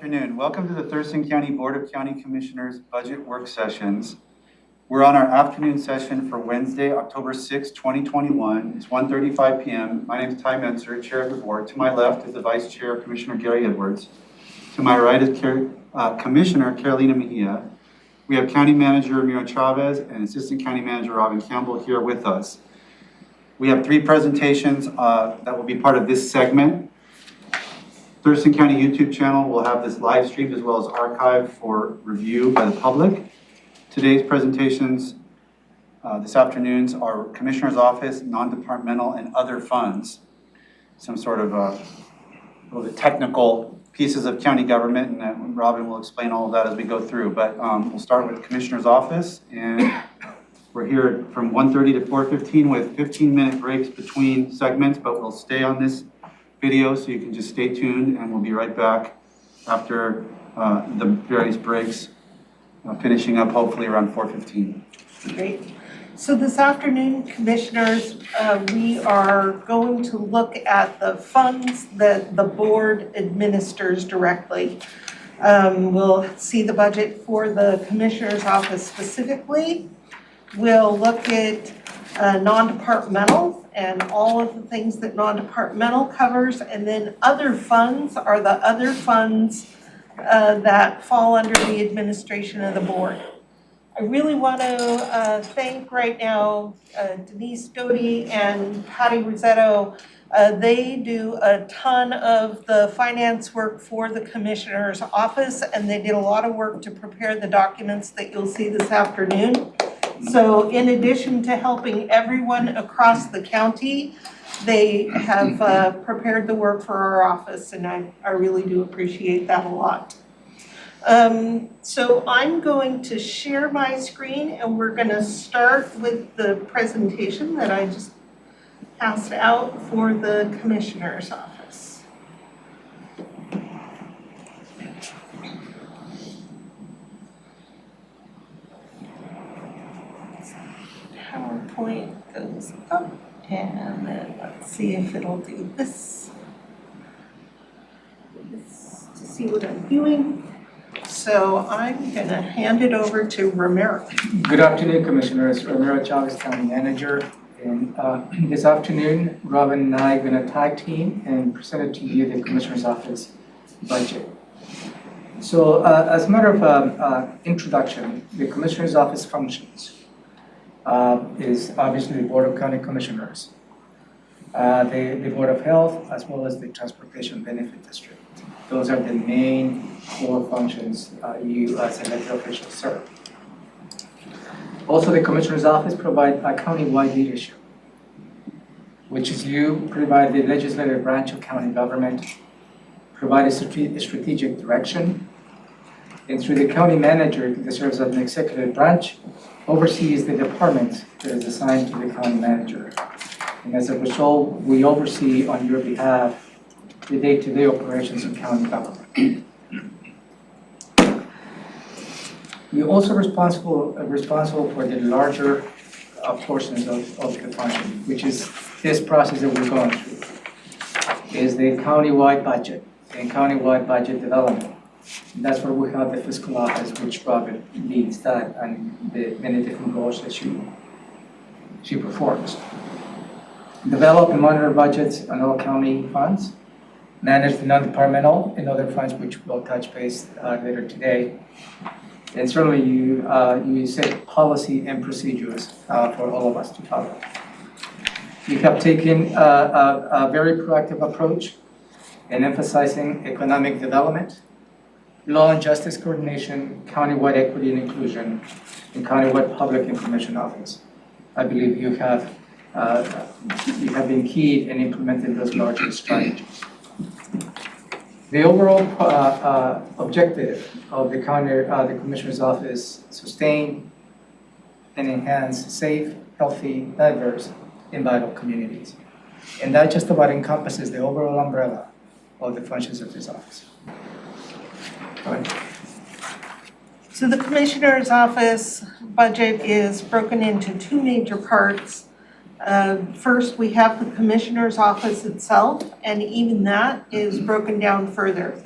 afternoon. Welcome to the Thurston County Board of County Commissioners Budget Work Sessions. We're on our afternoon session for Wednesday, October 6, 2021. It's 1:35 p.m. My name is Ty Menzer, Chair of the Board. To my left is the Vice Chair, Commissioner Gary Edwards. To my right is Commissioner Carolina Mejia. We have County Manager Ramiro Chavez and Assistant County Manager Robin Campbell here with us. We have three presentations that will be part of this segment. Thurston County YouTube channel will have this live streamed as well as archived for review by the public. Today's presentations this afternoon's are Commissioner's Office, Non-Departmental, and other funds. Some sort of a little bit technical pieces of county government, and Robin will explain all of that as we go through. But we'll start with Commissioner's Office, and we're here from 1:30 to 4:15 with 15-minute breaks between segments, but we'll stay on this video, so you can just stay tuned, and we'll be right back after the various breaks, finishing up hopefully around 4:15. Great. So this afternoon, Commissioners, we are going to look at the funds that the board administers directly. We'll see the budget for the Commissioner's Office specifically. We'll look at non-departmental and all of the things that non-departmental covers, and then other funds are the other funds that fall under the administration of the board. I really want to thank right now Denise Doty and Patty Rosetto. They do a ton of the finance work for the Commissioner's Office, and they did a lot of work to prepare the documents that you'll see this afternoon. So in addition to helping everyone across the county, they have prepared the work for our office, and I really do appreciate that a lot. So I'm going to share my screen, and we're going to start with the presentation that I just passed out for the Commissioner's Office. PowerPoint goes up, and then let's see if it'll do this to see what I'm doing. So I'm going to hand it over to Ramiro. Good afternoon, Commissioners. Ramiro Chavez, County Manager. And this afternoon, Robin and I are going to tag team and present to you the Commissioner's Office budget. So as a matter of introduction, the Commissioner's Office functions is obviously the Board of County Commissioners, the Board of Health, as well as the Transportation Benefit District. Those are the main core functions you as elected officials serve. Also, the Commissioner's Office provides a county-wide leadership, which is you provide the legislative branch of county government, provide a strategic direction, and through the county manager that serves as an executive branch, oversees the department that is assigned to the county manager. And as a result, we oversee on your behalf the day-to-day operations of county government. You're also responsible for the larger portions of the function, which is this process that we're going through, is the countywide budget and countywide budget development. And that's where we have the fiscal office, which Robin leads that, and the many different roles that she performs. Develop and monitor budgets on all county funds, manage the non-departmental and other funds, which we'll touch base later today. And certainly you set policy and procedures for all of us to follow. You have taken a very proactive approach in emphasizing economic development, law and justice coordination, countywide equity and inclusion, and countywide public information office. I believe you have been key in implementing those larger strategies. The overall objective of the Commissioner's Office: sustain and enhance safe, healthy, diverse, and vital communities. And that just about encompasses the overall umbrella of the functions of this office. Go ahead. So the Commissioner's Office budget is broken into two major parts. First, we have the Commissioner's Office itself, and even that is broken down further.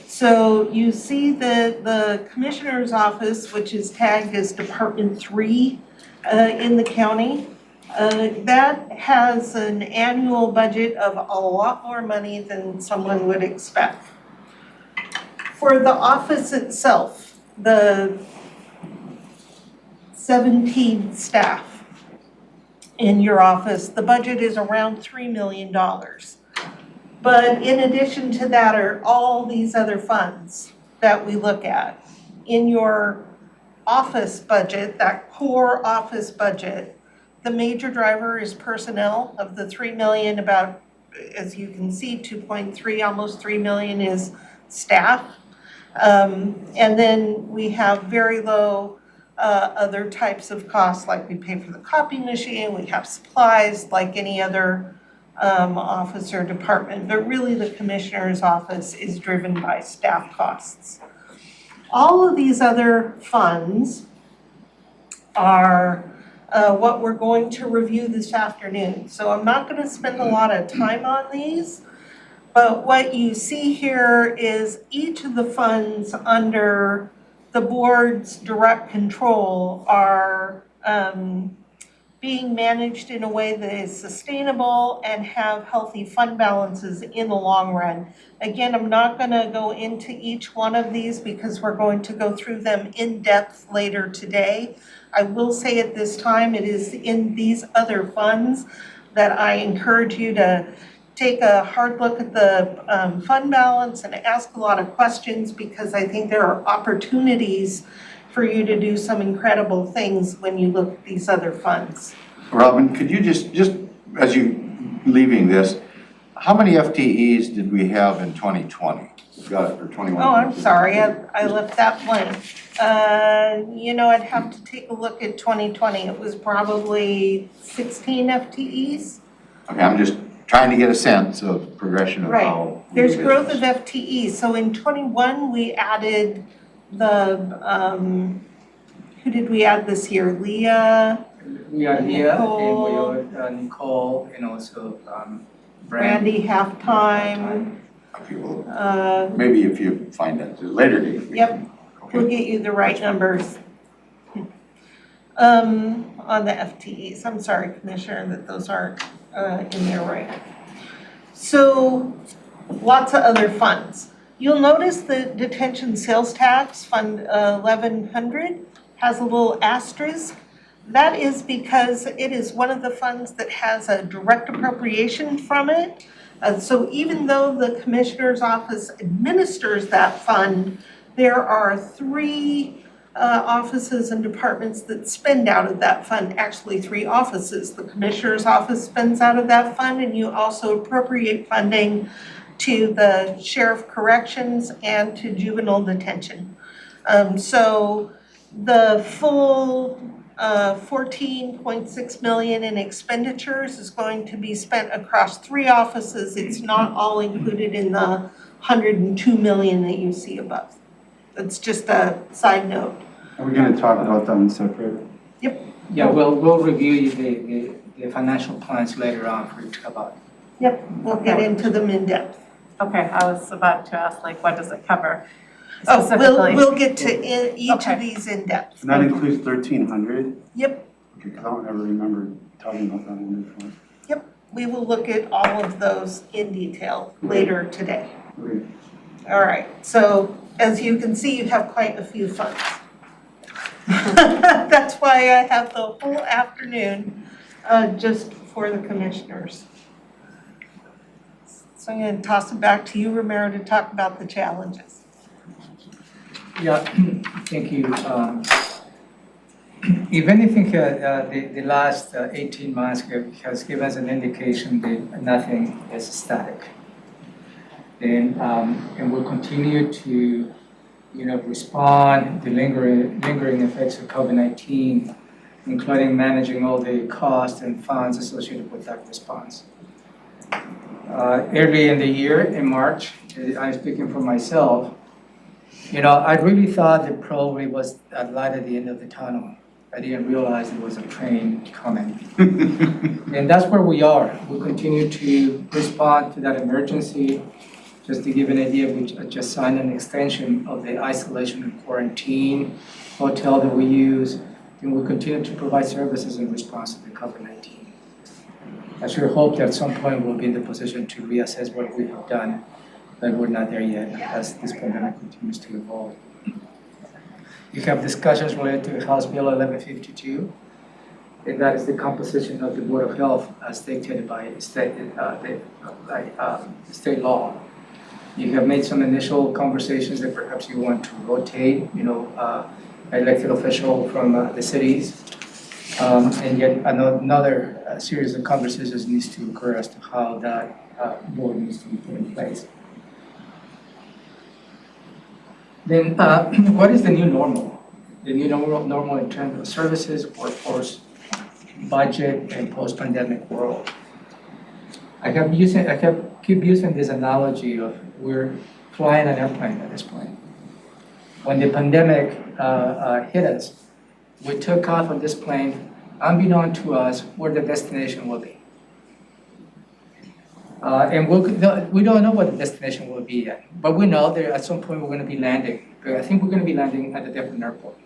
So you see the Commissioner's Office, which is tagged as Department 3 in the county, that has an annual budget of a lot more money than someone would expect. For the office itself, the 17 staff in your office, the budget is around $3 million. But in addition to that are all these other funds that we look at. In your office budget, that core office budget, the major driver is personnel. Of the 3 million, about, as you can see, 2.3, almost 3 million is staff. And then we have very low other types of costs, like we pay for the copy machine, we have supplies like any other office or department, but really the Commissioner's Office is driven by staff costs. All of these other funds are what we're going to review this afternoon. So I'm not going to spend a lot of time on these, but what you see here is each of the funds under the board's direct control are being managed in a way that is sustainable and have healthy fund balances in the long run. Again, I'm not going to go into each one of these because we're going to go through them in depth later today. I will say at this time, it is in these other funds that I encourage you to take a hard look at the fund balance and ask a lot of questions, because I think there are opportunities for you to do some incredible things when you look at these other funds. Robin, could you just as you leaving this, how many FTEs did we have in 2020? Got it, or 21? Oh, I'm sorry, I left that blank. I'd have to take a look at 2020. It was probably 16 FTEs. Okay, I'm just trying to get a sense of progression of how. There's growth of FTEs. So in 21, we added who did we add this year? Leah? We are Leah, Nicole. and we are Nicole, and also Brandy halftime. Okay, well, maybe if you find that at a later date. Yep. Okay. We'll get you the right numbers. On the FTEs, I'm sorry, Commissioner, that those aren't in there right. So lots of other funds. You'll notice the detention sales tax, Fund 1100, has a little asterisk. That is because it is one of the funds that has a direct appropriation from it. So even though the Commissioner's Office administers that fund, there are 3 offices and departments that spend out of that fund, actually 3 offices. The Commissioner's Office spends out of that fund, and you also appropriate funding to the Sheriff Corrections and to juvenile detention. So the full 14.6 million in expenditures is going to be spent across 3 offices. It's not all included in the 102 million that you see above. It's just a side note. Are we going to talk about them separate? Yeah, we'll review the financial plans later on for you to talk about. Yep, we'll get into them in depth. Okay, I was about to ask, like, what does it cover Oh, specifically? we'll get to each of Okay. these in depth. And that includes 1,300? Yep, Okay, because I don't ever remember talking about that one before. we will look at all of those in detail later today. Okay. All right, so as you can see, you have quite a few funds. That's why I have the whole afternoon just for the commissioners. So I'm going to toss it back to you, Romero, to talk about the challenges. Yeah, thank you. If anything, the last 18 months has given us an indication that nothing is static. And we'll continue to, respond to lingering effects of COVID-19, including managing all the costs and funds associated with that response. Early in the year, in March, I'm speaking for myself, I really thought there probably was a light at the end of the tunnel. I didn't realize there was a train coming. And that's where we are. We continue to respond to that emergency, Just to give an idea, we just signed an extension of the isolation and quarantine hotel that we use, and we'll continue to provide services in response to the COVID-19. I sure hope that at some point we'll be in the position to reassess what we have done, but we're not there yet as this pandemic continues to evolve. You have discussions related to House Bill 1152, and that is the composition of the Board of Health as dictated by state law. You have made some initial conversations that perhaps you want to rotate, elected official from the cities. And yet another series of conversations needs to occur as to how that board needs to be put in place. Then what is the new normal? The new normal in terms of services, workforce, budget, and post-pandemic world. I keep using this analogy of we're flying an airplane at this point. When the pandemic hit us, we took off on this plane, unbeknown to us, where the destination will be. And we don't know what the destination will be yet, but we know that at some point we're going to be landing. I think we're going to be landing at a different airport.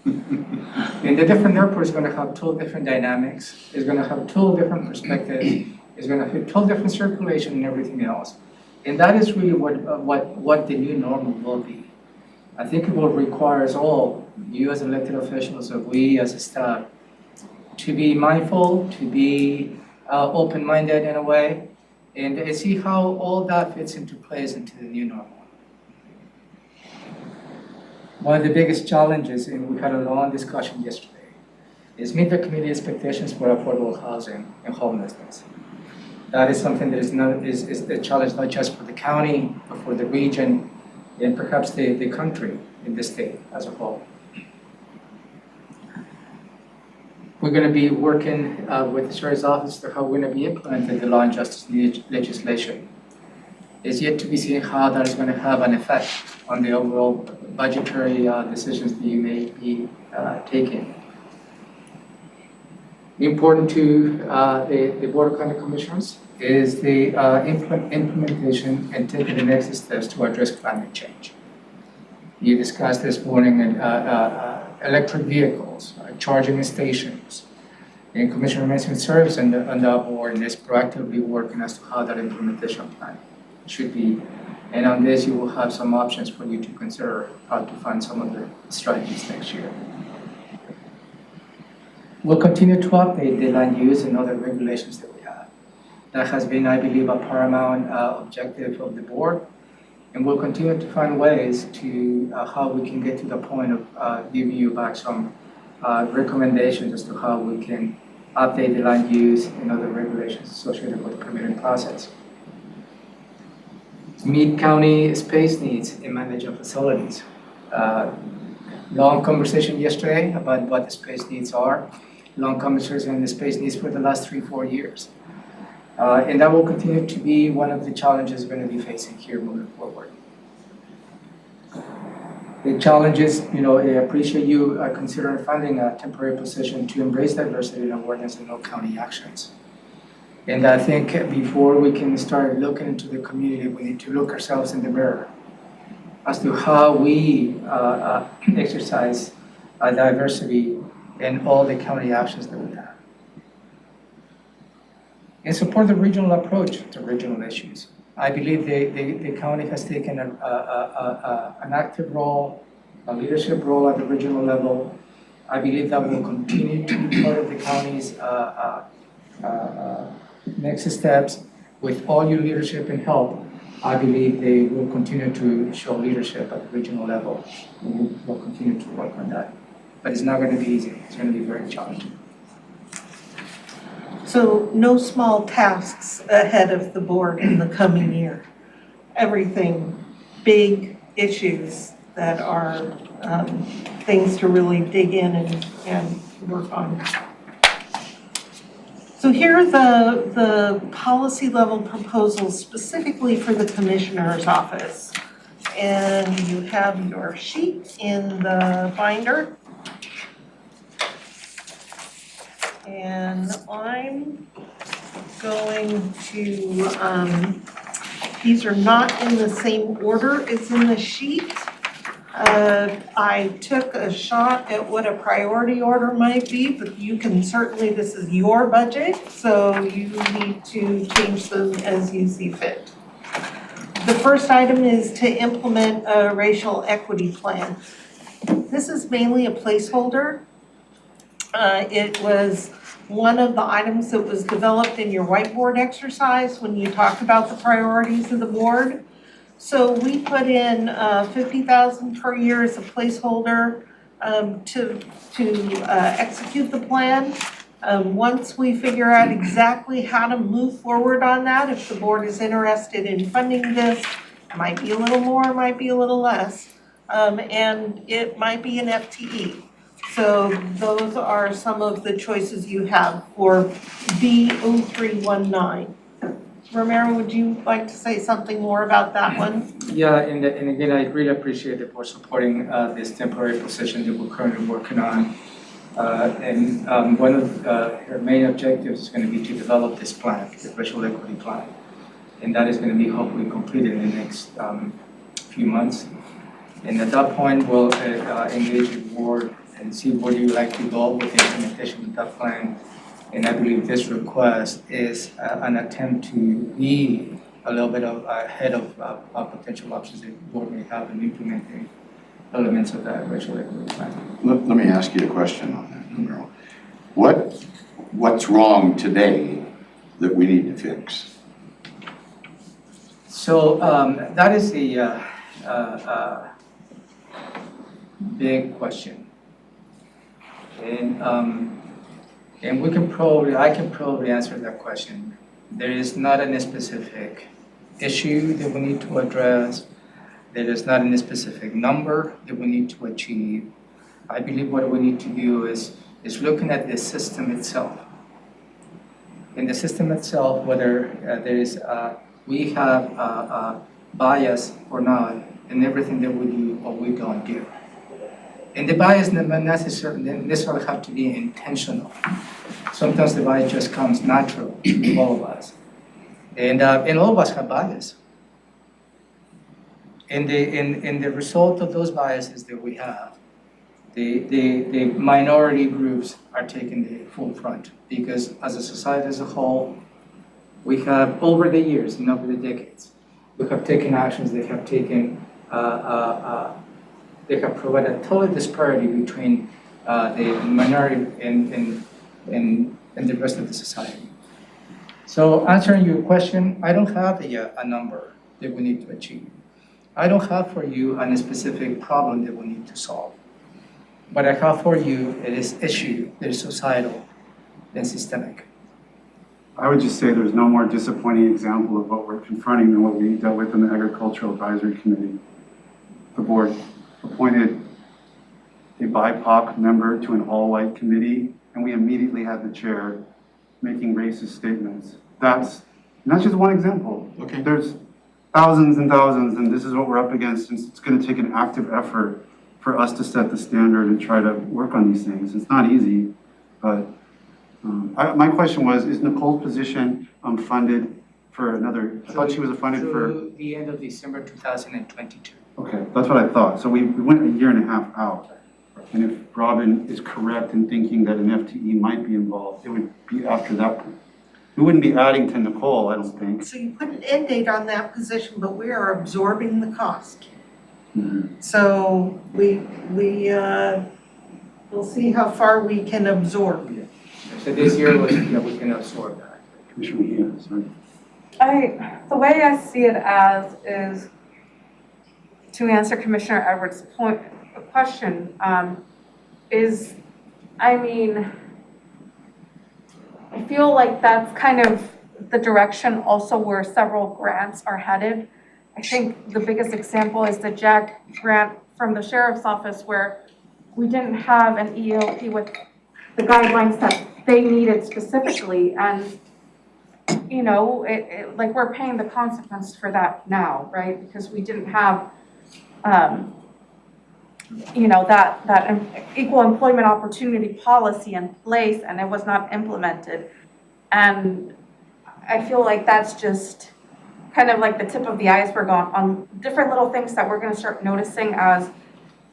And the different airport is going to have totally different dynamics, it's going to have totally different perspectives, it's going to have totally different circulation and everything else. And that is really what the new normal will be. I think it will require us all, you as elected officials, or we as a staff, to be mindful, to be open-minded in a way, and see how all that fits into place into the new normal. One of the biggest challenges, and we had a long discussion yesterday, is meet the community expectations for affordable housing and homelessness. That is something that is a challenge not just for the county, but for the region, and perhaps the country in the state as a whole. We're going to be working with the Sheriff's Office to how we're going to be implementing the law and justice legislation. It's yet to be seen how that is going to have an effect on the overall budgetary decisions that you may be taking. Important to the Board of County Commissioners is the implementation and taking the next steps to address climate change. You discussed this morning electric vehicles, charging stations, and Commissioner Mason serves on the board and is proactively working as to how that implementation plan should be. And on this, you will have some options for you to consider how to fund some of the strategies next year. We'll continue to update the land use and other regulations that we have. That has been, I believe, a paramount objective of the board. And we'll continue to find ways to how we can get to the point of giving you back some recommendations as to how we can update the land use and other regulations associated with the permitting process. Meet county space needs in managing facilities. Long conversation yesterday about what the space needs are. Long conversation on the space needs for the last 3-4 years. And that will continue to be one of the challenges we're going to be facing here moving forward. The challenges, I appreciate you considering funding a temporary position to embrace diversity and awareness in all county actions. And I think before we can start looking into the community, we need to look ourselves in the mirror as to how we exercise diversity in all the county actions that we have. And support the regional approach to regional issues. I believe the county has taken an active role, a leadership role at the regional level. I believe that will continue to be part of the county's next steps. With all your leadership and help, I believe they will continue to show leadership at the regional level. We'll continue to work on that. But it's not going to be easy. It's going to be very challenging. So no small tasks ahead of the board in the coming year. Everything, big issues that are things to really dig in and work on. So here are the policy level proposals specifically for the Commissioner's Office. And you have your sheet in the binder. And I'm going to These are not in the same order as in the sheet. I took a shot at what a priority order might be, but you can certainly, this is your budget, so you need to change them as you see fit. The first item is to implement a racial equity plan. This is mainly a placeholder. It was one of the items that was developed in your whiteboard exercise when you talked about the priorities of the board. So we put in $50,000 per year as a placeholder to execute the plan. Once we figure out exactly how to move forward on that, if the board is interested in funding this, it might be a little more, it might be a little less, and it might be an FTE. So those are some of the choices you have for B0319. Romero, would you like to say something more about that one? Yeah, and again, I really appreciate the board supporting this temporary position that we're currently working on. One of her main objectives is going to be to develop this plan, the racial equity plan. And that is going to be hopefully completed in the next few months. And at that point, we'll engage the board and see where you like to go with the implementation of that plan. And I believe this request is an attempt to be a little bit ahead of potential options that the board may have in implementing elements of that racial equity plan. Let me ask you a question on that, Romero. What's wrong today that we need to fix? So that is the big question. And I can probably answer that question. There is not any specific issue that we need to address. There is not any specific number that we need to achieve. I believe what we need to do is looking at the system itself. In the system itself, whether we have bias or not in everything that we do or we don't do. And the bias does not necessarily have to be intentional. Sometimes the bias just comes natural to all of us. And all of us have bias. And the result of those biases that we have, the minority groups are taking the full front. Because as a society as a whole, we have, over the years and over the decades, we have taken actions that have taken they have provided a total disparity between the minority and the rest of the society. So answering your question, I don't have a number that we need to achieve. I don't have for you a specific problem that we need to solve. What I have for you is issue that is societal and systemic. I would just say there's no more disappointing example of what we're confronting than what we dealt with in the Agricultural Advisory Committee. The board appointed a BIPOC member to an all-white committee, and we immediately had the chair making racist statements. That's just one example. Okay. There's thousands and thousands, and this is what we're up against, and it's going to take an active effort for us to set the standard and try to work on these things. It's not easy, but my question was, is Nicole's position funded for another, I thought she was funded for... Through the end of December 2022. Okay, that's what I thought. So we went a year and a half out. And if Robin is correct in thinking that an FTE might be involved, it would be after that point. We wouldn't be adding to Nicole, I don't think. So you put an end date on that position, but we are absorbing the cost. Mm-hmm. So we'll see how far we can absorb. So this year we can absorb that. Commissioner Mejia, sorry. The way I see it as is, to answer Commissioner Edwards' question, I feel like that's kind of the direction also where several grants are headed. I think the biggest example is the JAG grant from the Sheriff's Office, where we didn't have an EOP with the guidelines that they needed specifically, and like we're paying the consequence for that now, right? Because we didn't have that equal employment opportunity policy in place, and it was not implemented. And I feel like that's just kind of like the tip of the iceberg on different little things that we're gonna start noticing as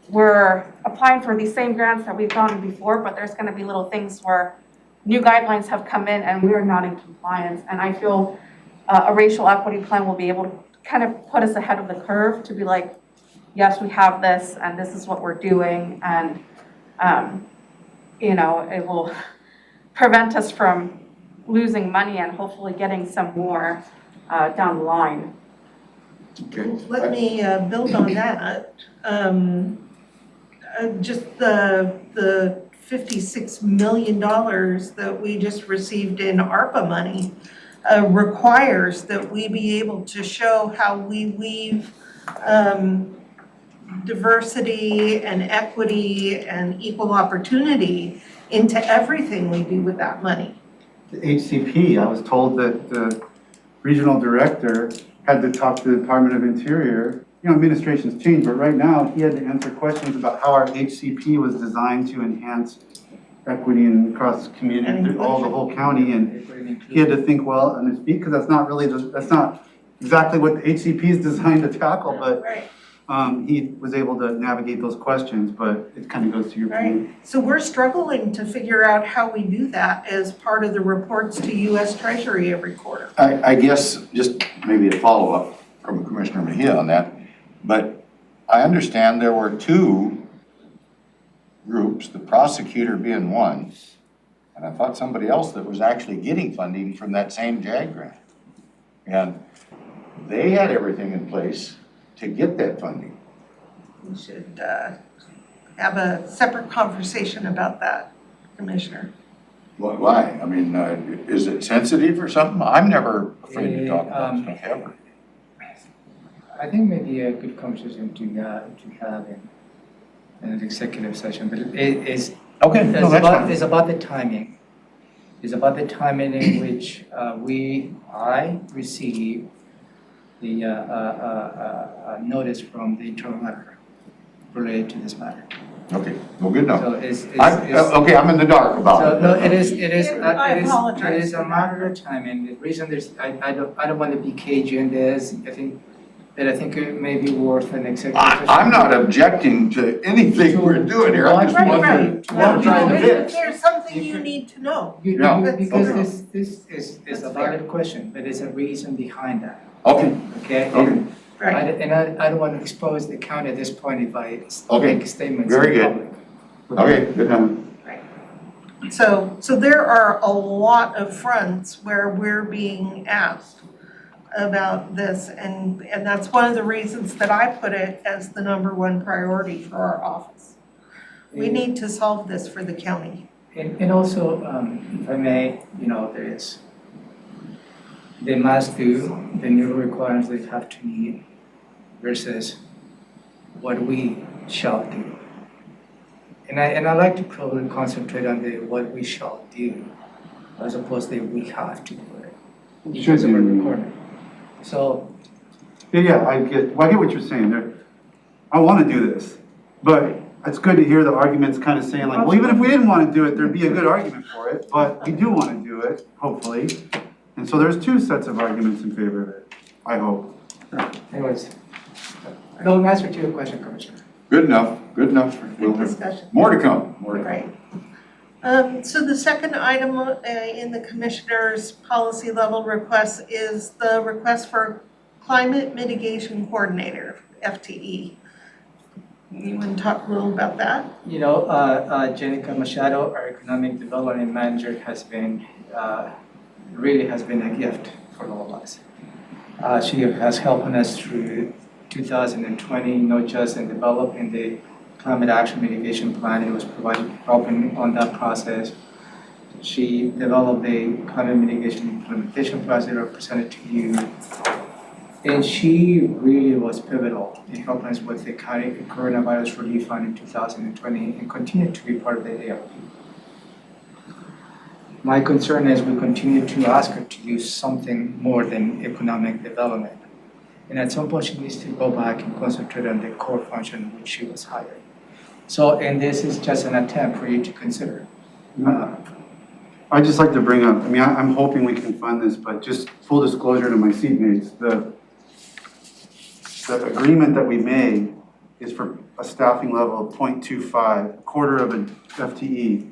we're applying for these same grants that we've gotten before, but there's gonna be little things where new guidelines have come in and we're not in compliance. And I feel a racial equity plan will be able to kind of put us ahead of the curve to be like, yes, we have this and this is what we're doing. And, it will prevent us from losing money and hopefully getting some more down the line. Okay. Let me build on that. Just the $56 million that we just received in ARPA money requires that we be able to show how we weave diversity and equity and equal opportunity into everything we do with that money. The HCP, I was told that the regional director had to talk to the Department of Interior. Administration's changed, but right now, he had to answer questions about how our HCP was designed to enhance equity and across the community, through the whole county, and he had to think well on his feet, because that's not exactly what the HCP is designed to tackle, but Right. he was able to navigate those questions, but it kind of goes to your point. Right, so we're struggling to figure out how we do that as part of the reports to US Treasury every quarter. I guess, just maybe a follow-up from Commissioner Mejia on that, but I understand there were two groups, the prosecutor being one, and I thought somebody else that was actually getting funding from that same JAG grant. And they had everything in place to get that funding. We should have a separate conversation about that, Commissioner. Why? I mean, is it sensitive or something? I'm never afraid to talk about stuff ever. I think maybe a good conversation to have in an executive session, but it is Okay, no, that's fine. it's about the timing. It's about the timing in which I received the notice from the internal auditor related to this matter. Okay, well, good enough. So it's Okay, I'm in the dark about so it. no, I apologize it is for a matter of timing. The reason I don't want to be cagey in this. I think it may be worth an executive session. I'm not objecting to anything we're doing here, I just Right, want right. to, what I'm trying to If fix. there's something you need to know. Yeah. Because this is That's a fair. valid question, but there's a reason behind that, Okay, okay? Okay. Right. I don't want to expose the county at this point if I Okay. make statements Very in good. public. okay, good enough. So there are a lot of fronts where we're being asked about this, and that's one of the reasons that I put it as the #1 priority for our office. We need to solve this for the county. And also, if I may, they must do the new requirements they have to meet versus what we shall do. And I like to probably concentrate on the what we shall do as opposed to we have to do it. Because of a requirement. So, Yeah, I get what you're saying there. I want to do this, but it's good to hear the arguments kind of saying like, well, even if we didn't want to do it, there'd be a good argument for it, but we do want to do it, hopefully. And so there's two sets of arguments in favor of it, I hope. anyways, no answer to your question, Commissioner. Good enough, good enough. Good discussion. More to come, more to come. Right. So the second item in the Commissioner's policy level request is the request for Climate Mitigation Coordinator, FTE. You want to talk a little about that? Jenica Machado, our economic development manager, really has been a gift for all of us. She has helped us through 2020, not just in developing the climate action mitigation plan, it was helping on that process. She developed the climate mitigation implementation process that I presented to you. And she really was pivotal in helping us with the coronavirus relief fund in 2020 and continued to be part of the ARP. My concern is we continue to ask her to do something more than economic development. And at some point, she needs to go back and concentrate on the core function which she was hired. So, and this is just an attempt for you to consider. I'd just like to bring up, I mean, I'm hoping we can fund this, but just full disclosure to my seatmates, the agreement that we made is for a staffing level of 0.25, a quarter of an FTE.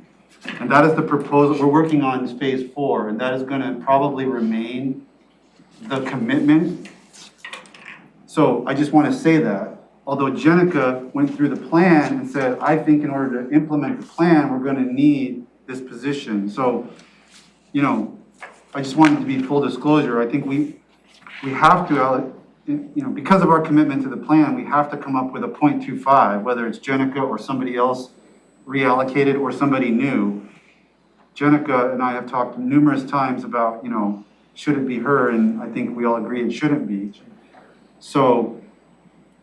And that is the proposal, we're working on phase 4, and that is gonna probably remain the commitment. So I just wanna say that, although Jenica went through the plan and said, I think in order to implement the plan, we're gonna need this position. So, you know, I just wanted to be full disclosure. I think we have to, you know, because of our commitment to the plan, we have to come up with a 0.25, whether it's Jenica or somebody else reallocated or somebody new. Jenica and I have talked numerous times about, you know, should it be her? And I think we all agree it shouldn't be. So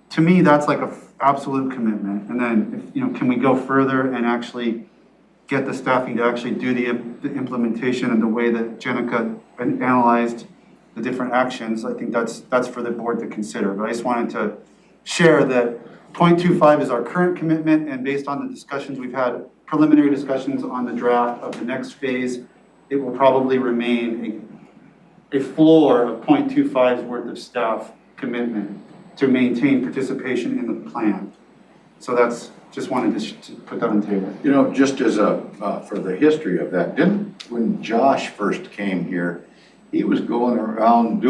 to me, that's like an absolute commitment. And then, if, you know, can we go further and actually get the staffing to actually do the implementation in the way that Jenica analyzed the different actions? I think that's for the board to consider. But I just wanted to share that 0.25 is our current commitment, and based on the discussions we've had, preliminary discussions on the draft of the next phase, it will probably remain a floor of 0.25's worth of staff commitment to maintain participation in the plan. So that's, just wanted to put that on the table. You know, just as for the history of that, when Josh first came here, he was going around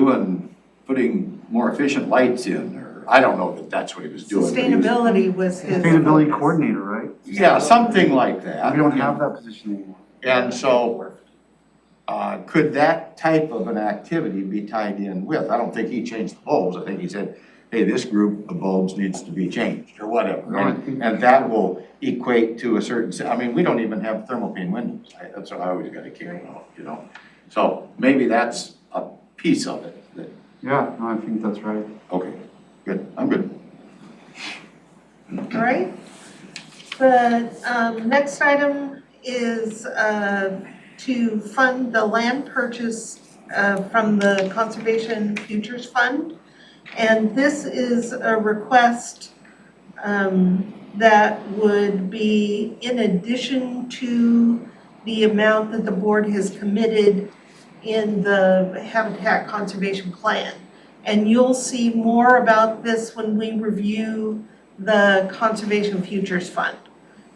putting more efficient lights in, or I don't know that that's what he was doing. Sustainability was his. Sustainability coordinator, right? Yeah, something like that. We don't have that position anymore. And so, could that type of an activity be tied in with? I don't think he changed the bulbs. I think he said, hey, this group of bulbs needs to be changed, or whatever. And that will equate to a certain, I mean, we don't even have thermopane windows. That's what I always got to kick out, you know? So maybe that's a piece of it. Yeah, no, I think that's right. Okay, good, I'm good. All right. The next item is to fund the land purchase from the Conservation Futures Fund. And this is a request that would be in addition to the amount that the board has committed in the Habitat Conservation Plan. And you'll see more about this when we review the Conservation Futures Fund.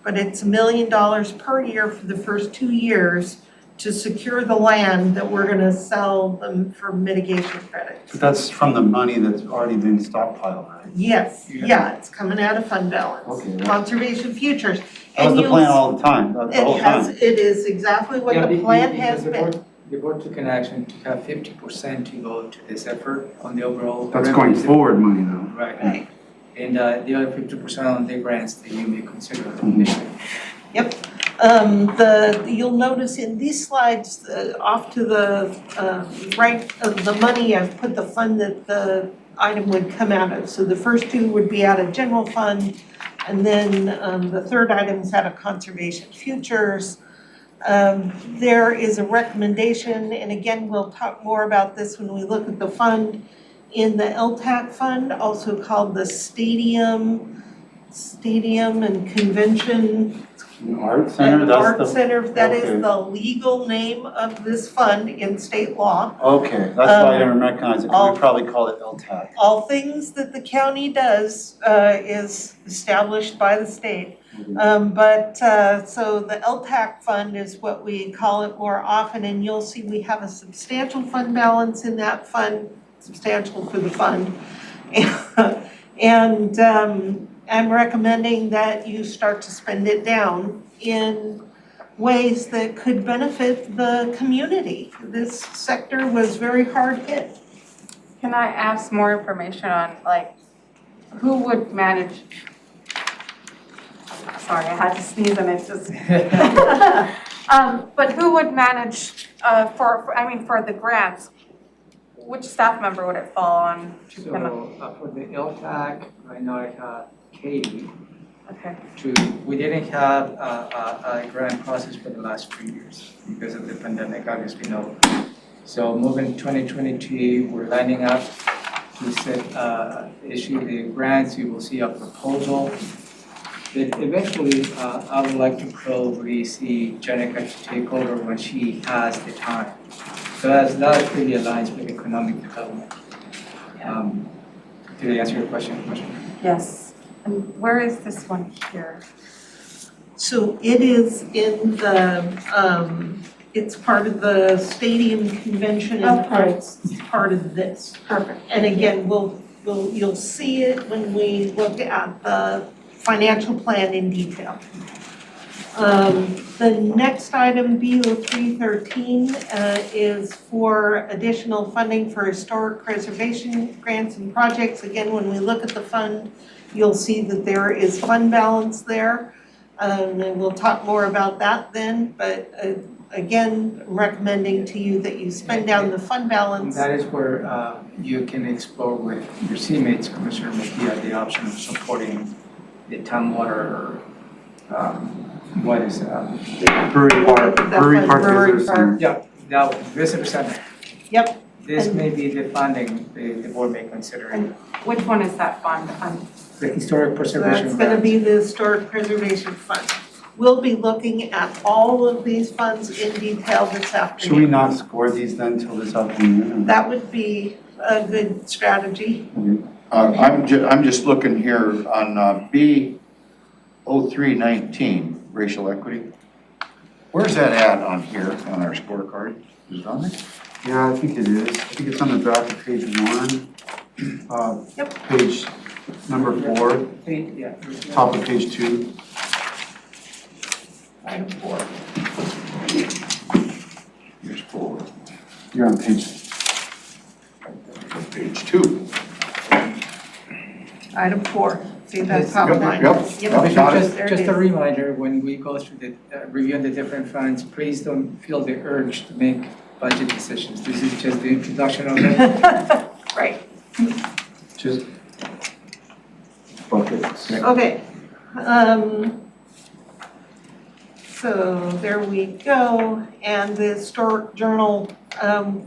But it's $1 million per year for the first 2 years to secure the land that we're gonna sell them for mitigation credits. But that's from the money that's already been stockpiled, right? Yes, yeah, it's coming out of fund balance. Okay, yeah. Conservation Futures. That was And the you'll plan s- all the time, the whole time. It is exactly what Yeah, the plan has because been. The board took an action to have 50% to go to this effort on the overall. That's going revenues. forward money though. Right. Right. And the other 50% on the grants that you may consider initially. Yep. You'll notice in these slides, off to the right of the money, I've put the fund that the item would come out of. So the first two would be out of general fund, and then the third item is out of Conservation Futures. There is a recommendation, and again, we'll talk more about this when we look at the fund, in the LTAC fund, also called the Stadium and Convention Art Center, that's Art the. Center, that okay. is the legal name of this fund in state law. Okay, that's why I didn't recognize it, because all- we probably call it LTAC. All things that the county does is established by the state. So the LTAC fund is what we call it more often, and you'll see we have a substantial fund balance in that fund, substantial for the fund. And I'm recommending that you start to spend it down in ways that could benefit the community. This sector was very hard hit. Can I ask more information on, like, who would manage? Sorry, I had to sneeze and it just. But who would manage, for the grants? Which staff member would it fall on? So for the LTAC, right now I have Katie. Okay. We didn't have a grant process for the last 3 years because of the pandemic, obviously no. So moving 2022, we're lining up to issue the grants. You will see a proposal But eventually, I would like to probably see Jenica to take over when she has the time. So that really aligns with economic development. Did I answer your question, Commissioner? Yes. And where is this one here? So it is in the, it's part of the stadium convention and Okay. parts, it's part of this. Perfect. And again, you'll see it when we look at the financial plan in detail. The next item, BO313, is for additional funding for historic preservation grants and projects. Again, when we look at the fund, you'll see that there is fund balance there. And we'll talk more about that then, but again, I'm recommending to you that you spend down the fund balance. That is where you can explore with your teammates, Commissioner Mejia, the option of supporting the town water, what is Brewery Park, Brewery Park Brewery Visitor Park. Center. Yeah, that one, visitor center. Yep. This And- may be the funding the board may consider. And which one is that fund? The historic So preservation. that's gonna grant. be the Historic Preservation Fund. We'll be looking at all of these funds in detail this afternoon. Should we not score these then till this afternoon? That would be a good strategy. I'm just looking here on B0319, racial equity. Where's that at on here, on our scorecard? Is it on there? Yeah, I think it is. I think it's on the back of page 1. Yep. Page number 4, Yeah. top of page 2. Item 4. Here's 4, You're on page, page 2. Item 4. See that Yes. top Yep, line? yep. Commissioner, Got it. There it just a is. reminder, when we go through the, reviewing the different funds, please don't feel the urge to make budget decisions. This is just the introduction of it. Right. just buckets. Okay. So there we go. And the Historic Journal,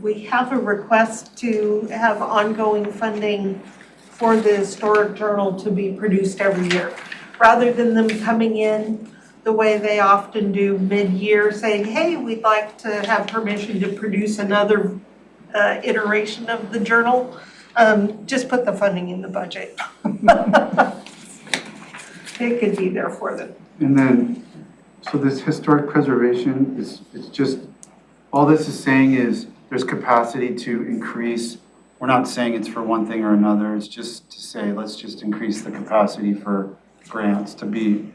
we have a request to have ongoing funding for the Historic Journal to be produced every year. Rather than them coming in the way they often do mid-year saying, hey, we'd like to have permission to produce another iteration of the journal, just put the funding in the budget. It could be there for them. And then, so this historic preservation is, it's just, all this is saying is there's capacity to increase. We're not saying it's for one thing or another. It's just to say, let's just increase the capacity for grants to be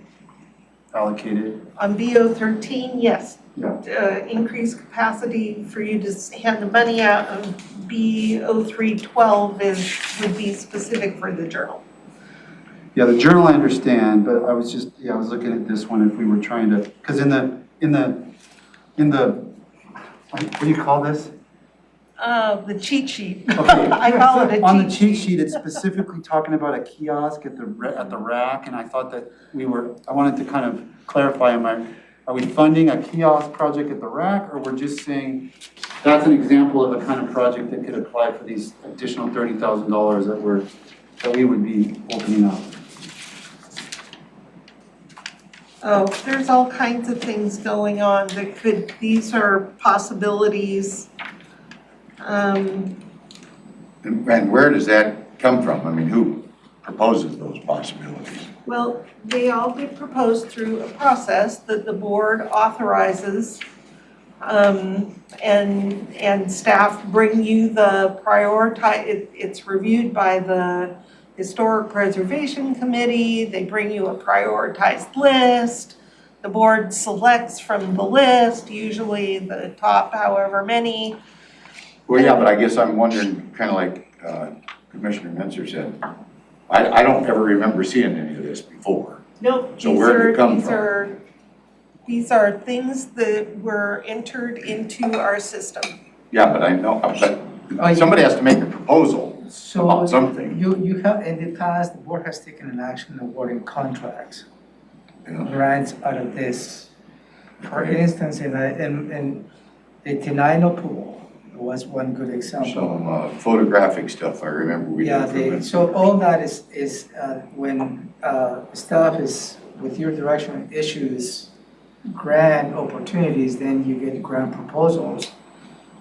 allocated. On BO13, yes. Yeah. Increased capacity for you to hand the money out. On B0312 would be specific for the journal. Yeah, the journal I understand, but I was just, I was looking at this one if we were trying to, because in the, what do you call this? The cheat sheet. Okay. I call it a On the cheat cheat sheet. sheet, it's specifically talking about a kiosk at the rack, and I thought that I wanted to kind of clarify, are we funding a kiosk project at the rack, or we're just saying that's an example of a kind of project that could apply for these additional $30,000 that we would be opening up? Oh, there's all kinds of things going on that these are possibilities. And where does that come from? I mean, who proposes those possibilities? Well, they all get proposed through a process that the board authorizes. And staff bring you the it's reviewed by the Historic Preservation Committee. They bring you a prioritized list. The board selects from the list, usually the top however many. Well, yeah, but I guess I'm wondering, kind of like Commissioner Menzer said, I don't ever remember seeing any of this before. Nope, So where did it come these are things that were entered into our system. Yeah, but I know, but somebody has to make a proposal So about something. you have, in the past, the board has taken an action awarding contracts, You know? grants out of this. For Right. instance, in the Tenino pool was one good example. Some photographic stuff, I remember we Yeah, did for them. so all that is when staff is with your direction issues grant opportunities, then you get grant proposals.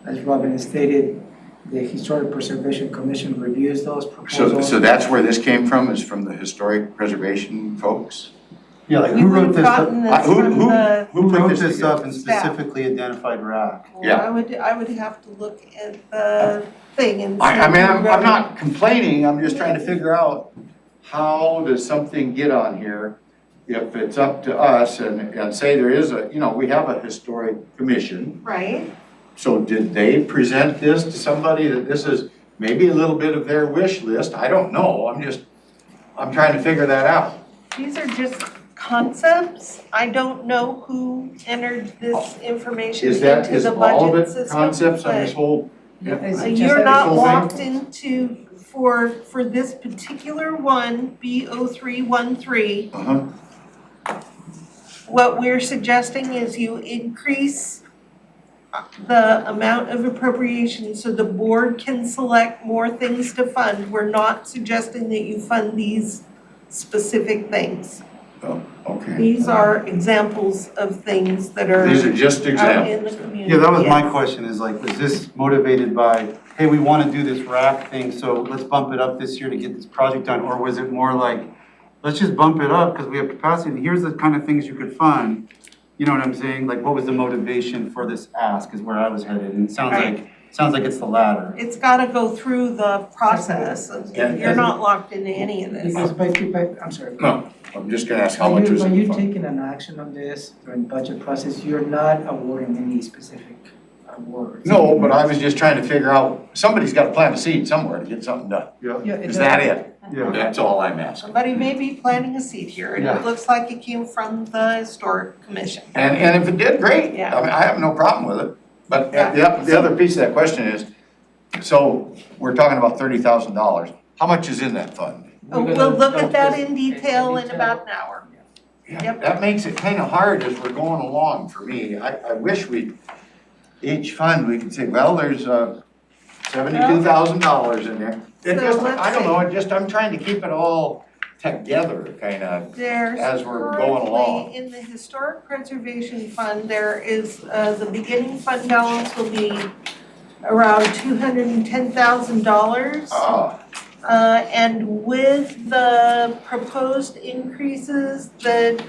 As Robin has stated, the Historic Preservation Commission reviews those proposals. So that's where this came from, is from the historic preservation folks? Yeah, like We who would wrote have this up? gotten this Who- from the, Who put wrote this this up together? and Staff. specifically identified RAC? Yeah. I would have to look at the thing and see. I mean, who I'm wrote it. not complaining, I'm just trying to figure out how does something get on here if it's up to us and say there is a, we have a historic commission. Right, So did they present this to somebody that this is maybe a little bit of their wish list? I don't know, I'm trying to figure that out. these are just concepts. I don't know who entered this information Is that, into is the all of budget it system. concepts on this but whole? It's just You're that not whole thing? locked into, for this particular one, B0313, Uh-huh. what we're suggesting is you increase the amount of appropriation so the board can select more things to fund. We're not suggesting that you fund these specific things. Oh, okay. These are examples of things that are These are just out examples. in the community. Yeah, that was my yes. question, is like, was this motivated by, hey, we want to do this RAC thing, so let's bump it up this year to get this project done? Or was it more like, let's just bump it up because we have capacity, and here's the kind of things you could fund? You know what I'm saying? Like, what was the motivation for this ask is where I was headed, and it sounds like it's the latter. It's gotta go through the process. And- You're not locked into any of this. Because I'm sorry. No, I'm just gonna ask how much was When in the you're fund. taking an action on this during budget process, you're not awarding any specific awards. No, but I was just trying to figure out, somebody's gotta plant a seed somewhere to get something done. Yeah, Yeah, Is that it? yeah. That's all I'm asking. Somebody may be planting a seed here, and Yeah. it looks like it came from the Historic Commission. And if it did, great. Yeah. I mean, I have no problem with it. But Yeah. the other piece of that question is, so we're talking about $30,000. How much is in that fund? Oh, We're we'll gonna look at note that this in detail in detail. about an hour. Yep. That makes it kinda hard as we're going along for me. I wish each fund, we could say, well, there's $72,000 in there. It So just, let's I don't see. know, just, I'm trying to keep it all together, kinda. There's As we're going along. currently, in the Historic Preservation Fund, there is, the beginning fund balance will be around $210,000. And with the proposed increases that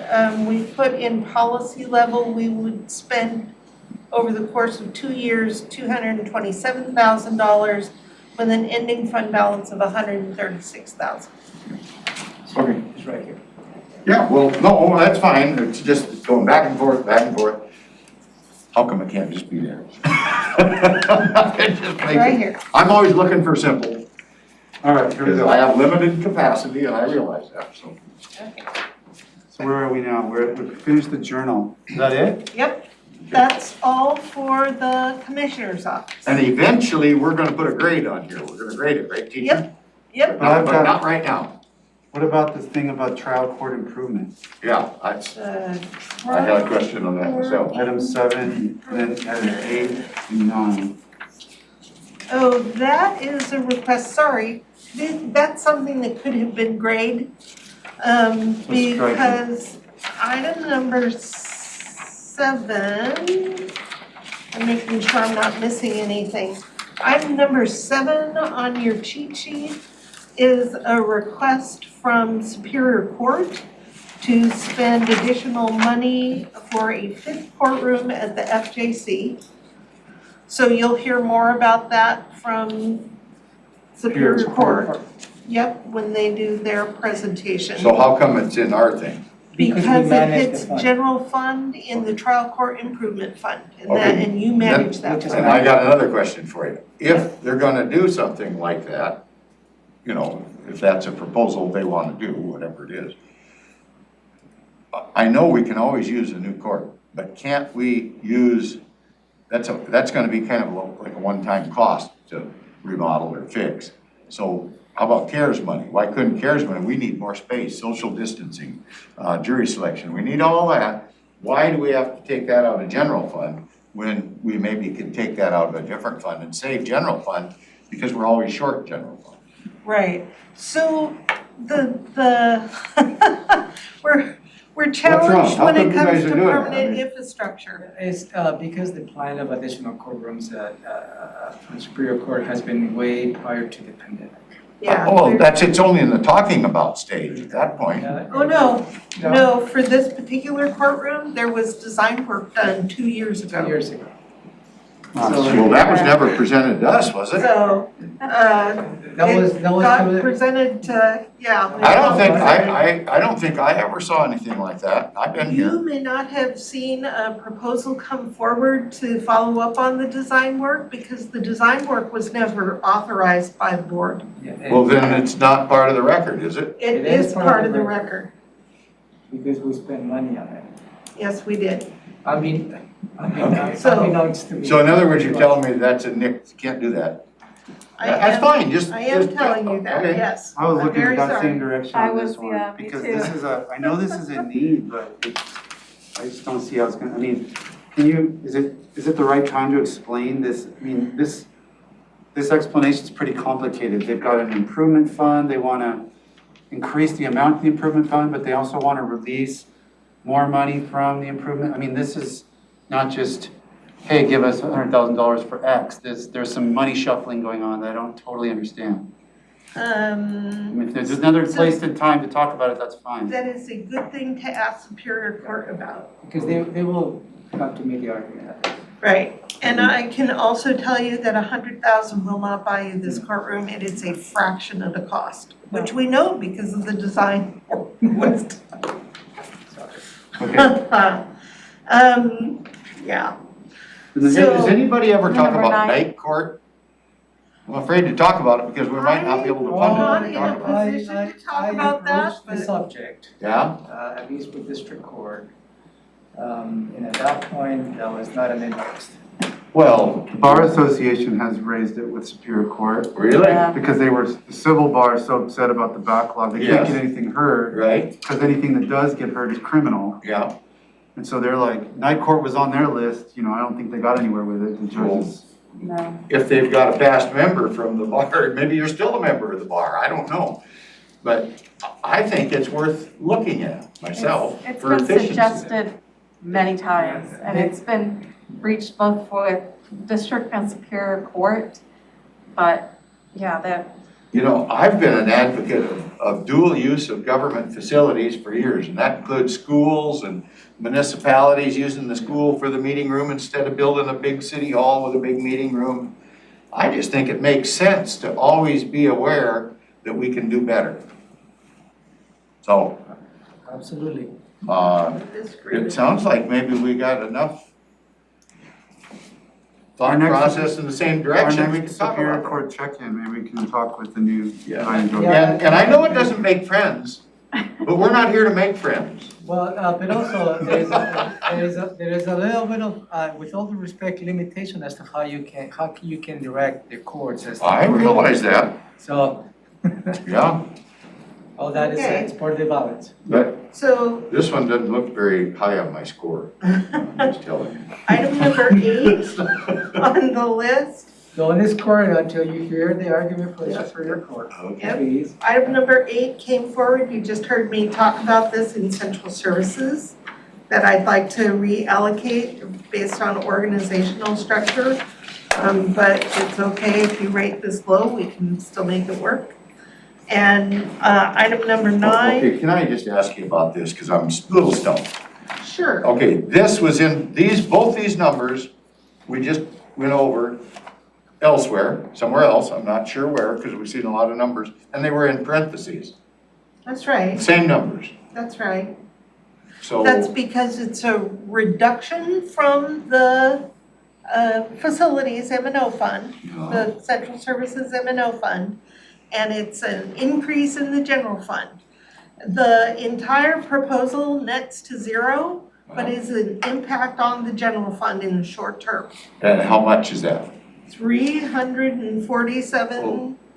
we put in policy level, we would spend over the course of 2 years, $227,000 with an ending fund balance of $136,000. Okay. It's right here. Yeah, well, no, that's fine, it's just going back and forth, back and forth. How come it can't just be there? It just makes Right it- here. I'm always looking for simple, All right, here we because go. I have limited capacity and I realize that, so. So where are we now? We finished the journal. Is that it? Yep, that's all for the commissioner's office. And eventually, we're gonna put a grade on here, we're gonna grade it, right, teacher? Yep, But I've But got- not right now, What about this thing about trial court improvement? yeah, I had a question on that myself. Item 7, then item 8 and 9. Oh, that is a request, sorry, that's something that could have been grayed. strike it. Because item number 7, I'm making sure I'm not missing anything. Item number 7 on your cheat sheet is a request from Superior Court to spend additional money for a 5th courtroom at the FJC. So you'll hear more about that from Superior Court. Yep, when they do their presentation. So how come it's in our thing? Because we Because it manage the hits fund. general fund in the trial court improvement fund, and Okay. and you manage that Which is And fund. I got another question for you. If they're gonna do something like that, if that's a proposal they wanna do, whatever it is, I know we can always use a new court, but can't we use, that's gonna be kind of like a one-time cost to remodel or fix. So how about CARES money? Why couldn't CARES money? We need more space, social distancing, jury selection, we need all that. Why do we have to take that out of general fund when we maybe could take that out of a different fund and save general fund because we're always short general fund? We're challenged How when come it you guys comes are to doing it? I permanent mean- infrastructure. It's because the plan of additional courtrooms from Superior Court has been way prior to the pandemic. Yeah. Oh, it's only in the talking about stage at that point. Oh, no, for this particular courtroom, there was design work done 2 years 2 ago. years ago. Well, that was never presented to us, was it? So, That was got presented to, yeah. I don't think I ever saw anything like that. I've been You here. may not have seen a proposal come forward to follow up on the design work because the design work was never authorized by the board. Yeah, Well, then it's not part of the record, is it? It is part of the record. because we spent money on it. Yes, we did. So- Unbeknownst to me. So in other words, you're telling me that's a nick, you can't do that. That's fine, just. I am just- telling you that, okay. yes. I was I'm looking very in that sorry. same direction I on was- this one. yeah, me Because too. this is I know this is a need, but I just don't see how it's gonna, is it the right time to explain this? I mean, this explanation is pretty complicated. They've got an improvement fund, they wanna increase the amount of the improvement fund, but they also wanna release more money from the improvement. I mean, this is not just, hey, give us $100,000 for X. There's some money shuffling going on that I don't totally understand. I mean, if there's another place and time to talk about it, that's fine. That is a good thing to ask Superior Court about. Because they will come to make the argument. Right, and I can also tell you that 100,000 will not buy you this courtroom. It is a fraction of the cost, which we know because of the design. Okay. Yeah, Has So- anybody ever talk Number about 9. night court? I'm afraid to talk about it because we might not be able to I'm fund not it. in to a talk about it. position to talk about that, I approached the but- subject, Yeah? at least with district court. And at that point, that was not an interest. Well, The Bar Association has raised it with Superior Court really? Yeah. because the civil bar is so upset about the backlog. They can't Yes. get anything heard Right? because anything that does get heard is criminal. Yeah. And so they're like, night court was on their list, I don't think they got anywhere with it. The judges, No. If they've got a past member from the bar, maybe you're still a member of the bar, I don't know. But I think it's worth looking at myself It's for been efficiency. suggested many times, and it's been reached both with district and superior court. But, yeah, that, I've been an advocate of dual use of government facilities for years, and that includes schools and municipalities using the school for the meeting room instead of building a big city hall with a big meeting room. I just think it makes sense to always be aware that we can do better. So, Absolutely. it sounds like maybe we got enough Our thought next- process in the same our direction. We next can talk Superior about it. Court check-in, maybe we can talk with the new Yeah. line judge. Yeah. And I know it doesn't make friends, but we're not here to make friends. Well, but also, there is a little bit of, with all due respect, limitation as to how you can direct the courts as to. I realize that, So, yeah, all that is part of the balance. but so this one doesn't look very high on my score, I'm just telling you. item number 8 on the list. So in this court, until you hear the argument for the Superior Court, Yep. please. Item number 8 came forward. You just heard me talk about this in central services, that I'd like to reallocate based on organizational structure. But it's okay if you rate this low, we can still make it work. And item number 9, Okay, can I just ask you about this, because I'm a little stumped. sure. Okay, this was in, both these numbers, we just went over elsewhere, somewhere else, I'm not sure where, because we've seen a lot of numbers, and they were in parentheses, That's right, same numbers, that's right. so. That's because it's a reduction from the facilities M&O fund, the central services M&O fund, and it's an increase in the general fund. The entire proposal nets to zero, but is an impact on the general fund in the short term. And how much is that?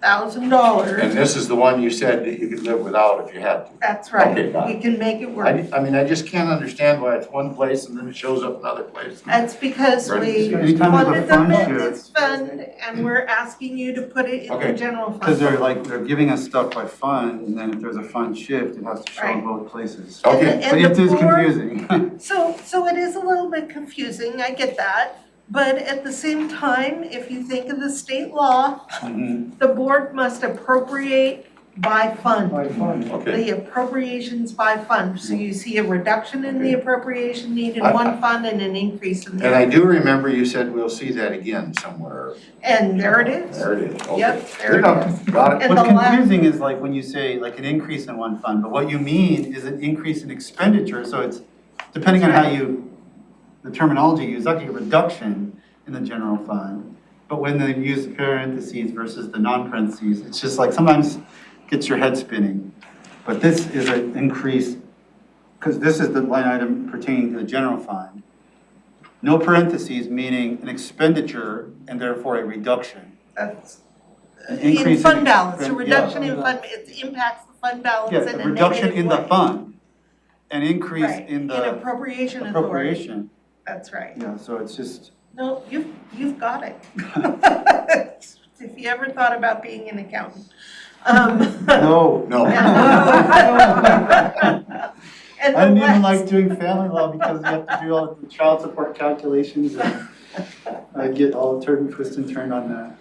$1,000. this is the one you said that you could live without if you had to. That's right. Okay, got it. We can make it work. I mean, I just can't understand why it's one place and then it shows up another place. That's because we Anytime there's a funded the fund maintenance shift, fund and we're asking you to put it in the Okay. general because fund. they're giving us stuff by fund, and then if there's a fund shift, it has to show in Right. both places. Okay. But it is confusing. So it is a little bit confusing, I get that. But at the same time, if you think of the state law, Mhm. the board must appropriate by fund. By fund. Okay, The appropriations by fund, so you see a reduction in the appropriation need in one fund and an increase in the and I other. do remember you said we'll see that again somewhere. And there it is. There it is, okay. Yep, there Good it enough. is. Got it. And What's the last- confusing is like when you say like an increase in one fund, but what you mean is an increase in expenditure, so it's, depending on how you, the terminology you use, like a reduction in the general fund. But when they use parentheses versus the non-parentheses, it's just like sometimes gets your head spinning. But this is an increase, because this is the line item pertaining to the general fund. No parentheses, meaning an expenditure and therefore a reduction. That's An in increase in fund balance, a expen- reduction in yeah. fund, it impacts the fund balance Yeah, in a a reduction negative in the way. fund, an increase Right, in the appropriation authority, appropriation. that's right. Yeah, so it's just, No, you've got it. If you ever thought about being an accountant. no. No. And I the didn't even last, like doing family law because you have to do all the child support calculations and I get all turned, twist and turned on that.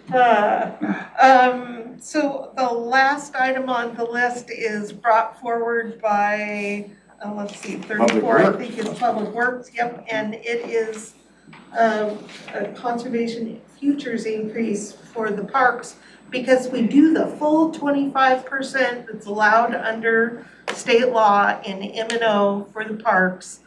so the last item on the list is brought forward by, let's see, 34, I think is Public Works, yep, and it is a conservation futures increase for the parks because we do the full 25% that's allowed under state law in M&O for the parks.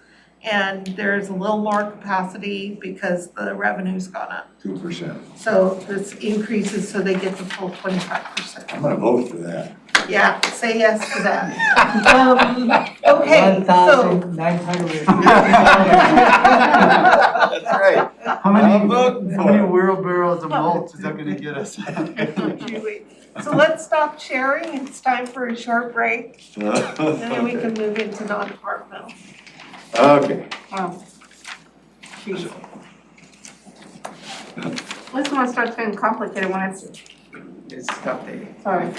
And there's a little more capacity because the revenue's gone up. 2%. So this increases so they get the full 25%. I'm gonna vote for that. Yeah, say yes to that. Okay, so. 1,900. That's right. How many, I'm voting how for many it. wheelbarrows of mulch is that gonna get us? So let's stop sharing, it's time for a short break, and then we can move into non-departmental. Okay. Wow. Jeez. This one starts getting complicated when it's, It's tough day. sorry.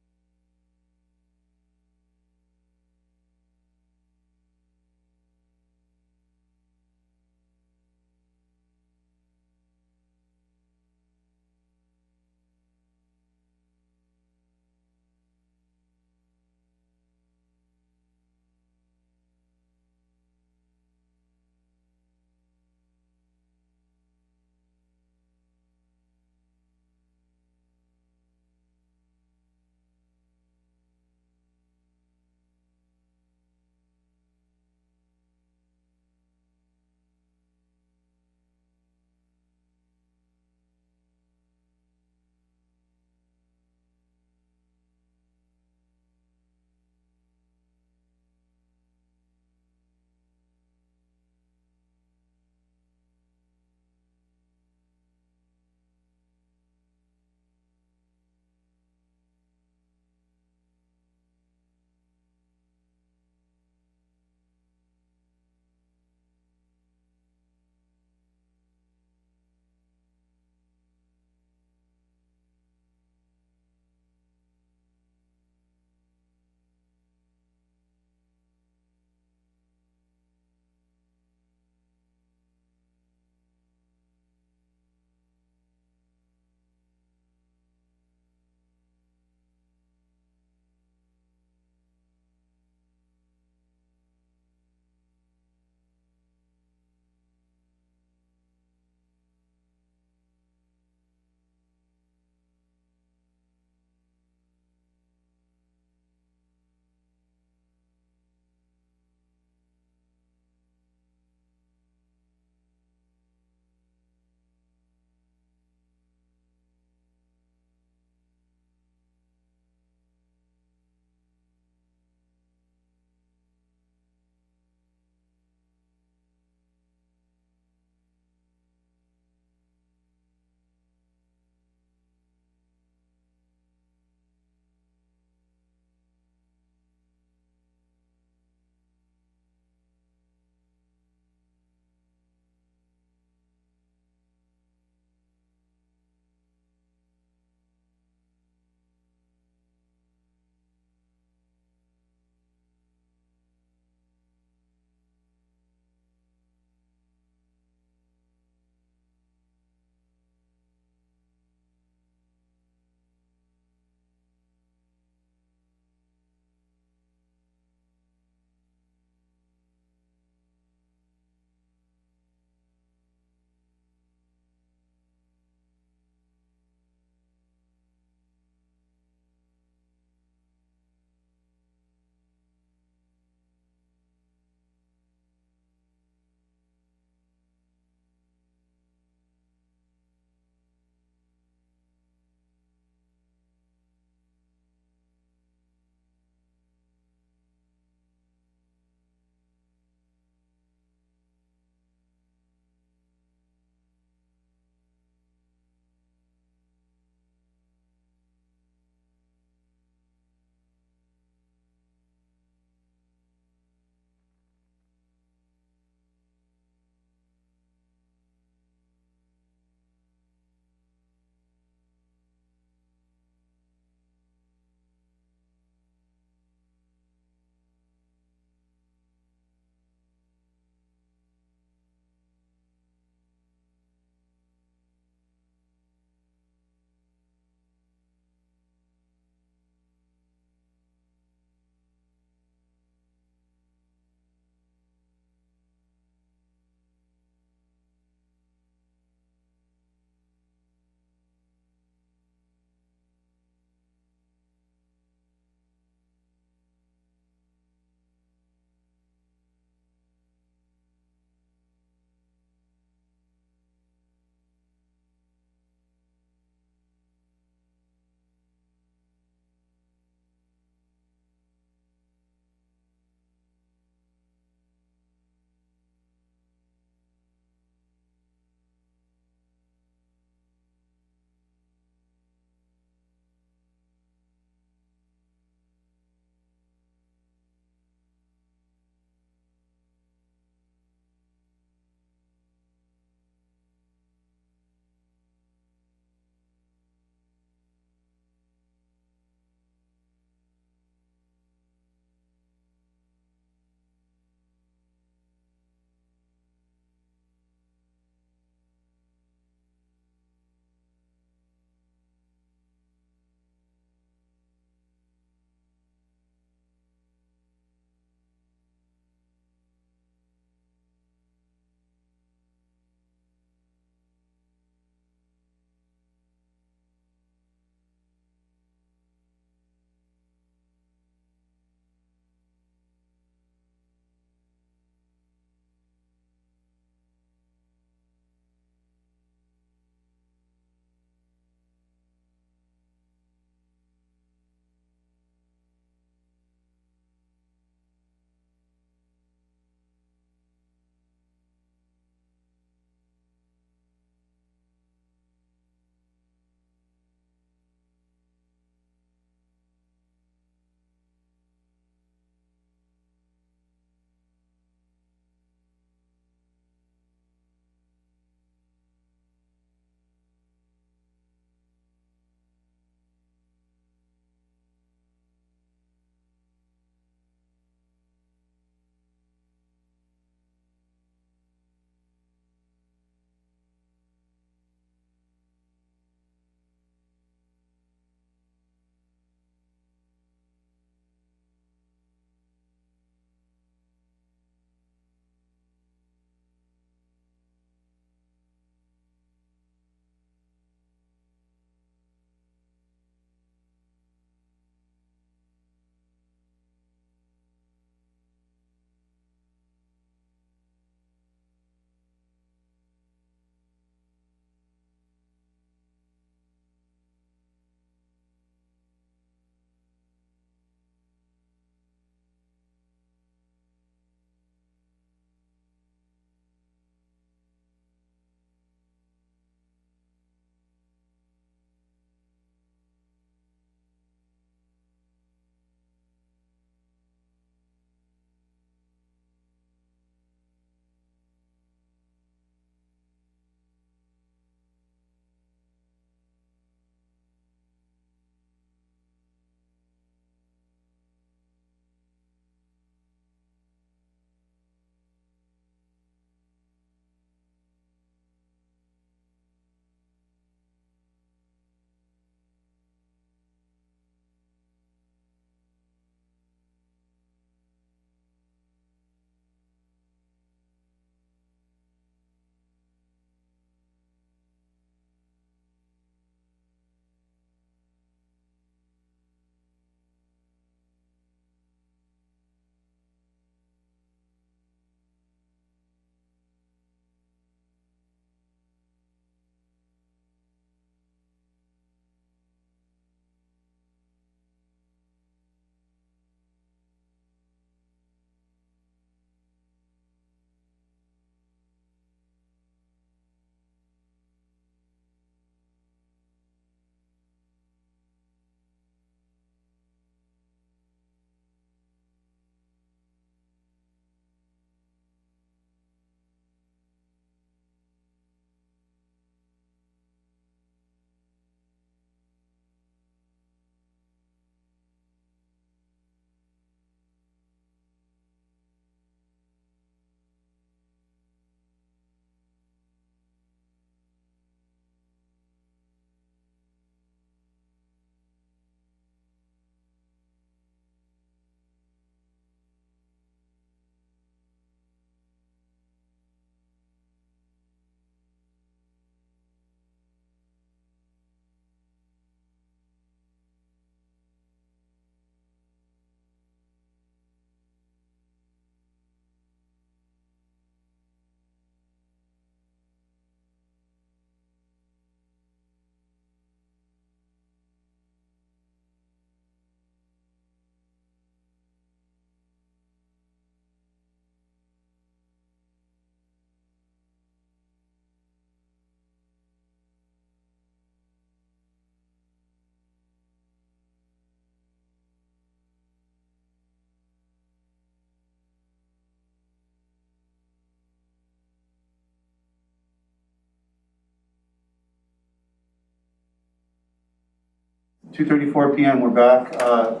2:34 PM, we're back to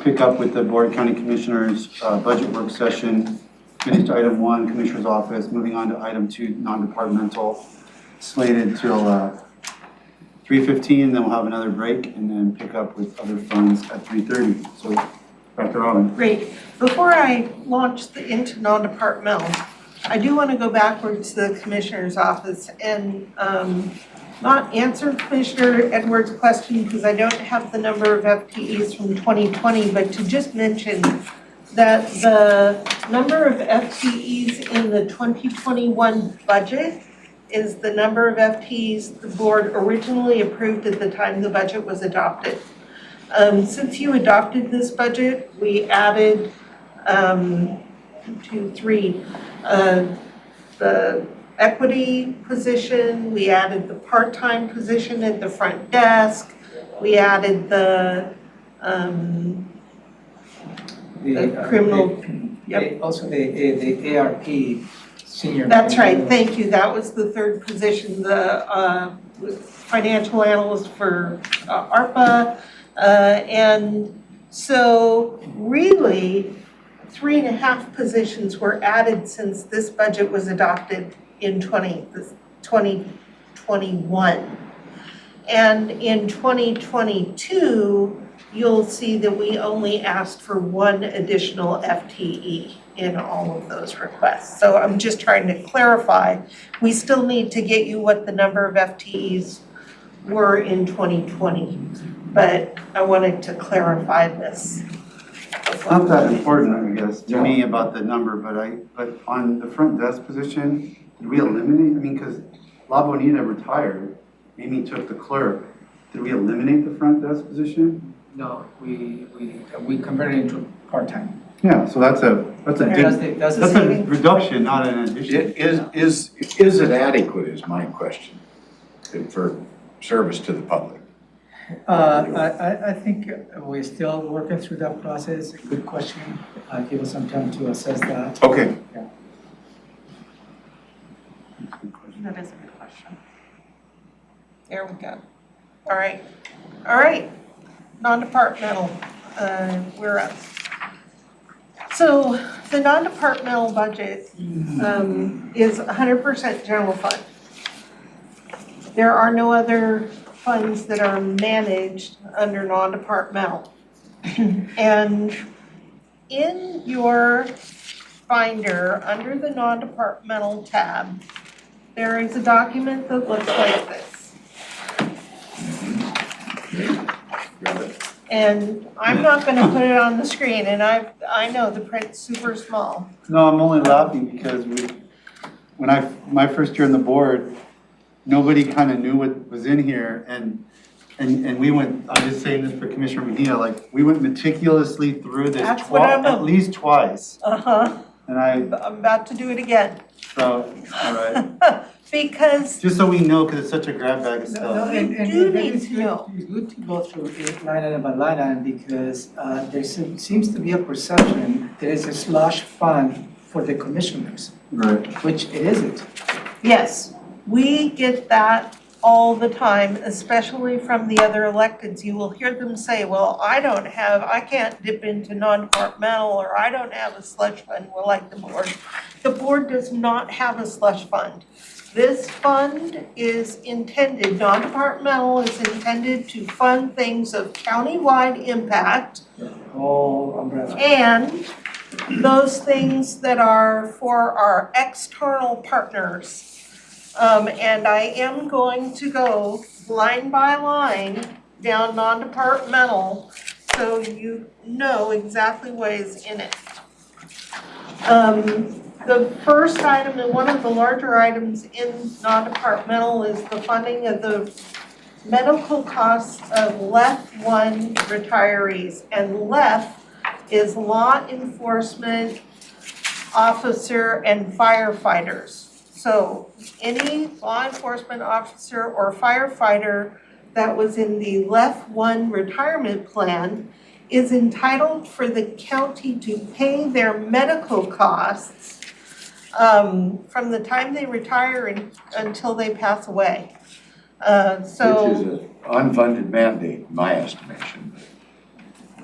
pick up with the Board of County Commissioners budget work session. Finished item 1, Commissioner's Office, moving on to item 2, non-departmental, slated till 3:15, then we'll have another break and then pick up with other funds at 3:30. So, Dr. Allen. Great. Before I launch into non-departmental, I do want to go backwards to the Commissioner's Office and not answer Commissioner Edwards' question because I don't have the number of FTEs from 2020, but to just mention that the number of FTEs in the 2021 budget is the number of FTEs the board originally approved at the time the budget was adopted. Since you adopted this budget, we added, 2, 3, the equity position, we added the part-time position at the front desk, we added the criminal, yep. Also the ARP senior. That's right, thank you, that was the third position, the financial analyst for ARPA. And so really, 3.5 positions were added since this budget was adopted in 2021. And in 2022, you'll see that we only asked for 1 additional FTE in all of those requests. So I'm just trying to clarify, we still need to get you what the number of FTEs were in 2020, but I wanted to clarify this. It's not that important, I guess, to me about the number, but on the front desk position, did we eliminate, I mean, because La Bonita retired, Amy took the clerk. Did we eliminate the front desk position? No, we converted it into part-time. Yeah, so that's a That's a reduction, not an addition. Is it adequate is my question for service to the public? I think we're still working through that process. Good question. Give us some time to assess that. Okay. That is a good question. There we go. All right, non-departmental, we're up. So the non-departmental budget is 100% general fund. There are no other funds that are managed under non-departmental. And in your binder, under the non-departmental tab, there is a document that looks like this. And I'm not gonna put it on the screen, and I know the print's super small. No, I'm only laughing because my first year on the board, nobody kind of knew what was in here, and we went, I'm just saying this for Commissioner Mejia, like, we went meticulously through this That's what I'm at least twice. Uh-huh, And I'm about to do it again. so, all right, Because, just so we know, because it's such a grab bag of No, stuff. and do that need is to good- know. It's good to go through it line item by line item because there seems to be a perception there is a slush fund for the commissioners, Right. which it isn't. yes, we get that all the time, especially from the other electeds. You will hear them say, well, I can't dip into non-departmental, or I don't have a slush fund. We're like the board. The board does not have a slush fund. This fund is intended, non-departmental is intended to fund things of countywide impact All umbrella. and those things that are for our external partners. And I am going to go line by line down non-departmental so you know exactly what is in it. The first item, and one of the larger items in non-departmental, is the funding of the medical costs of LEF 1 retirees. And LEF is law enforcement officer and firefighters. So any law enforcement officer or firefighter that was in the LEF 1 retirement plan is entitled for the county to pay their medical costs from the time they retire until they pass away. Which is So, an unfunded mandate, in my estimation.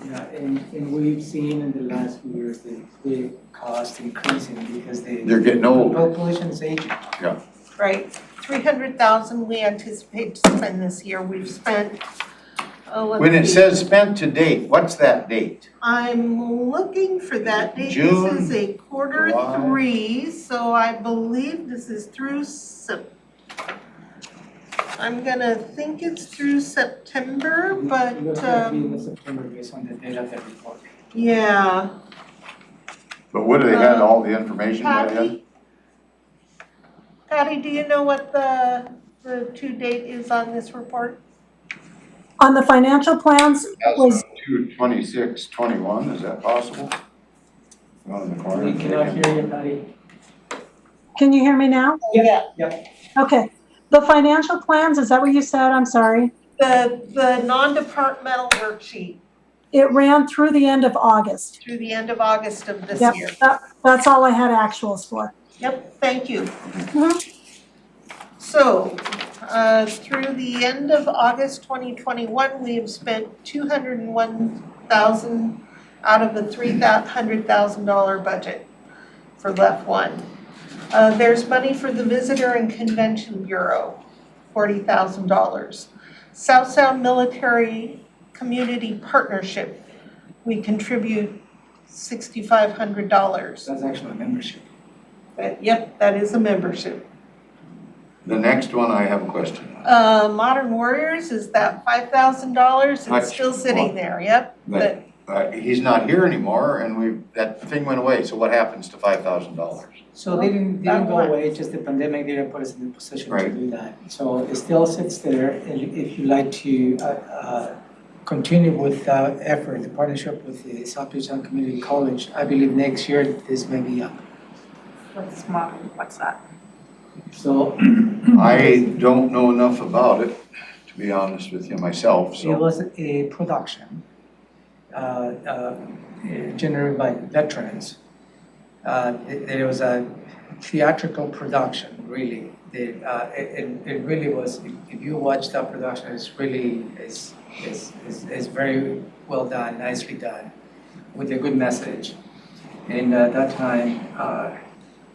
Yeah, and we've seen in the last few years the cost increasing because They're getting older. population is aging. right, 300,000 we anticipate to spend this year. We've spent, let's When it see. says spent to date, what's that date? I'm looking for that date. June, This is a quarter July. 3, so I believe this is through I'm gonna think it's through September, but, It looks like the end of September based on the data of the report. yeah. But would they had all the information by then? Patty, do you know what the to date is on this report? On the financial plans, As was, of 2/26/21, is that possible? One in the corner. We cannot hear you, Patty. can you hear me now? Yeah. Okay. The financial plans, is that what you said? I'm sorry. The non-departmental worksheet It ran through the end of August. through the end of August of this Yep, year. that's all I had actuals for. Yep, thank you. Mhm. So, through the end of August 2021, we have spent 201,000 out of a $300,000 budget for LEF 1. There's money for the Visitor and Convention Bureau, $40,000. South Sound Military Community Partnership, we contribute $6,500. That's actually a membership. Yep, that is a membership. The next one I have a question on. Modern Warriors, is that $5,000? Much It's still sitting more. there, yep. But he's not here anymore and that thing went away, so what happens to $5,000? So they didn't that go one. away, just the pandemic didn't put us in the position to Right. do that. So it still sits there, and if you like to continue with the effort, the partnership with the South Beach Sound Community College, I believe next year this may be up. What's that? So I don't know enough about it, to be honest with you myself, it so. was a production generated by veterans. It was a theatrical production, really. It really was, if you watch that production, it's really, it's very well done, nicely done, with a good message. And at that time,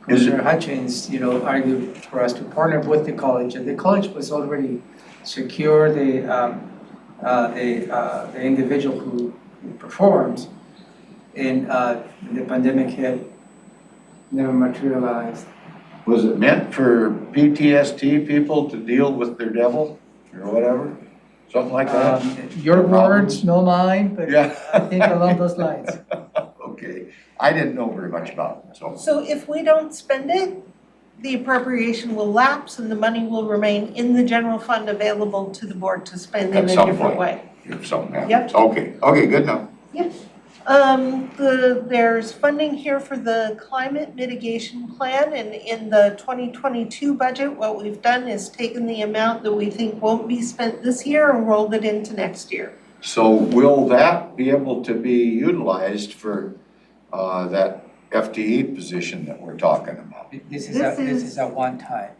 Commissioner Hutchins, argued for us to partner with the college, and the college was already secure the individual who performs, and the pandemic hit, never materialized. Was it meant for PTSD people to deal with their devil or whatever? Something like that? Your words, no mine, but Yeah. I think along those lines. Okay, I didn't know very much about it, so. So if we don't spend it, the appropriation will lapse and the money will remain in the general fund available to the board to spend in At a some different point. way. If something happens. Yep. Okay, good enough. Yep. There's funding here for the climate mitigation plan, and in the 2022 budget, what we've done is taken the amount that we think won't be spent this year and rolled it into next year. So will that be able to be utilized for that FTE position that we're talking about? This This is is- a one-time,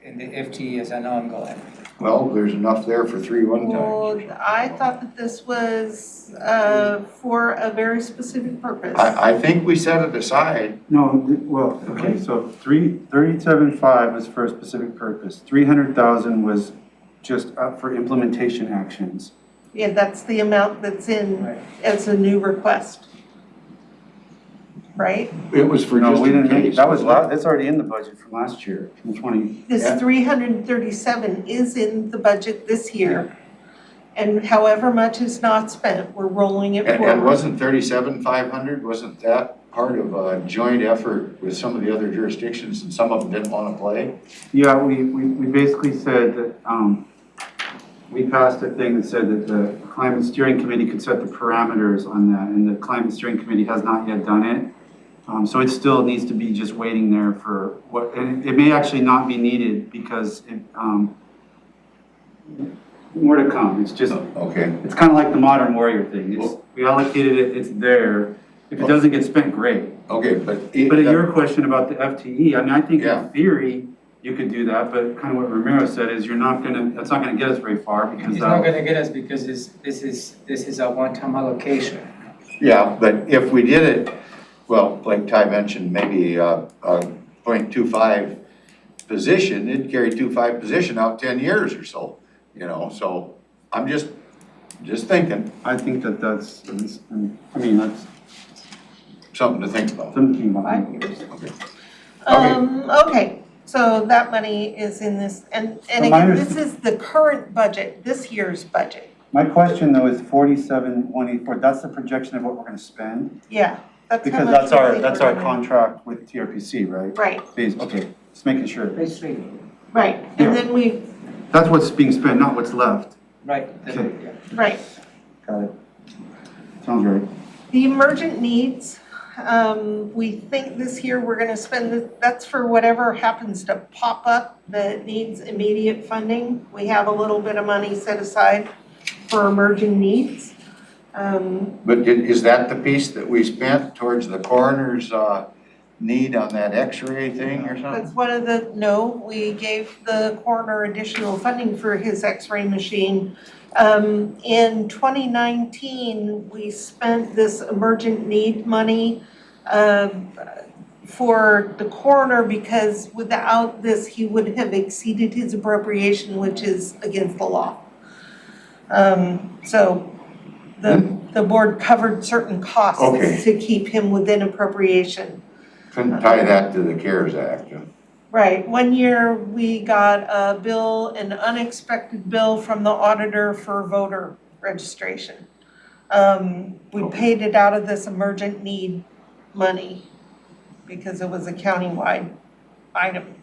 and the FTE is an ongoing. Well, there's enough there for 3 Well, one-times. I thought that this was for a very specific purpose. I think we set it aside. No, well, okay, so 37.5 was for a specific purpose. 300,000 was just up for implementation actions. Yeah, that's the amount that's in Right. as a new request. Right? It was for No, just we in didn't make it, case. that was, that's already in the budget from last year, from 20. This Yeah. 337 is in the budget this year. And however much is not spent, we're rolling it And forward. wasn't 37,500, wasn't that part of a joint effort with some of the other jurisdictions and some of them didn't want to play? Yeah, we basically said that, we passed a thing that said that the climate steering committee could set the parameters on that, and the climate steering committee has not yet done it. So it still needs to be just waiting there for what, and it may actually not be needed because it, more to come. It's just, Okay, it's kind of like the modern warrior thing. It's, we allocated it, it's there. If it doesn't get spent, great. okay, but. But your question about the FTE, I mean, I think Yeah. in theory, you could do that, but kind of what Ramiro said is that's not gonna get us very far because It's not gonna get us because this is a one-time allocation. Yeah, but if we did it, well, like Ty mentioned, maybe a .25 position, it'd carry 2.5 position out 10 years or so, you know, so I'm just thinking, I think that's, that's something to think about. something about. 5 years. Okay. Okay, so that money is in this, and So mine again, is- this is the current budget, this year's budget. My question though is 47,184, that's the projection of what we're gonna spend? Yeah, that's how Because much that's we our, think that's we're our gonna- contract with TRPC, right? Right, Phase, okay, just making sure. Phase 3, right, Yeah. and then we, That's what's being spent, not what's left. right. Okay. Yeah. right, Got it. Sounds right. the emergent needs, we think this year we're gonna spend, that's for whatever happens to pop up that needs immediate funding. We have a little bit of money set aside for emerging needs. But is that the piece that we spent towards the coroner's, need on that x-ray thing or something? That's one of the, no, we gave the coroner additional funding for his x-ray machine. In 2019, we spent this emergent need money for the coroner because without this, he would have exceeded his appropriation, which is against the law. So the board covered certain costs Okay. to keep him within appropriation. Couldn't tie that to the CARES Act, huh? Right, one year we got a bill, an unexpected bill from the auditor for voter registration. We paid it out of this emergent need money because it was a countywide item.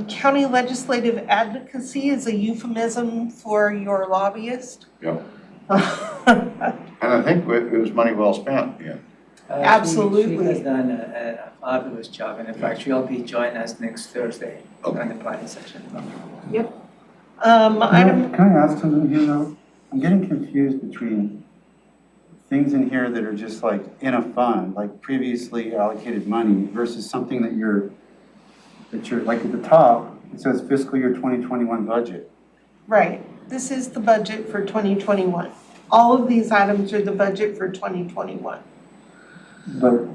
County legislative advocacy is a euphemism for your lobbyist. Yep. And I think it was money well spent, yeah. Absolutely. She has done a fabulous job, and in fact, she'll be joining us next Thursday on the planning session. Item, Can I ask something here though? I'm getting confused between things in here that are just like in a fund, like previously allocated money versus something that you're like at the top, it says fiscal year 2021 budget. right, this is the budget for 2021. All of these items are the budget for 2021. But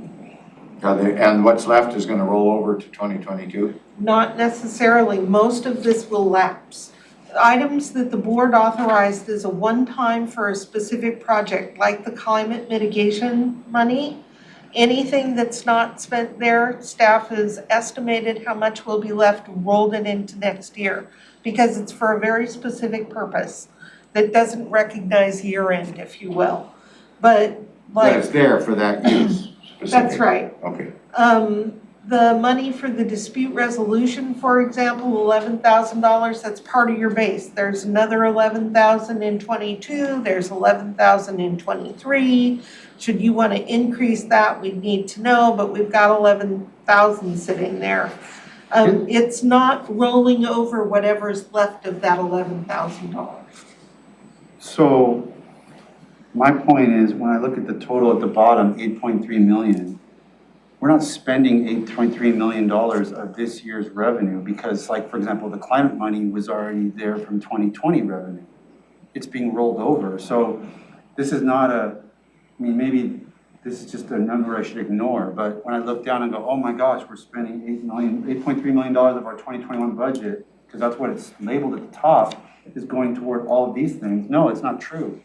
And what's left is gonna roll over to 2022? Not necessarily, most of this will lapse. Items that the board authorized as a one-time for a specific project, like the climate mitigation money, anything that's not spent there, staff has estimated how much will be left, rolled it into next year, because it's for a very specific purpose that doesn't recognize year end, if you will. But That it's like, there for that use specifically? that's right. Okay. The money for the dispute resolution, for example, $11,000, that's part of your base. There's another 11,000 in '22, there's 11,000 in '23. Should you want to increase that, we'd need to know, but we've got 11,000 sitting there. It's not rolling over whatever's left of that $11,000. so my point is, when I look at the total at the bottom, 8.3 million, we're not spending $8.3 million of this year's revenue because, like, for example, the climate money was already there from 2020 revenue. It's being rolled over. So this is not maybe this is just a number I should ignore, but when I look down and go, oh my gosh, we're spending $8.3 million of our 2021 budget, because that's what it's labeled at the top, is going toward all of these things. No, it's not true.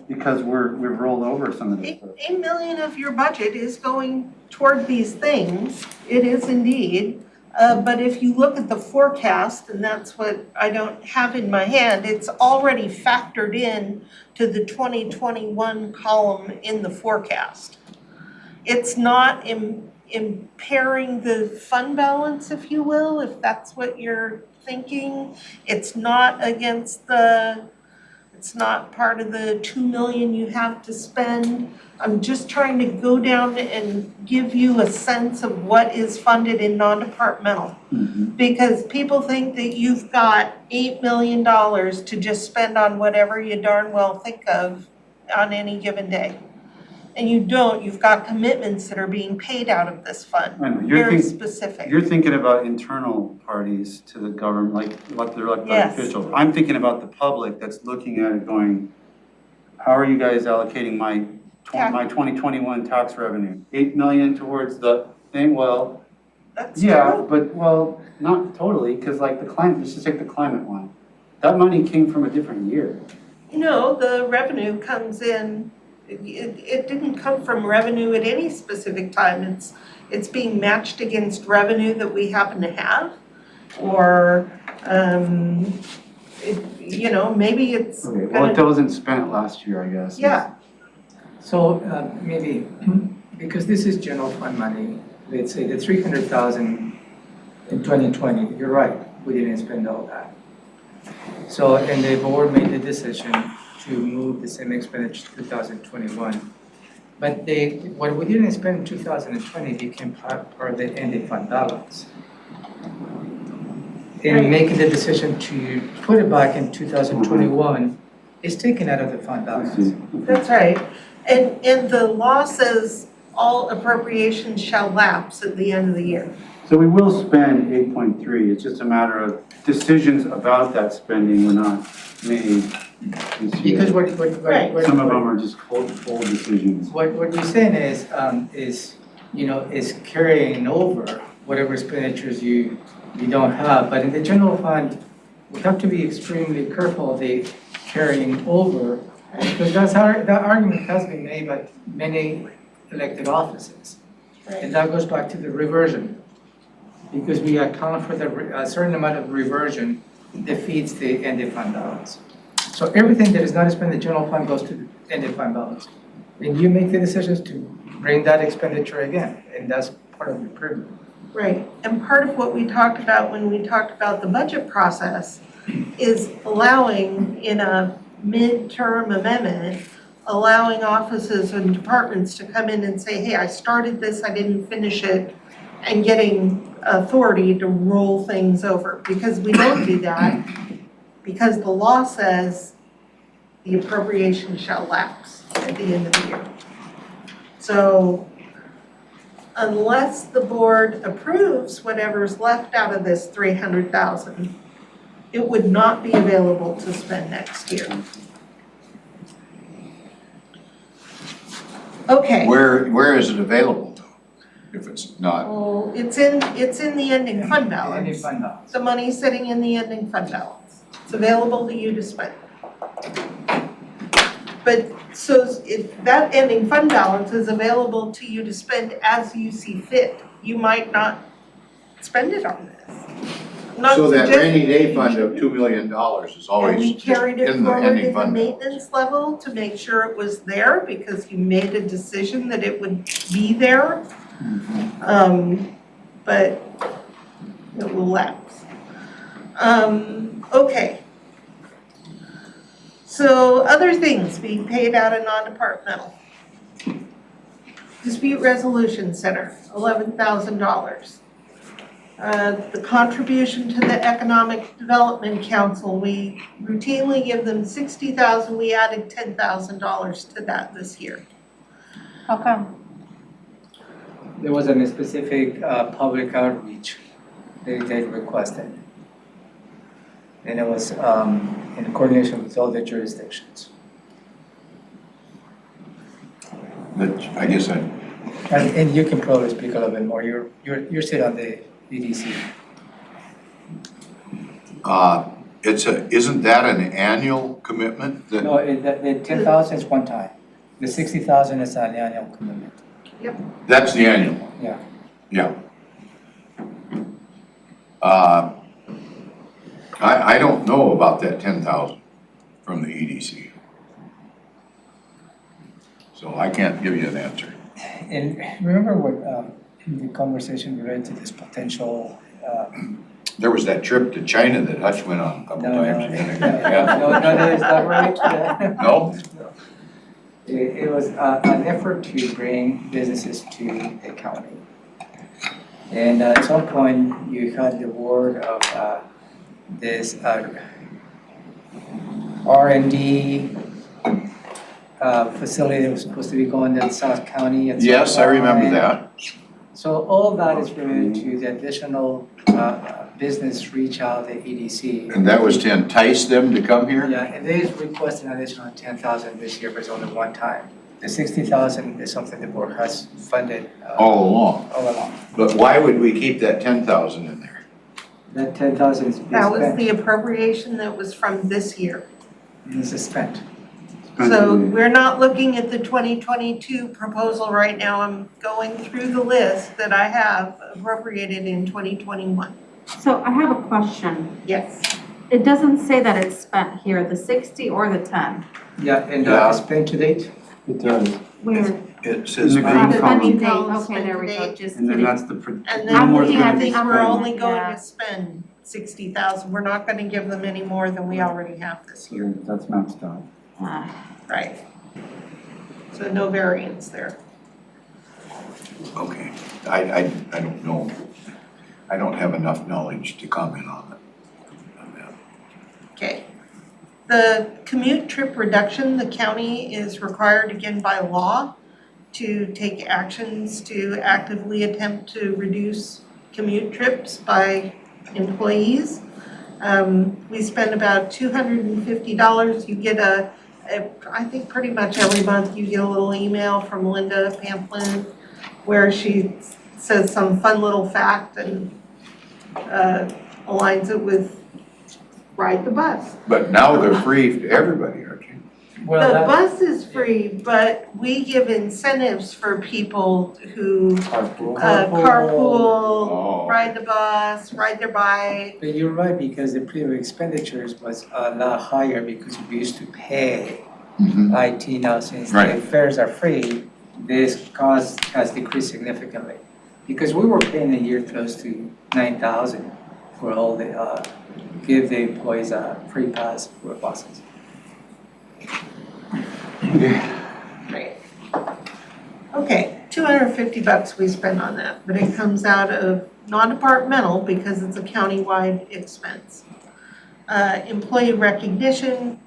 Because we've rolled over some of this stuff. 8 million of your budget is going toward these things. It is indeed. But if you look at the forecast, and that's what I don't have in my hand, it's already factored in to the 2021 column in the forecast. It's not impairing the fund balance, if you will, if that's what you're thinking. It's not against it's not part of the 2 million you have to spend. I'm just trying to go down and give you a sense of what is funded in non-departmental. Because people think that you've got $8 million to just spend on whatever you darn well think of on any given day. and you don't, you've got commitments that are being paid out of this fund, I know, you're very thinking, specific. you're thinking about internal parties to the government, like what they're elected Yes. officials. I'm thinking about the public that's looking at it going, how are you guys allocating my Yeah. my 2021 tax revenue? 8 million towards the thing, well, That's yeah, true. but, well, not totally, because like the climate, let's just take the climate one. That money came from a different year. No, the revenue comes in, it didn't come from revenue at any specific time. It's being matched against revenue that we happen to have. Or, maybe it's Okay, well, it gonna, wasn't spent last year, I guess. yeah, So maybe, because this is general fund money, let's say the 300,000 in 2020, you're right, we didn't spend all that. So, and the board made the decision to move the same expenditure to 2021. But what we didn't spend in 2020 became part of the ending fund balance. Right. And making the decision to put it back in 2021 is taken out of the fund I balance. see. that's right. And the law says all appropriations shall lapse at the end of the year. So we will spend 8.3, it's just a matter of decisions about that spending were not made this year. Because Right. Some of them are just cold decisions. what you're saying is carrying over whatever expenditures you don't have. But in the general fund, we have to be extremely careful of the carrying over, because that argument has been made by many elected offices. And that goes back to the reversion. Because we account for a certain amount of reversion defeats the ending fund balance. So everything that is not spent in the general fund goes to the ending fund balance. And you make the decisions to bring that expenditure again, and that's part of the purview. Right, and part of what we talked about when we talked about the budget process is allowing, in a midterm amendment, allowing offices and departments to come in and say, hey, I started this, I didn't finish it, and getting authority to roll things over. Because we don't do that, because the law says the appropriation shall lapse at the end of the year. So unless the board approves whatever's left out of this 300,000, it would not be available to spend next year. Okay. Where is it available if it's not? Well, it's in the ending fund Ending balance. fund balance. The money's sitting in the ending fund balance. It's available to you to spend. But so that ending fund balance is available to you to spend as you see fit. You might not spend it on this. I'm not So that suggesting rainy day you fund should. of $2 million is And always we just carried it in the forward ending in the fund balance. maintenance level to make sure it was there because you made a decision that it would be there. But it will lapse. Okay. So other things being paid out of non-departmental. Dispute Resolution Center, $11,000. The contribution to the Economic Development Council, we routinely give them $60,000, we added $10,000 to that this year. How come? There was a specific public outreach they requested. And it was in coordination with all the jurisdictions. But I guess And you can probably speak a little bit more. You're sitting on the EDC. isn't that an annual commitment that? No, the 10,000 is one time. The 60,000 is an annual commitment. That's the annual one? Yeah. Yeah. I don't know about that 10,000 from the EDC. So I can't give you an answer. And remember what the conversation related to this potential. There was that trip to China that Hutch went on a couple times. No, is that right? No? It was an effort to bring businesses to the county. And at some point, you had the word of this R&D facility that was supposed to be going to South County at some Yes, I remember point. that. So all that is related to the additional business reach out, the EDC. And that was to entice them to come here? Yeah, and they requested an additional 10,000 this year, but it's only one time. The 60,000 is something the board has funded All along. all along. But why would we keep that 10,000 in there? That 10,000 is That was spent, the appropriation that was from this year. is spent. So we're not looking at the 2022 proposal right now. I'm going through the list that I have appropriated in 2021. So I have a question. Yes. It doesn't say that it's spent here, the 60 or the 10. Yeah, and Yeah. spent to date. It does. Where? It says. In the green The column. green Date, column, okay, there we go, spent just And then kidding. that's the, And no then more is we gonna have be things we're spent. only going Yeah. to spend 60,000. We're not gonna give them any more than we already have this year. That's maxed out. Right. So no variance there. Okay, I don't know. I don't have enough knowledge to comment on that. Okay. The commute trip reduction, the county is required again by law to take actions to actively attempt to reduce commute trips by employees. We spend about $250. You get I think pretty much every month you get a little email from Linda Pamplin where she says some fun little fact and aligns it with ride the bus. But now they're free to everybody, aren't you? Well, The that, bus is free, but we give incentives for people who Carpool. carpool, Oh. ride the bus, ride their bike. but you're right, because the previous expenditures was a lot higher because we used to pay Mhm. IT. Now since the Right. fares are free, this cost has decreased significantly. Because we were paying a year close to 9,000 for all the, give the employees a free pass for buses. Right. Okay, $250 we spend on that, but it comes out of non-departmental because it's a countywide expense. Employee recognition,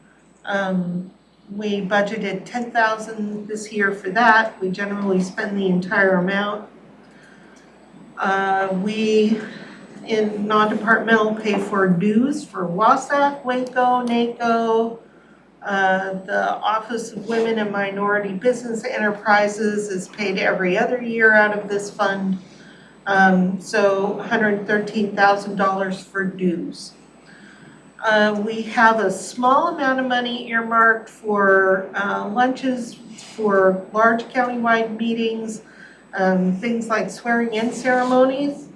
we budgeted 10,000 this year for that. We generally spend the entire amount. We, in non-departmental, pay for dues for WASAC, Waco, NACO. The Office of Women and Minority Business Enterprises is paid every other year out of this fund. So $113,000 for dues. We have a small amount of money earmarked for lunches for large countywide meetings, things like swearing-in ceremonies.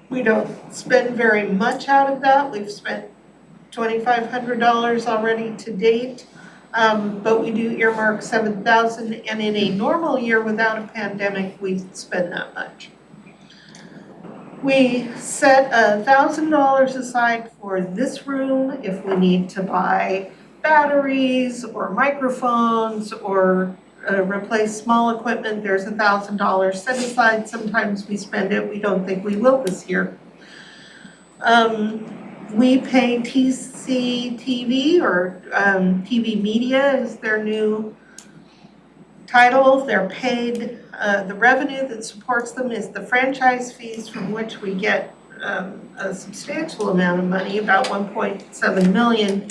We don't spend very much out of that. We've spent $2,500 already to date, but we do earmark 7,000, and in a normal year without a pandemic, we spend that much. We set $1,000 aside for this room if we need to buy batteries or microphones or replace small equipment. There's $1,000 set aside. Sometimes we spend it. We don't think we will this year. We pay TCTV or TV Media is their new title. They're paid, the revenue that supports them is the franchise fees from which we get a substantial amount of money, about 1.7 million.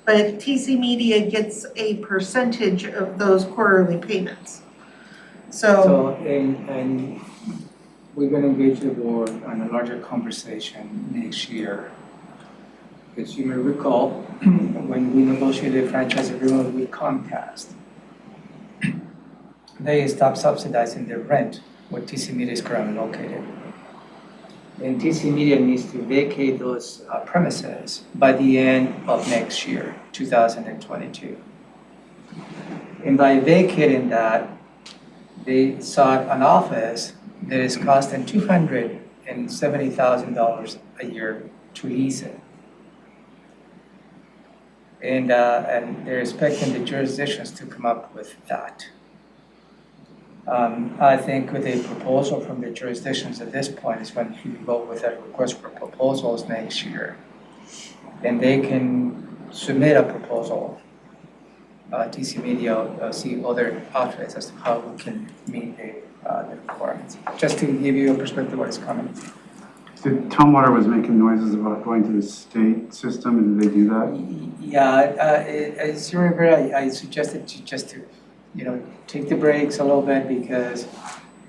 But TC Media gets a percentage of those quarterly payments. So, and we're gonna engage the board on a larger conversation next year. Because you may recall, when we negotiated a franchise agreement with Comcast, they stopped subsidizing the rent where TC Media is currently located. And TC Media needs to vacate those premises by the end of next year, 2022. And by vacating that, they sought an office that is costing $270,000 a year to lease it. And they're expecting the jurisdictions to come up with that. I think with a proposal from the jurisdictions at this point is when you go with a request for proposals next year. And they can submit a proposal TC Media see other outlets as to how we can meet the requirements. Just to give you a perspective of what is coming. Tumwater was making noises about going to the state system, and did they do that? Yeah, as you remember, I suggested to take the brakes a little bit because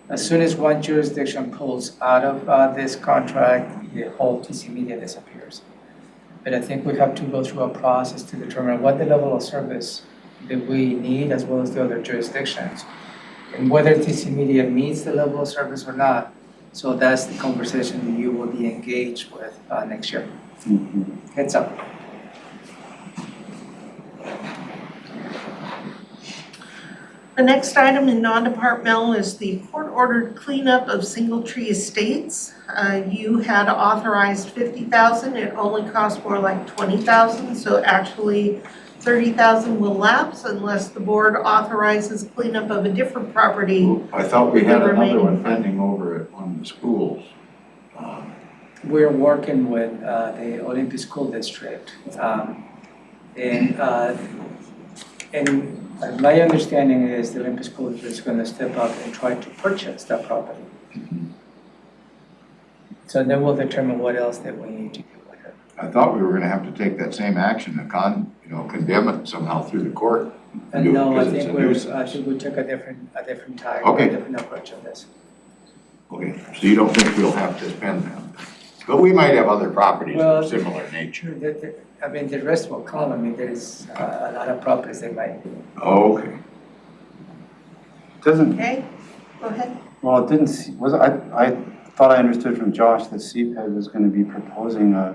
as soon as one jurisdiction pulls out of this contract, the whole TC Media disappears. But I think we have to go through a process to determine what the level of service that we need as well as the other jurisdictions and whether TC Media meets the level of service or not. So that's the conversation that you will be engaged with next year. Heads up. The next item in non-departmental is the court-ordered cleanup of single tree estates. You had authorized $50,000, it only cost more like $20,000, so actually $30,000 will lapse unless the board authorizes cleanup of a different property. I thought we had The another one remaining- pending over at one of the schools. We're working with the Olympic School District. And my understanding is the Olympic School District is gonna step up and try to purchase that property. So then we'll determine what else that we need to do with it. I thought we were gonna have to take that same action to condemn it somehow through the court. And Do it no, I because it's think a nuisance. we took a different tack, Okay. a different approach on this. Okay, so you don't think we'll have to spend that? But we might have other properties Well, of similar nature. The rest will come. I mean, there's a lot of properties they might. Okay. Doesn't, Okay, go ahead. well, it didn't, I thought I understood from Josh that CPED was gonna be proposing a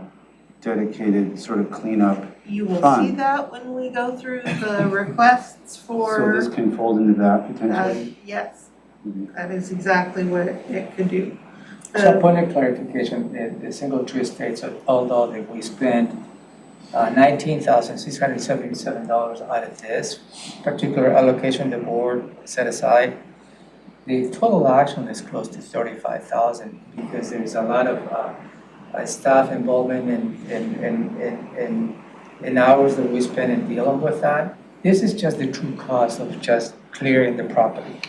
dedicated sort of cleanup. You will see Fun. that when we go through the requests So for, this can fold into that potentially? yes, Mhm. that is exactly what it could do. So point of clarification, the single tree estates, although that we spent $19,677 out of this particular allocation the board set aside, the total action is close to $35,000 because there's a lot of staff involvement in hours that we spend in dealing with that. This is just the true cost of just clearing the property,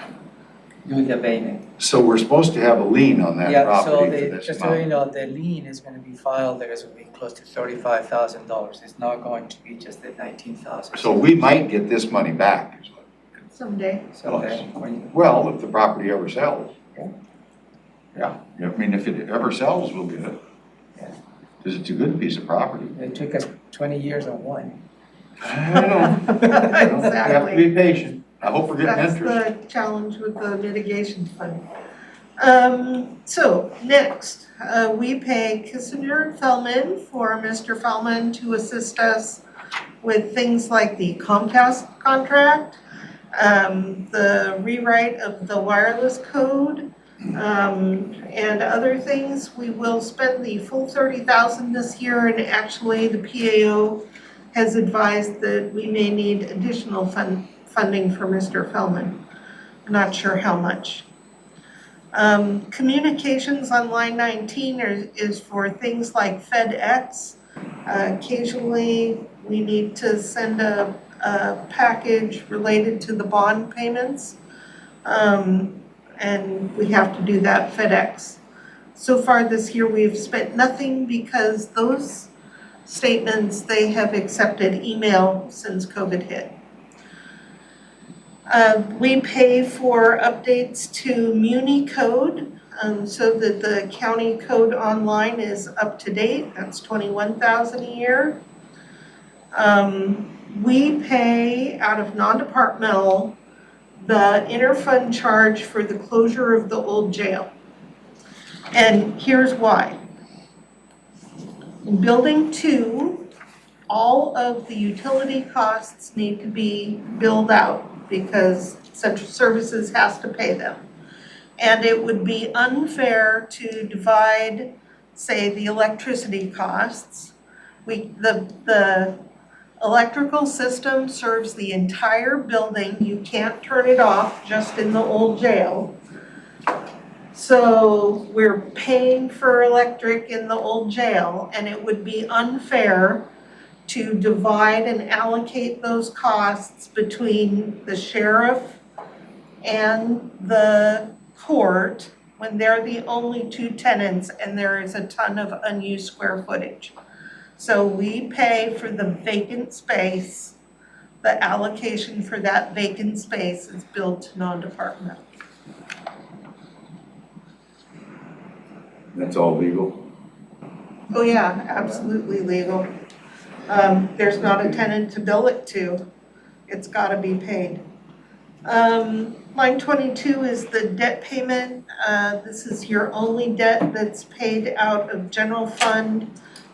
doing the abatement. So we're supposed to have a lien on that Yeah, so property for this just so you amount? know, the lien is gonna be filed, there's gonna be close to $35,000. It's not going to be just the $19,000. So we might get this money back. is what- Someday. Someday, when, Well, if the property ever sells. Yeah. Yeah, I mean, if it ever sells, we'll get it. Yeah. Because it's a good piece of property. it took us 20 years on one. I know. You have to Exactly. be patient. I hope we're getting That's interest. the challenge with the mitigation fund. So next, we pay Kissinger and Fellman for Mr. Fellman to assist us with things like the Comcast contract, the rewrite of the wireless code, and other things. We will spend the full $30,000 this year, and actually the PAO has advised that we may need additional funding for Mr. Fellman. Not sure how much. Communications on line 19 is for things like FedEx. Occasionally, we need to send a package related to the bond payments. And we have to do that FedEx. So far this year, we've spent nothing because those statements, they have accepted email since COVID hit. We pay for updates to Muni code so that the county code online is up to date. That's $21,000 a year. We pay out of non-departmental the interfund charge for the closure of the old jail. And here's why. In Building 2, all of the utility costs need to be billed out because Central Services has to pay them. And it would be unfair to divide, say, the electricity costs. The electrical system serves the entire building. You can't turn it off just in the old jail. So we're paying for electric in the old jail, and it would be unfair to divide and allocate those costs between the sheriff and the court when they're the only two tenants and there is a ton of unused square footage. So we pay for the vacant space. The allocation for that vacant space is billed to non-departmental. That's all legal? Oh yeah, absolutely legal. There's not a tenant to bill it to. It's gotta be paid. Line 22 is the debt payment. This is your only debt that's paid out of general fund.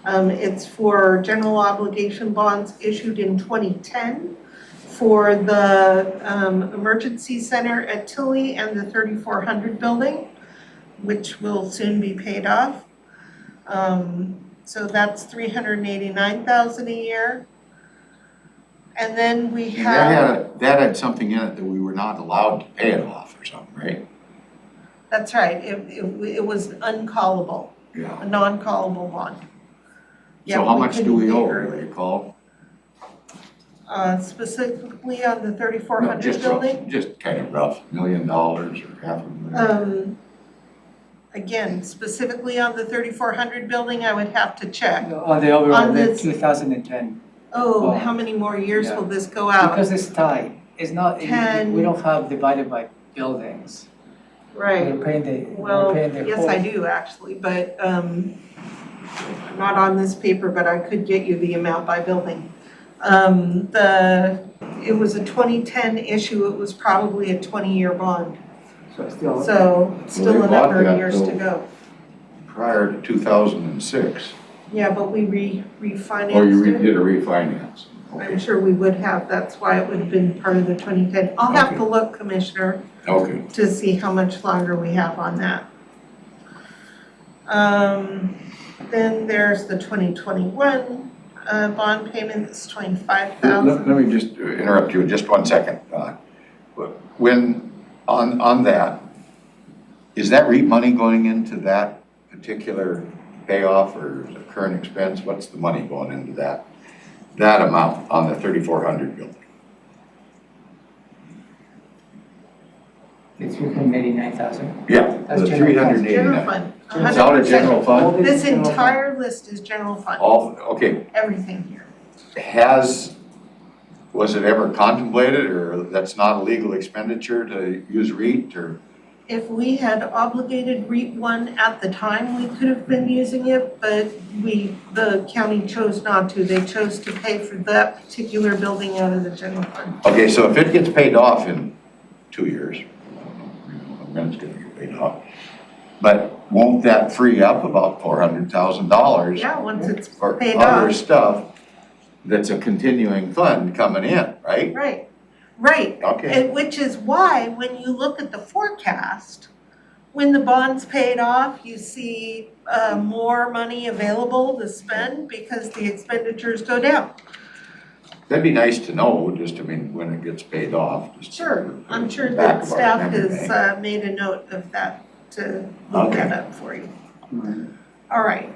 It's for general obligation bonds issued in 2010 for the emergency center at Tilly and the 3400 building, which will soon be paid off. So that's $389,000 a year. And then we And have, that had something in it that we were not allowed to pay it off or something, right? that's right, it was uncallable, Yeah. a non-callable bond. Yeah, So how much do couldn't we pay owe, early. do you recall? Specifically on the No, 3400 just building? rough, just kind of rough, $1 million or $500,000. Again, specifically on the 3400 building, I would have to check. On the overall, On the this- 2010, Oh, Oh. how many more years Yeah. will this go out? because it's tied, it's not, Can- we don't have divided by buildings. Right, We're paying the, well, we're paying the yes, whole. I do actually, but, not on this paper, but I could get you the amount by building. It was a 2010 issue, it was probably a 20-year bond, So still, so still they a bought number of that years to though. go. Prior to 2006, Yeah, but we or you refinanced it. did a refinance. I'm Okay, sure we would have, that's why it would have been part of the 2010. I'll have to look, Commissioner, okay. to see how much longer we have on that. Then there's the 2021 bond payment, it's Let $25,000. me just interrupt you just 1 second. When, on that, is that REIT money going into that particular payoff or is it current expense? What's the money going into that amount on the 3400 building? it's 389,000. Yeah, That's the general fund. 389. General fund, It's out of 100%. general fund? This General fund. entire list is general fund, All, okay, everything here. was it ever contemplated or that's not a legal expenditure to use REIT or? If we had obligated REIT 1 at the time, we could have been using it, but the county chose not to. They chose to pay for that particular building out of the general fund. Okay, so if it gets paid off in 2 years, when it's gonna get paid off, but won't that free up about $400,000? Yeah, once it's For paid other off. stuff that's a continuing fund coming in, right? Right. Okay, And which is why, when you look at the forecast, when the bond's paid off, you see more money available to spend because the expenditures go down. that'd be nice to know, just, I mean, when it gets paid off. just Sure, I'm sure back that of our staff memory has bank. made a note of that to look that Okay. up for you. All right.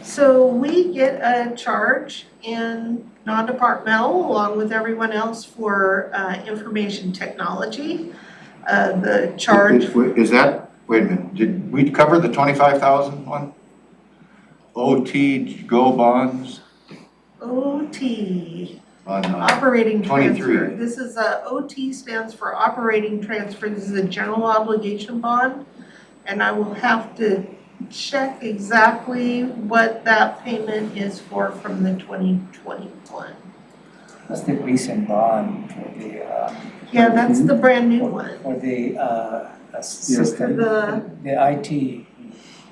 So we get a charge in non-departmental along with everyone else for information technology. The charge, Is that, wait a minute, did we cover the 25,000 one? OT go bonds OT, on, operating transfer. 23. This is OT stands for operating transfer. This is a general obligation bond. And I will have to check exactly what that payment is for from the 2021. That's the recent bond for the, Yeah, that's the brand new one. for the, system, the- the IT.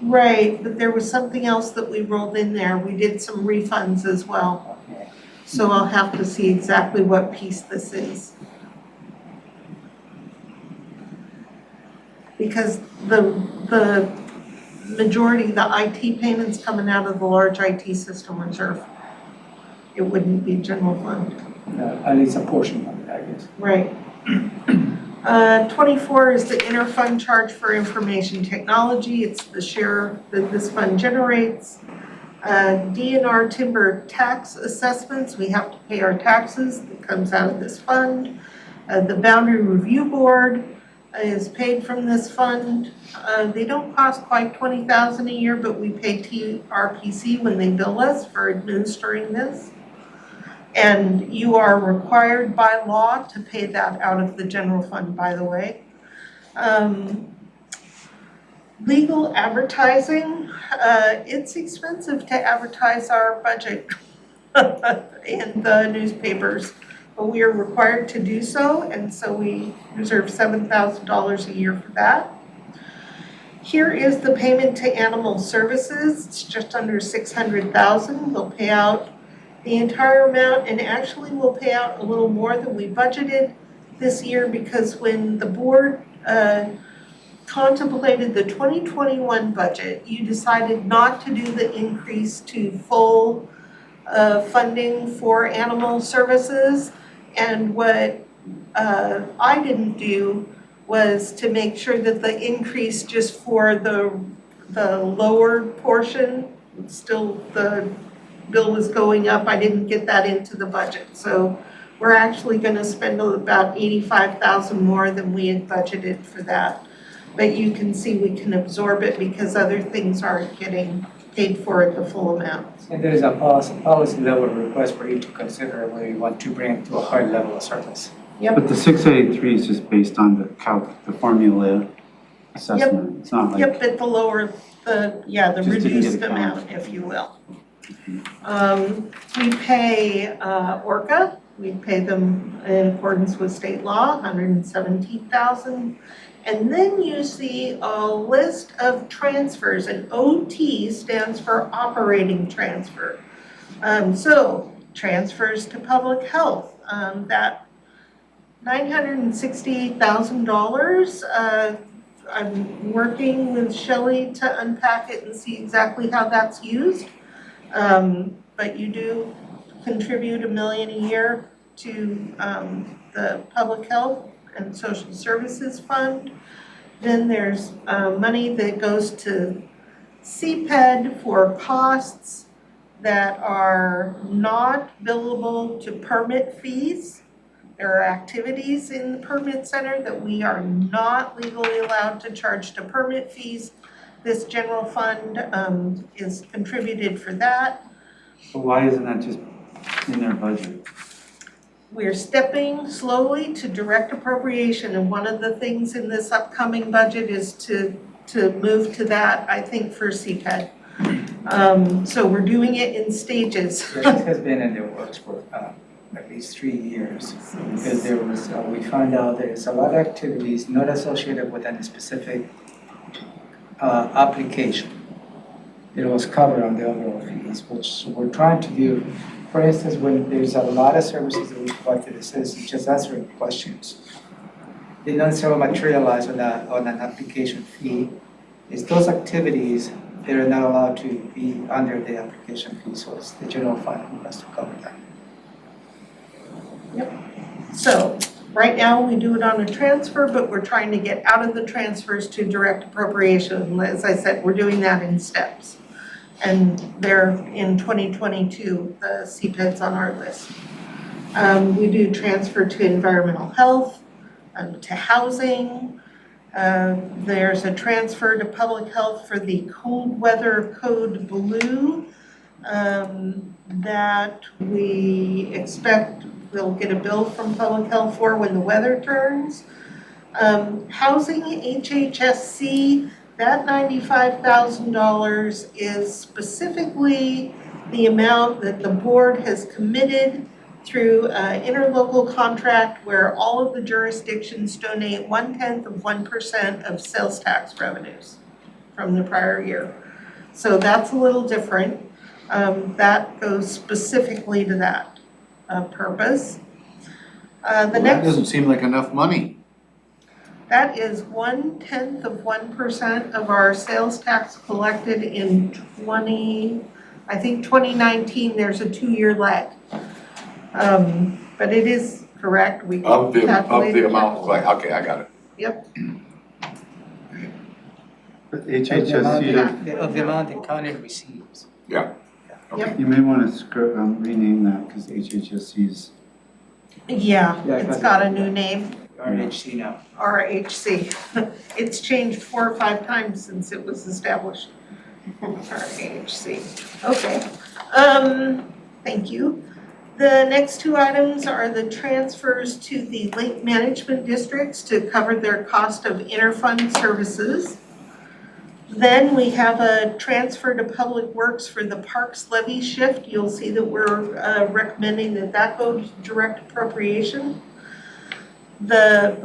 Right, but there was something else that we rolled in there. We did some refunds as well. Okay. So I'll have to see exactly what piece this is. Because the majority, the IT payments coming out of the large IT system reserve. It wouldn't be general fund. At least a portion of it, I guess. Right. 24 is the inter-fund charge for information technology. It's the share that this fund generates. DNR timber tax assessments, we have to pay our taxes, it comes out of this fund. The Boundary Review Board is paid from this fund. They don't cost quite $20,000 a year, but we pay TRPC when they bill us for administering this. And you are required by law to pay that out of the general fund, by the way. Legal advertising, it's expensive to advertise our budget in the newspapers, but we are required to do so, and so we reserve $7,000 a year for that. Here is the payment to animal services. It's just under $600,000. They'll pay out the entire amount, and actually will pay out a little more than we budgeted this year, because when the board contemplated the 2021 budget, you decided not to do the increase to full funding for animal services. And what I didn't do was to make sure that the increase just for the lower portion, still the bill was going up, I didn't get that into the budget. So we're actually gonna spend about $85,000 more than we had budgeted for that. But you can see we can absorb it because other things aren't getting paid for at the full amount. And there is a policy level request for you to consider where you want to bring it to a higher level of surplus. But the 683 is just based on the formula assessment. It's not like. Yep, at the lower, the Just didn't get reduced it amount, if you will. We pay Orca, we pay them in accordance with state law, $117,000. And then you see a list of transfers, and OT stands for operating transfer. So transfers to public health, that $968,000. I'm working with Shelley to unpack it and see exactly how that's used. But you do contribute $1 million a year to the public health and social services fund. Then there's money that goes to CPED for costs that are not billable to permit fees. There are activities in the permit center that we are not legally allowed to charge to permit fees. This general fund is contributed for that. But why isn't that just in their budget? We're stepping slowly to direct appropriation, and one of the things in this upcoming budget is to move to that, I think, for CPED. So we're doing it in stages. So this has been in the works for at least 3 years, because there was, we found out there's a lot of activities not associated with any specific application. It was covered on the overall fees, which we're trying to do. For instance, when there's a lot of services that we provide to the citizens, just answering questions, they don't necessarily materialize on an application fee. It's those activities that are not allowed to be under the application fee, so it's the general fund who has to cover that. So right now, we do it on a transfer, but we're trying to get out of the transfers to direct appropriation. As I said, we're doing that in steps. And they're in 2022, the CPED's on our list. We do transfer to environmental health, to housing. There's a transfer to public health for the cold weather code blue that we expect we'll get a bill from public health for when the weather turns. Housing, HHSC, that $95,000 is specifically the amount that the board has committed through an interlocal contract where all of the jurisdictions donate 0.1% of sales tax revenues from the prior year. So that's a little different. That goes specifically to that purpose. The That doesn't seem like enough money. That is 0.1% of our sales tax collected in 2019, there's a 2-year lag. But it is correct, we Of calculated. the amount, like, okay, I got it. Yep, But HHSC, Of the amount the county receives. Yeah. You may want to rename that because HHSC's. Yeah, Yeah, I it's got got a it. new name, RHC now. RHC. It's changed 4 or 5 times since it was established. RHC, okay. Thank you. The next 2 items are the transfers to the lake management districts to cover their cost of interfund services. Then we have a transfer to Public Works for the Parks levy shift. You'll see that we're recommending that that go to direct appropriation. The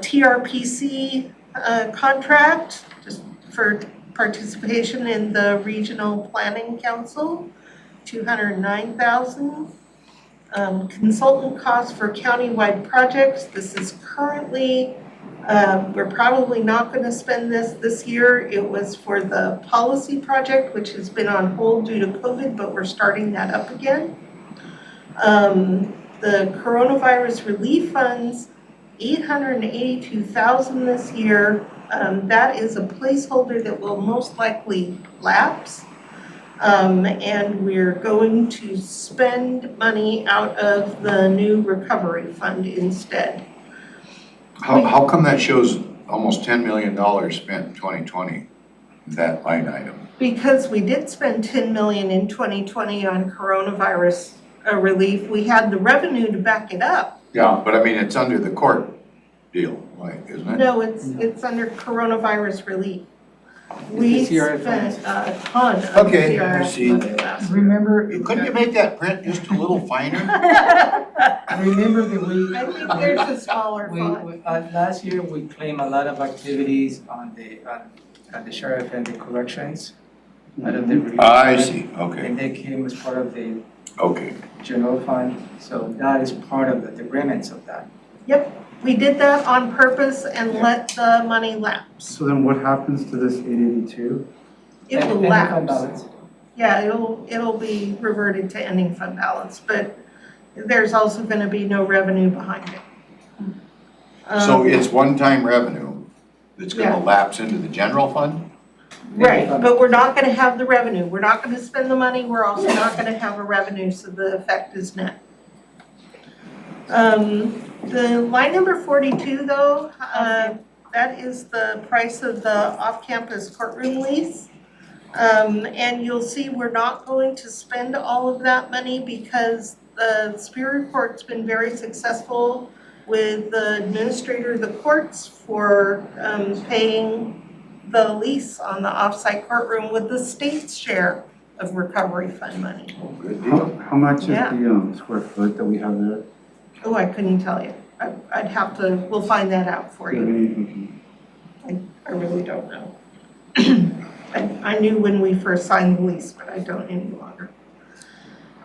TRPC contract, just for participation in the Regional Planning Council, $209,000. Consultant costs for countywide projects. This is currently, we're probably not going to spend this year. It was for the policy project, which has been on hold due to COVID, but we're starting that up again. The coronavirus relief funds, $882,000 this year. That is a placeholder that will most likely lapse. And we're going to spend money out of the new recovery fund instead. How come that shows almost $10 million spent in 2020, that line item? Because we did spend $10 million in 2020 on coronavirus relief. We had the revenue to back it up. Yeah, but I mean, it's under the court deal, like, isn't it? No, it's under coronavirus relief. We It's the CRF spent funds. a ton of Okay, I CRF see. money last year. Remember, Couldn't you make that print just a little finer? remember that I think there's a smaller font. last year, we claimed a lot of activities on the sheriff and the corrections out of the relief I fund, see, okay, and they came as part of the okay. general fund, so that is part of the remnants of that. Yep, we did that on purpose and let the money lapse. So then what happens to this 882? It will And the fund lapse. balance. Yeah, it'll be reverted to ending fund balance, but there's also gonna be no revenue behind it. So Um, it's one-time revenue that's Yeah. gonna lapse into the general fund? Right, but we're not gonna have the revenue. We're not gonna spend the money, we're also not gonna have a revenue, so the effect is net. The line number 42 though, that is the price of the off-campus courtroom lease. And you'll see we're not going to spend all of that money because the Superior Court's been very successful with the administrator of the courts for paying the lease on the off-site courtroom with the state's share of recovery fund money. Oh, good deal. How much is Yeah. the square foot that we have there? Oh, I couldn't tell you. I'd have to, we'll find that out for Do you you. have any- I really don't know. I knew when we first signed the lease, but I don't any longer.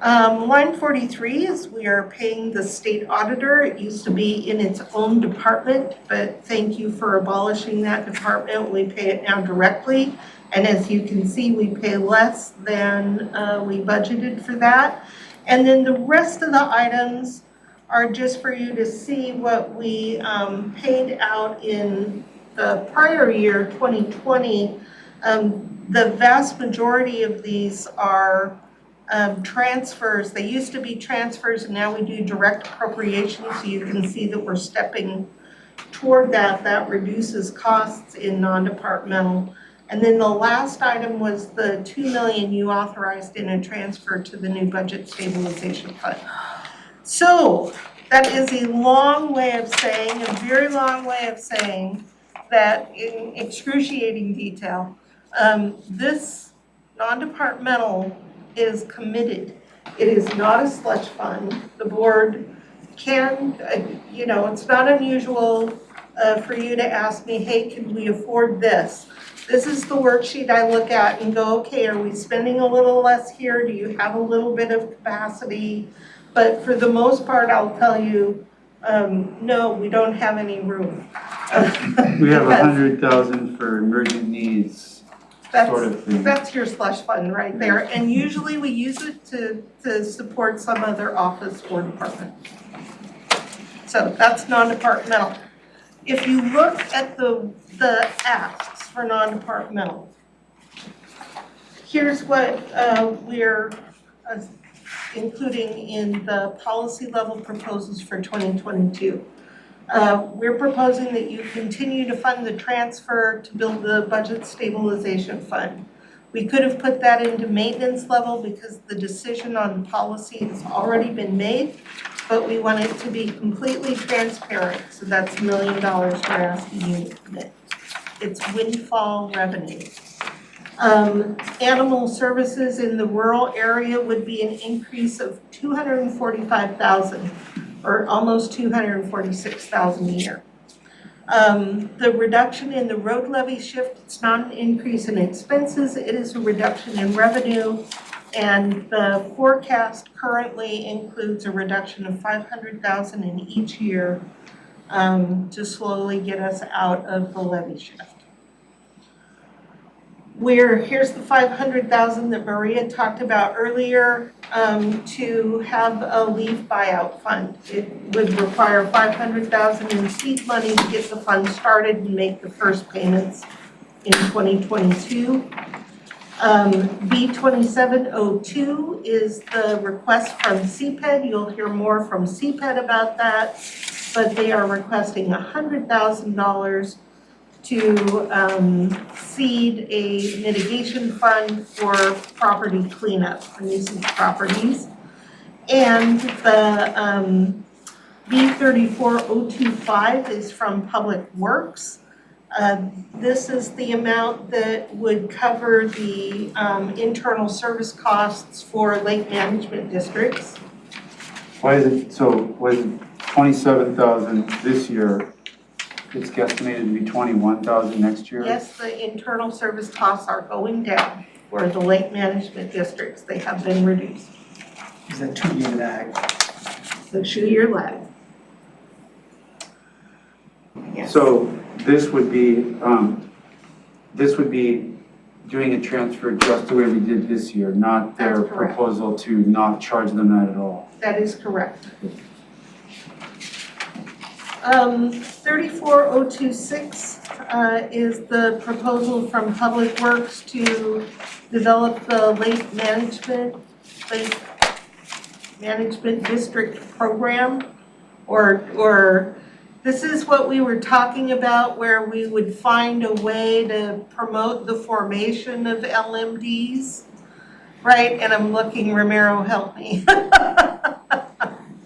Line 43 is we are paying the state auditor. It used to be in its own department, but thank you for abolishing that department. We pay it now directly. And as you can see, we pay less than we budgeted for that. And then the rest of the items are just for you to see what we paid out in the prior year, 2020. The vast majority of these are transfers. They used to be transfers and now we do direct appropriation, so you can see that we're stepping toward that. That reduces costs in non-departmental. And then the last item was the $2 million you authorized in a transfer to the new budget stabilization fund. So that is a long way of saying, a very long way of saying that in excruciating detail, this non-departmental is committed. It is not a slush fund. The board can, it's not unusual for you to ask me, hey, can we afford this? This is the worksheet I look at and go, okay, are we spending a little less here? Do you have a little bit of capacity? But for the most part, I'll tell you, no, we don't have any room. We have 100,000 for emergent needs, sort of thing. That's your slush fund right there, and usually we use it to support some other office or department. So that's non-departmental. If you look at the asks for non-departmental, here's what we're including in the policy level proposals for 2022. We're proposing that you continue to fund the transfer to build the budget stabilization fund. We could have put that into maintenance level because the decision on policy has already been made, but we want it to be completely transparent, so that's $1 million we're asking you to commit. It's windfall revenue. Animal services in the rural area would be an increase of $245,000, or almost $246,000 a year. The reduction in the road levy shift, it's not an increase in expenses, it is a reduction in revenue. And the forecast currently includes a reduction of $500,000 in each year to slowly get us out of the levy shift. Here's the $500,000 that Maria talked about earlier to have a leave buyout fund. It would require $500,000 in seed money to get the fund started and make the first payments in 2022. B2702 is the request from CPED. You'll hear more from CPED about that, but they are requesting $100,000 to seed a mitigation fund for property cleanup for nuisance properties. And the B34025 is from Public Works. This is the amount that would cover the internal service costs for lake management districts. Why is it 27,000 this year? It's guesstimated to be 21,000 next year? Yes, the internal service costs are going down for the lake management districts. They have been reduced. It's a 2-year lag. The 2-year lag. Yes. So this would be doing a transfer just the way we did this year, not their That's correct. proposal to not charge them that at all. That is correct. 34026 is the proposal from Public Works to develop the lake management district program, or this is what we were talking about, where we would find a way to promote the formation of LMDs, right? And I'm looking, Romero, help me.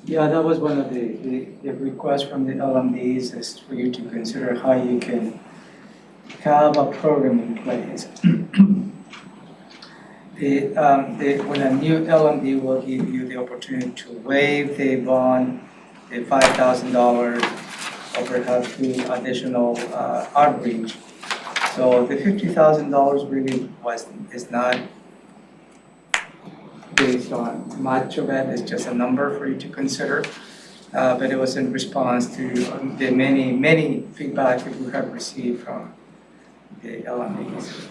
Yeah, that was one of the requests from the LMDs, is for you to consider how you can have a program in place. When a new LMD will give you the opportunity to waive the bond, the $5,000, or perhaps do additional outreach. So the $50,000 really is not based on much of it, it's just a number for you to consider. But it was in response to the many feedback that we have received from the LMDs.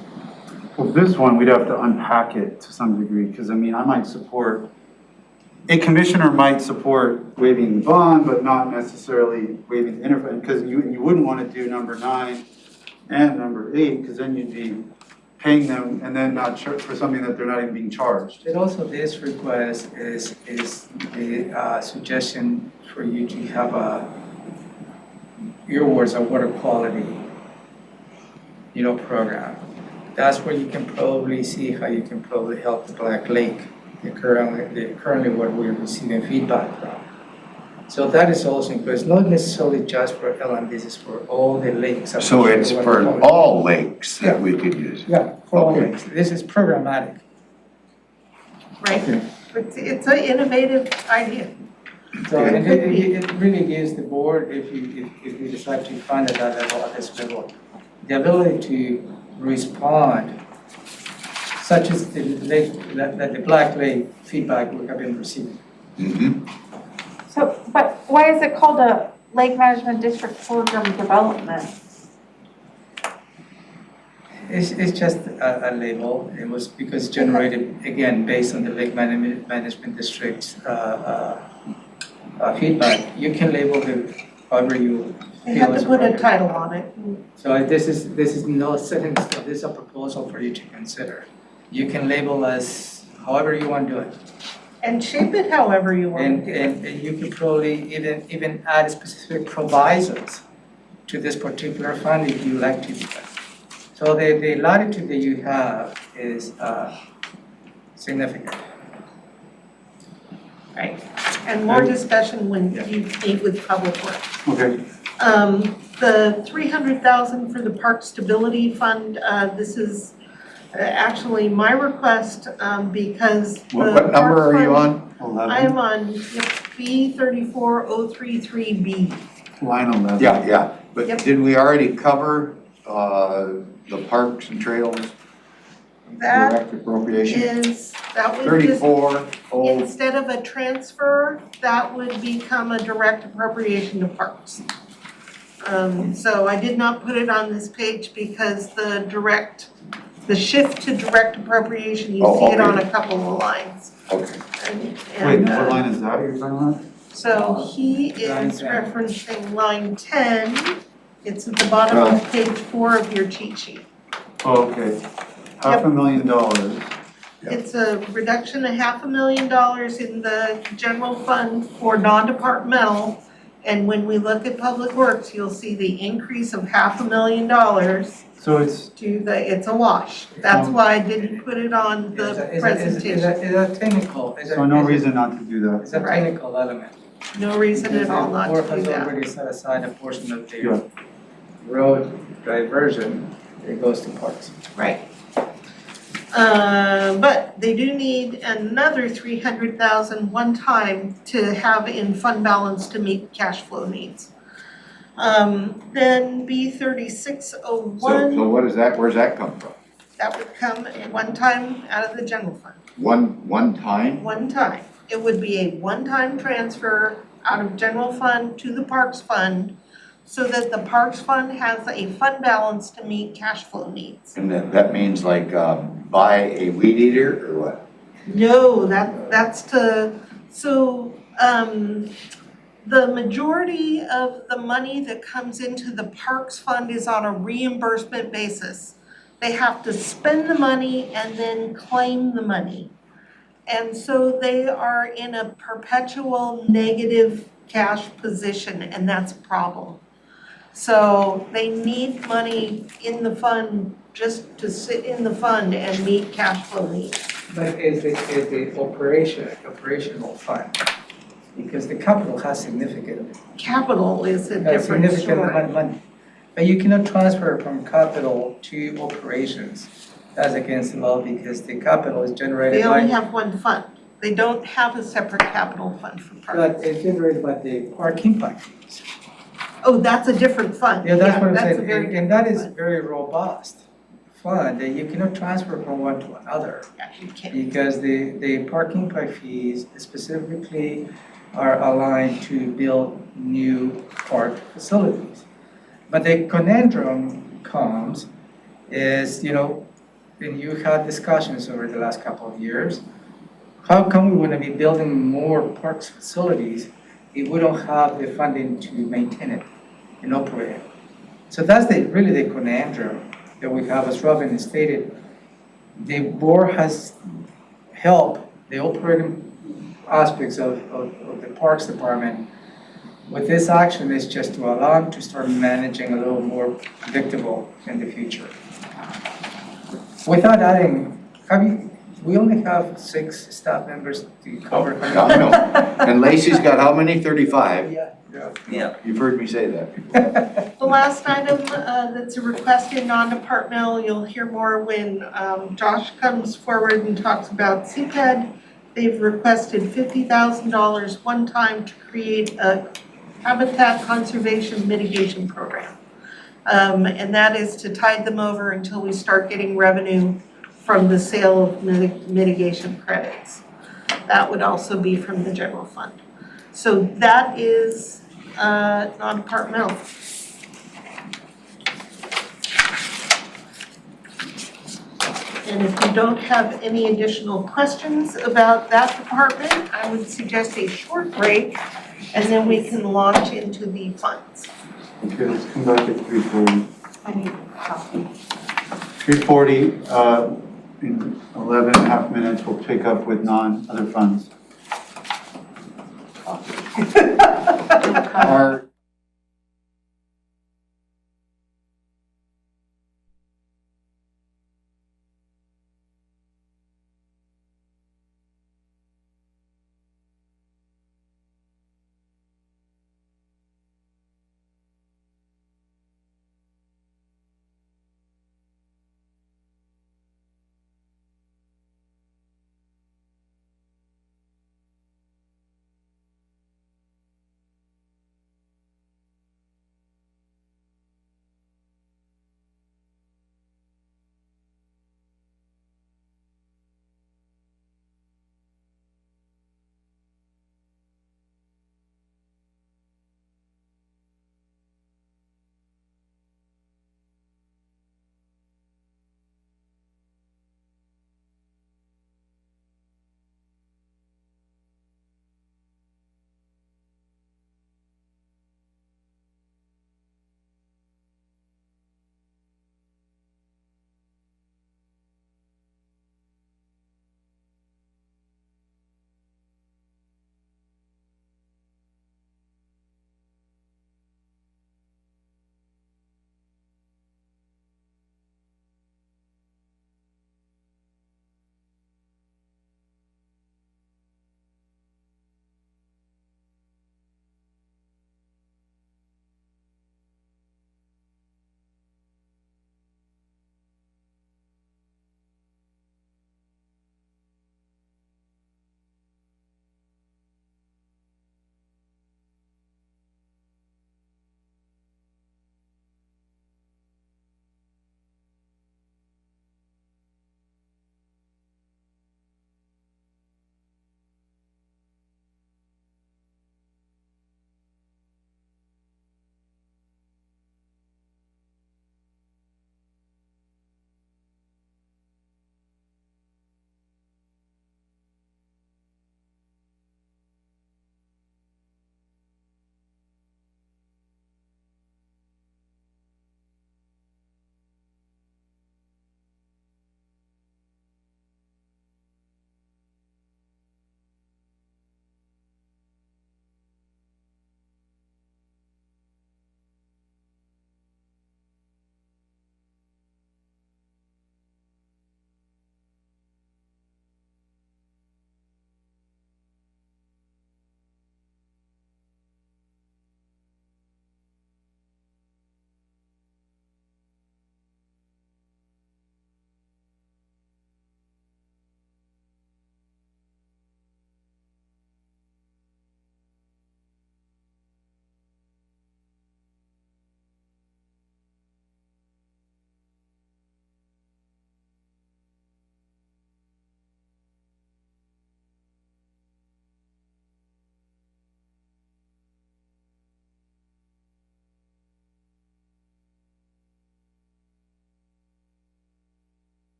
Well, this one, we'd have to unpack it to some degree, because I mean, a commissioner might support waiving the bond, but not necessarily waiving the interest, because you wouldn't want to do number 9 and number 8, because then you'd be paying them and then not for something that they're not even being charged. And also this request is the suggestion for you to have your words, a water quality, program. That's where you can probably see how you can probably help the Black Lake, currently what we're receiving feedback from. So that is also included, not necessarily just for LMDs, it's for all the lakes. So it's for all lakes that we could use? Yeah, for all Okay. lakes. This is programmatic. Right? It's an innovative idea. So It it could be. it really gives the board, if you decide to fund at that level, at this level, the ability to respond, such as the Black Lake feedback we have been receiving. Mm-hmm. So, but why is it called a Lake Management District Program Development? It's just a label. It was because generated, again, based on the Lake Management District's feedback. You can label it however you They feel have is to put a appropriate. title on it. So this is no set in stone. This is a proposal for you to consider. You can label as however you want to do it. And shape it however you want And, to do it. and you could probably even add specific provisos to this particular fund if you like to do that. So the latitude that you have is significant. Right, and more discussion when you meet with Public Works. Okay. The 300,000 for the Park Stability Fund, this is actually my request, because the What number Parks are you Fund- on? I am on B34033B. Line 11. Yeah, but Yep. did we already cover, the parks and trails That direct appropriation? that would just, 34, oh, instead of a transfer, that would become a direct appropriation to parks. So I did not put it on this page because the shift to direct appropriation, you Oh, see it on okay. a couple of lines. okay. And- Wait, and, what line is that you're talking about? So he Line is 10. referencing line 10. It's at the bottom of page 4 of your cheat sheet. Oh, okay. $500,000. Yep. It's a reduction of $500,000 in the general fund for non-departmental. And when we look at Public Works, you'll see the increase of $500,000 So it's, it's a wash. That's why I didn't put it on the presentation. Is a technical, so no reason not to do that. It's a Right. technical element. No reason at all not to Board do has that. already set aside a portion of Yeah. the road diversion that goes to parks. Right. But they do need another 300,000 one time to have in fund balance to meet cash flow needs. Then B So 3601, what is that, where's that come from? that would come in one time out of the general fund. One time? One time. It would be a one-time transfer out of general fund to the parks fund so that the parks fund has a fund balance to meet cash flow needs. And that means like, buy a weed eater or what? No, that's the majority of the money that comes into the parks fund is on a reimbursement basis. They have to spend the money and then claim the money. And so they are in a perpetual negative cash position, and that's a problem. So they need money in the fund just to sit in the fund and meet cash flow needs. But is the operational fund, because the capital has significant Capital is a different significant amount story. of money. But you cannot transfer from capital to operations. That's against the law because the capital is generated They only by, have one fund. They don't have a separate capital fund for but parks. it's generated by the park impact fees. Oh, that's a different fund. Yeah, that's what I'm that's a saying, very and that different is fund. very robust fund that you cannot transfer from one to another. Yeah, you can't. Because the park impact fees specifically are aligned to build new park facilities. But the conundrum comes is, and you had discussions over the last couple of years, how come we want to be building more parks facilities if we don't have the funding to maintain it and operate it? So that's really the conundrum that we have, as Robin stated. The board has helped the operating aspects of the Parks Department. With this action is just to allow them to start managing a little more predictable in the future. Without adding, we only have 6 staff members to cover. I know. And Lacey's got how many? 35? Yeah. You've heard me say that before. The last item that's a request in non-departmental, you'll hear more when Josh comes forward and talks about CPED. They've requested $50,000 one time to create a habitat conservation mitigation program. And that is to tide them over until we start getting revenue from the sale of mitigation credits. That would also be from the general fund. So that is non-departmental. And if you don't have any additional questions about that department, I would suggest a short break, and then we can launch into the funds. Okay, let's come back at 3:40. I need coffee. 3:40, in 11 and a half minutes, we'll pick up with non-other funds. Are,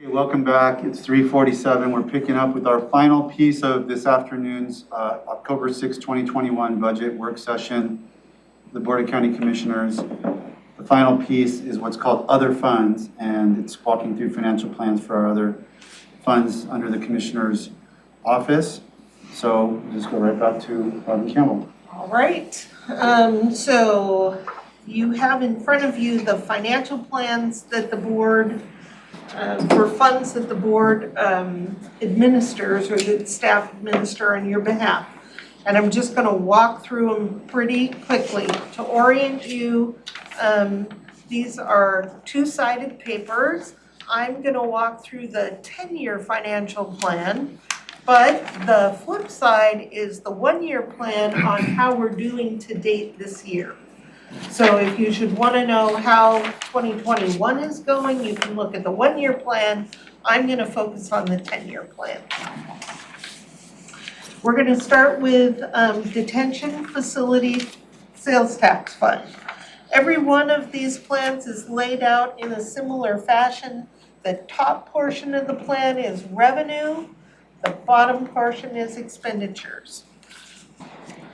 Okay, welcome back. It's 3:47. We're picking up with our final piece of this afternoon's October 6, 2021 budget work session, the Board of County Commissioners. The final piece is what's called other funds, and it's walking through financial plans for our other funds under the Commissioner's office. So we'll just go right back to Robin Campbell. All right, so you have in front of you the financial plans that the board, for funds that the board administers or that staff administer on your behalf. And I'm just gonna walk through them pretty quickly to orient you. These are two-sided papers. I'm gonna walk through the 10-year financial plan. But the flip side is the one-year plan on how we're doing to date this year. So if you should want to know how 2021 is going, you can look at the one-year plan. I'm going to focus on the 10-year plan. We're going to start with detention facility sales tax fund. Every one of these plans is laid out in a similar fashion. The top portion of the plan is revenue. The bottom portion is expenditures.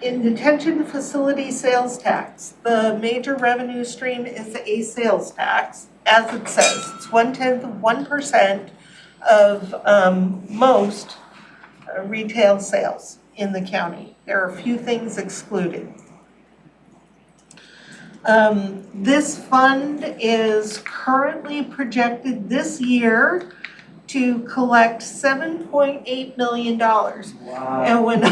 In detention facility sales tax, the major revenue stream is a sales tax, as it says. It's 0.1% of most retail sales in the county. There are a few things excluded. This fund is currently projected this year to collect $7.8 million. Wow. And when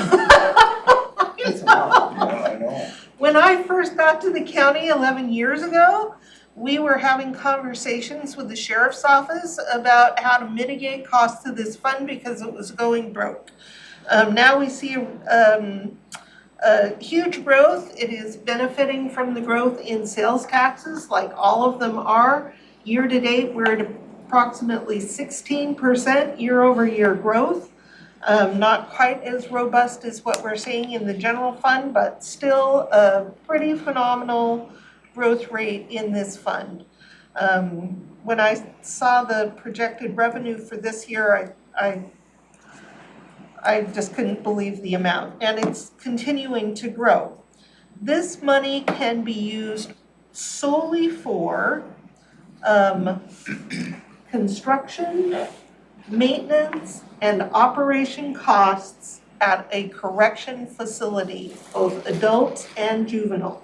That's a lot. I know. when I first got to the county 11 years ago, we were having conversations with the sheriff's office about how to mitigate costs of this fund because it was going broke. Now we see a huge growth. It is benefiting from the growth in sales taxes, like all of them are. Year to date, we're at approximately 16% year-over-year growth. Not quite as robust as what we're seeing in the general fund, but still a pretty phenomenal growth rate in this fund. When I saw the projected revenue for this year, I just couldn't believe the amount, and it's continuing to grow. This money can be used solely for construction, maintenance, and operation costs at a correction facility, both adults and juvenile.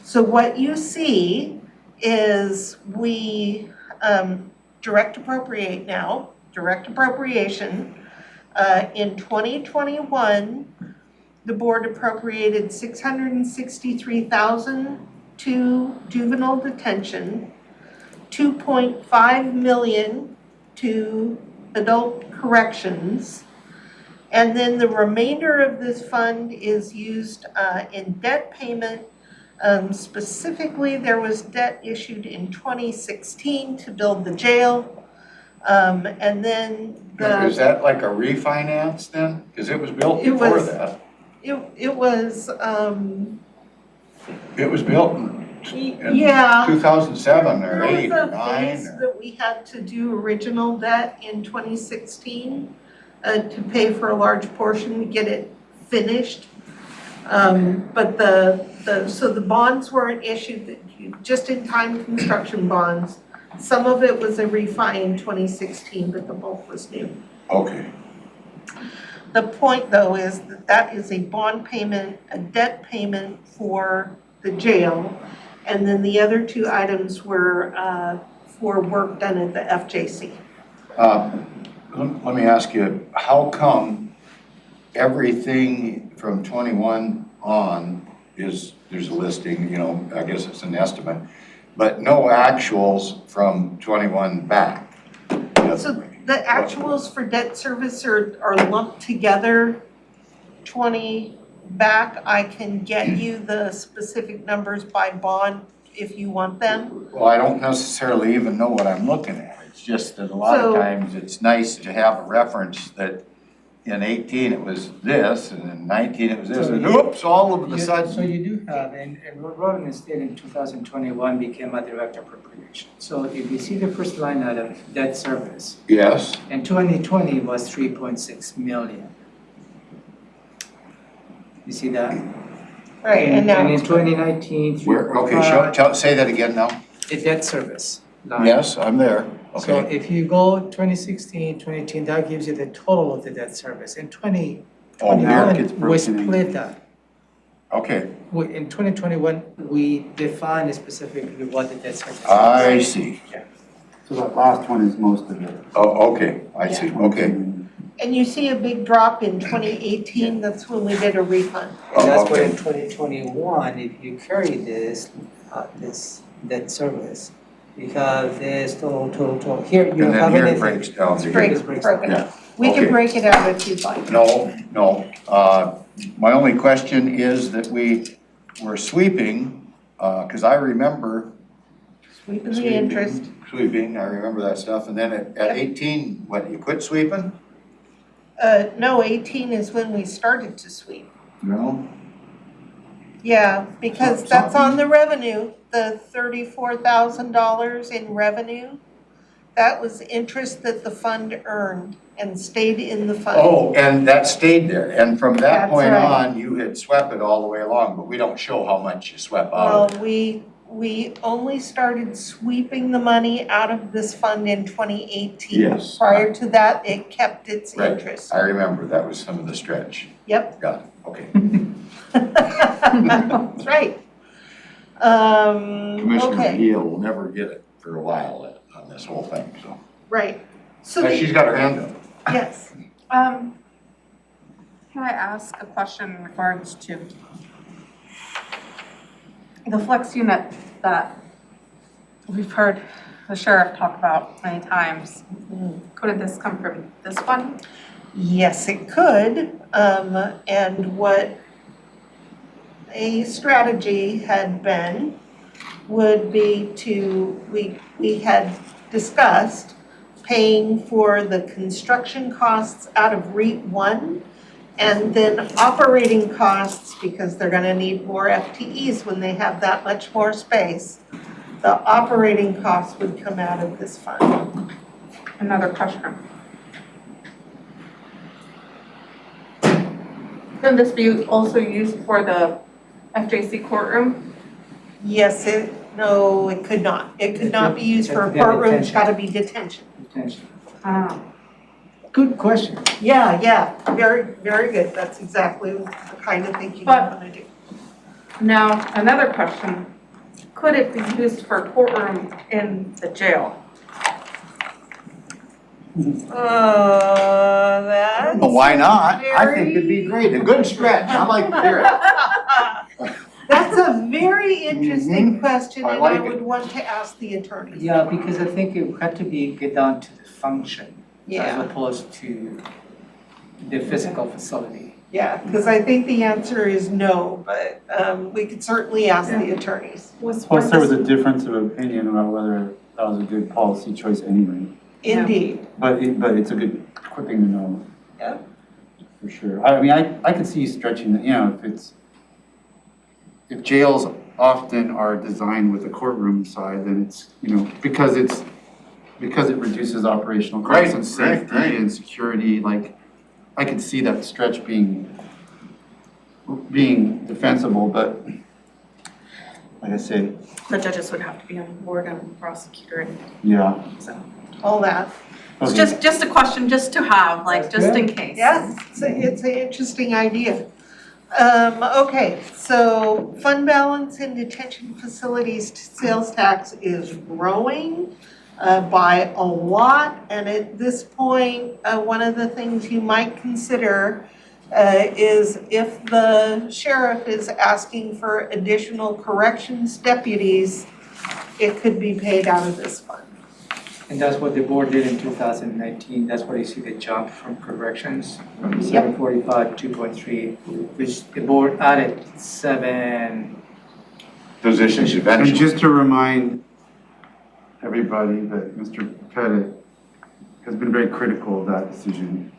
So what you see is we direct appropriation. In 2021, the board appropriated $663,000 to juvenile detention, $2.5 million to adult corrections, and then the remainder of this fund is used in debt payment. Specifically, there was debt issued in 2016 to build the jail, and then Is that like a refinance then? Because it was built It before was- that. it was It was built in yeah. 2007 or 8 There or was a 9 phase or. that we had to do original debt in 2016 to pay for a large portion to get it finished. But so the bonds weren't issued, just-in-time construction bonds. Some of it was a refi in 2016, but the bulk was new. Okay. The point, though, is that that is a bond payment, a debt payment for the jail, and then the other two items were for work done at the FJC. Let me ask you, how come everything from 21 on there's a listing, I guess it's an estimate, but no actuals from 21 back? So the actuals for debt service are lumped together, 20 back. I can get you the specific numbers by bond if you want them. Well, I don't necessarily even know what I'm looking at. It's just that a lot of So- times it's nice to have a reference that in 18 it was this, and in 19 it was this, and oops, all of a So sudden. you do have, and Robin instead in 2021 became a direct appropriation. So if you see the first line item, debt service, Yes, in 2020 was 3.6 million. You see that? Right, and now in it's 2019, where, okay, say that again now. the debt service line. Yes, I'm there, So okay. if you go 2016, 2018, that gives you the total of the debt service. In Oh, here it 2021, gets we broken in. split that. Okay, In 2021, we defined specifically what the debt service is. I see. So that last one is most of it. Oh, okay, I see, okay. and you see a big drop in 2018, that's when we did a refund. And that's why Okay. in 2021, if you carry this debt service, you have this total, here you And then have here it anything. breaks down to Break- here. This breaks broken. down. Yeah. We can Okay. break it out if you'd like. No, my only question is that we were sweeping, cause I remember Sweeping the interest. sweeping, I remember that stuff, and then at 18, what, you quit sweeping? No, 18 is when we started to sweep. No. Yeah, because that's on the revenue, the $34,000 in revenue. That was interest that the fund earned and stayed in the fund. Oh, and that stayed there, and from that That's point right. on, you had swept it all the way along, but we don't show how much you swept out Well, of it. we only started sweeping the money out of this fund in 2018. Yes. Prior to that, it kept its Right. interest. I remember, that was some of the stretch. Yep. Got it, okay. That's right. Commissioner Okay, Hill will never get it for a while on this whole thing, so. right. So, She's got her hand up. yes, Can I ask a question in regards to the flex unit that we've heard the sheriff talk about many times? Could this come from this fund? yes, it could. And what a strategy had been would be we had discussed paying for the construction costs out of REIT 1 and then operating costs, because they're gonna need more FTEs when they have that much more space. The operating costs would come out of this fund. Another question. Can this be also used for the FJC courtroom? Yes, no, it could not. It could not be used for a courtroom, it's gotta be detention. Detention. Ah. Good question. Yeah, very, very good. That's exactly the kind of thinking But- I'm gonna do. Now, another question. Could it be used for courtroom in the jail? That's. Well, why not? I very- think it'd be great, a good stretch, I like to hear it. That's a very interesting question, I and like I it. would want to ask the attorney. Yeah, because I think it had to get down to the function as Yeah, opposed to the physical facility. yeah, because I think the answer is no, but we could certainly ask the attorneys. Was Plus, there was this- a difference of opinion about whether that was a good policy choice anyway. Yeah. Indeed, But it's a good thing to know. Yeah. For sure. I mean, I could see you stretching, if jails often are designed with a courtroom side, then it's, because it reduces operational costs Right, and safety right. and security, like, I could see that stretch being defensible, but like I say, The judges would have to be on board and prosecutor and yeah. so. all that. It's Okay. just a question, just to have, like, That's just in good. case. Yes, it's an interesting idea. Okay, so fund balance in detention facilities sales tax is growing by a lot. And at this point, one of the things you might consider is if the sheriff is asking for additional corrections deputies, it could be paid out of this fund. And that's what the board did in 2019. That's why you see the jump from corrections from Yep. 745 to 2.3, which the board added 7. Positions And eventually. just to remind everybody that Mr. Pettit has been very critical of that decision.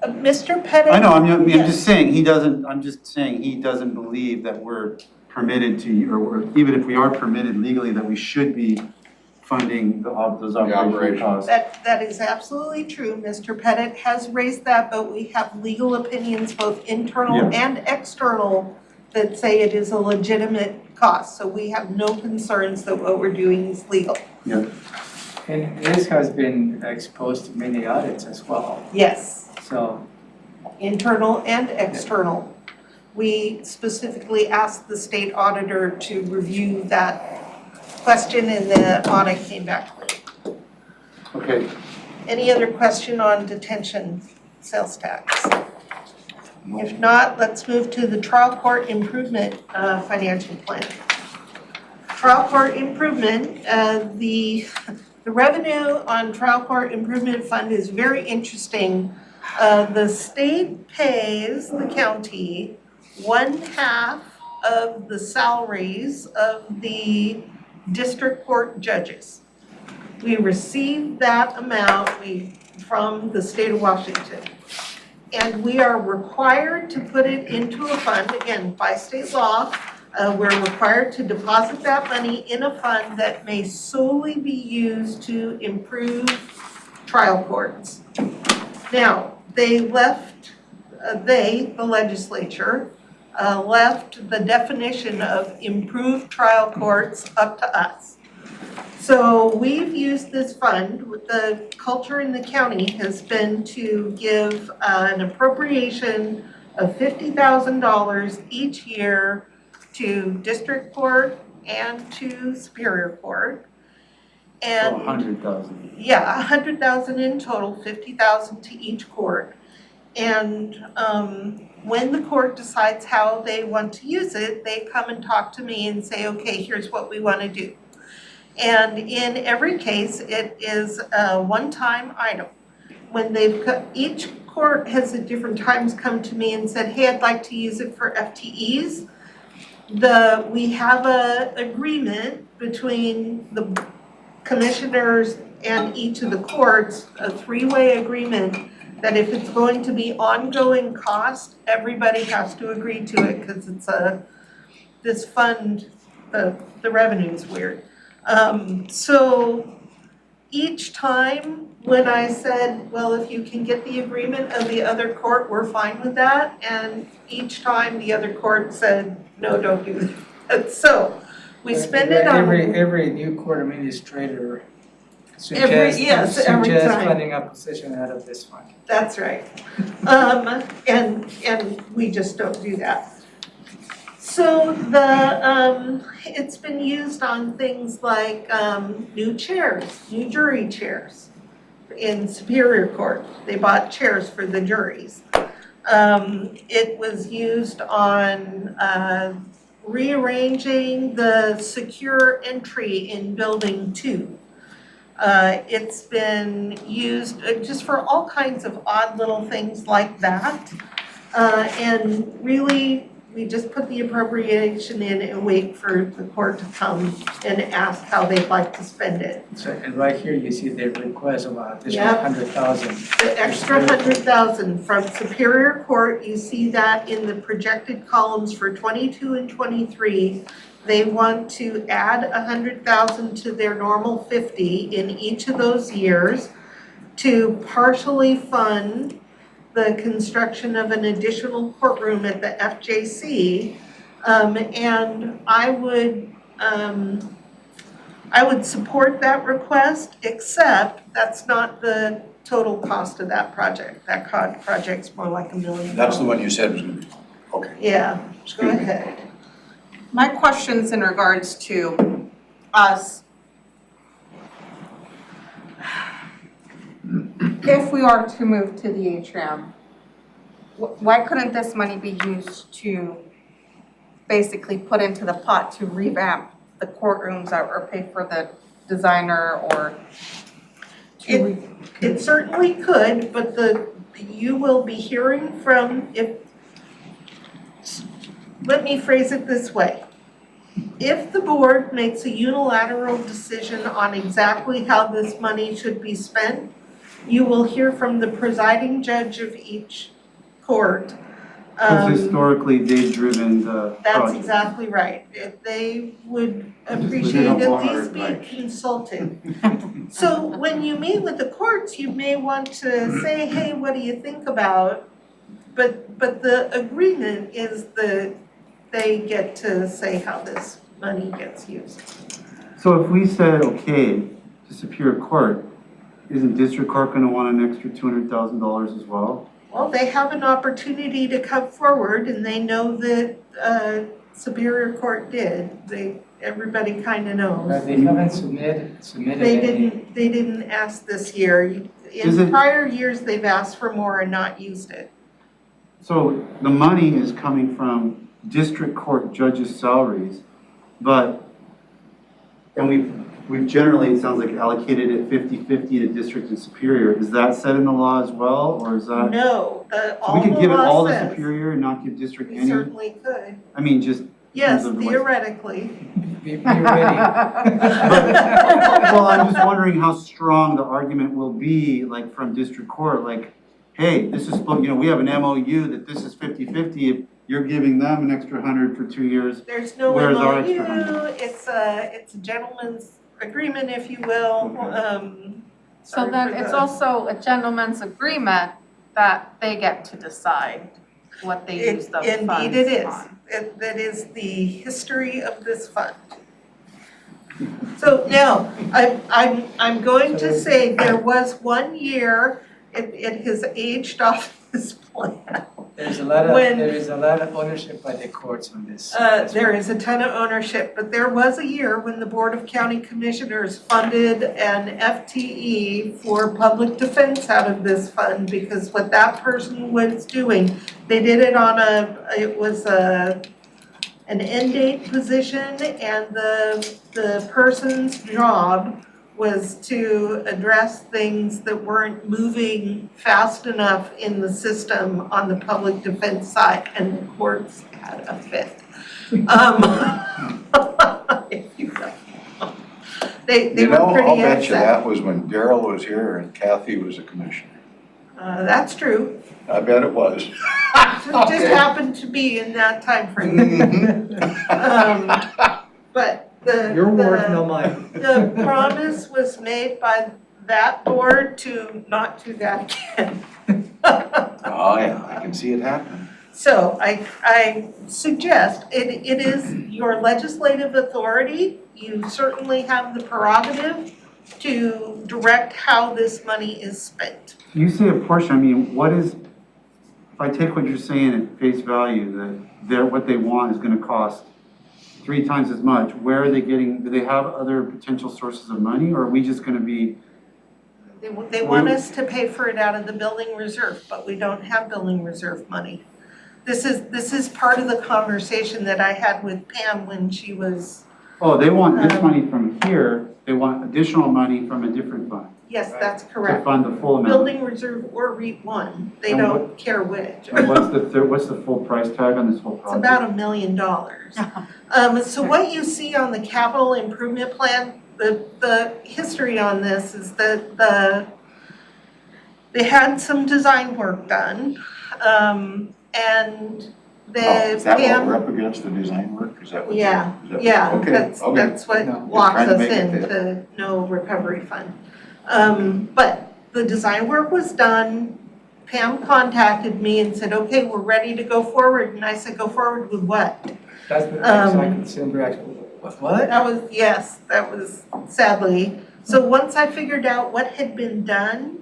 Mr. Pettit? I know, I'm Yes. just saying, I'm just saying he doesn't believe that we're permitted to, or even if we are permitted legally, that we should be funding those operational operation. costs. That is absolutely true. Mr. Pettit has raised that, but we have legal opinions, both internal and external, that say it is a legitimate cost. So we have no concerns that what we're doing is legal. Yeah. And this has been exposed to many audits as well, Yes, so. internal and external. We specifically asked the state auditor to review that question, and the audit came back clean. Okay, Any other question on detention sales tax? If not, let's move to the trial court improvement financial plan. Trial court improvement, the revenue on trial court improvement fund is very interesting. The state pays the county 1/2 of the salaries of the district court judges. We receive that amount from the state of Washington. And we are required to put it into a fund, again, by state law. We're required to deposit that money in a fund that may solely be used to improve trial courts. Now, the legislature, left the definition of improved trial courts up to us. So we've used this fund. The culture in the county has been to give an appropriation of $50,000 each year to district court and to superior court. And 100,000. yeah, 100,000 in total, 50,000 to each court. And when the court decides how they want to use it, they come and talk to me and say, okay, here's what we want to do. And in every case, it is a one-time item. When each court has at different times come to me and said, hey, I'd like to use it for FTEs. We have an agreement between the commissioners and each of the courts, a three-way agreement, that if it's going to be ongoing cost, everybody has to agree to it, because it's this fund, the revenue is weird. So each time when I said, well, if you can get the agreement of the other court, we're fine with that. And each time the other court said, no, don't do that. So we spend it on. Every new court administrator Every suggests time. funding a position out of this fund. That's right. And we just don't do that. So it's been used on things like new chairs, new jury chairs in Superior Court. They bought chairs for the juries. It was used on rearranging the secure entry in Building 2. It's been used just for all kinds of odd little things like that. And really, we just put the appropriation in and wait for the court to come and ask how they'd like to spend it. So, and right here, you see the request of additional Yep. 100,000. The extra 100,000 from Superior Court, you see that in the projected columns for 22 and 23. They want to add 100,000 to their normal 50 in each of those years to partially fund the construction of an additional courtroom at the FJC. And I would support that request, except that's not the total cost of that project. That project's more like $1 million. That's the one you said was gonna be, okay. Yeah, go ahead. My question's in regards to us. If we are to move to the atrium, why couldn't this money be used to basically put into the pot to revamp the courtrooms or pay for the designer or to? It certainly could, but you will be hearing from, let me phrase it this way. If the board makes a unilateral decision on exactly how this money should be spent, You will hear from the presiding judge of each court. Because historically, they've driven the That's project. exactly right. If they would Just appreciate put it at on least board, being consulted. So when you meet with the courts, you may want to say, hey, what do you think about? But the agreement is that they get to say how this money gets used. So if we said, okay, to Superior Court, isn't District Court gonna want an extra $200,000 as well? Well, they have an opportunity to come forward and they know that Superior Court did. Everybody kind of knows. But they haven't submitted any. They didn't ask this year. Is In it- prior years, they've asked for more and not used it. So the money is coming from District Court judges' salaries, and we've generally, it sounds like, allocated it 50-50 to District and Superior. Is that set in the law as well, or is that? No, So we all could the give it all law to says, Superior and not give District we any? certainly could. I mean, just. Yes, of what's- theoretically. Be ready. Well, I'm just wondering how strong the argument will be, like, from District Court, like, hey, this is, we have an MOU that this is 50-50, if you're giving them an extra 100 for 2 years. There's no Where's our MOU, extra it's a gentleman's agreement, if you will. So Sorry then for it's the- also a gentleman's agreement that they get to decide what they use those funds on. Indeed it is. That is the history of this fund. So now, I'm going to say there was 1 year, it has aged off this plan. There is a lot of ownership by the courts on this. There is a ton of ownership, but there was a year when the Board of County Commissioners funded an FTE for public defense out of this fund, because what that person was doing, they did it on it was an end date position, and the person's job was to address things that weren't moving fast enough in the system on the public defense side, and the courts had a fit. If you will. They were pretty upset. I'll bet you that was when Daryl was here and Kathy was a commissioner. That's true. I bet it was. It just happened to be in that timeframe. But Your word, no mine. the promise was made by that board to not do that again. Oh, yeah, I can see it happening. So I suggest, it is your legislative authority. You certainly have the prerogative to direct how this money is spent. You say a portion, I mean, if I take what you're saying at face value, that what they want is gonna cost 3 times as much, where are they getting, do they have other potential sources of money, or are we just gonna be? They want us to pay for it out of the building reserve, but we don't have building reserve money. This is part of the conversation that I had with Pam when she was, Oh, they want this money from here, they want additional money from a different fund yes, that's to correct. fund the full amount. Building reserve or REIT one, they And don't care which. And what's the full price tag on this whole It's project? about $1 million. So what you see on the capital improvement plan, the history on this is that they had some design work done, and Is that what Pam. we're up against, the design work? Is that what? Yeah, is that- yeah, Okay, that's okay. what No. locks Trying to us make it fit. into no recovery fund. But the design work was done. Pam contacted me and said, okay, we're ready to go forward, and I said, go forward with what? That's the same reaction. What? That was sadly. So once I figured out what had been done,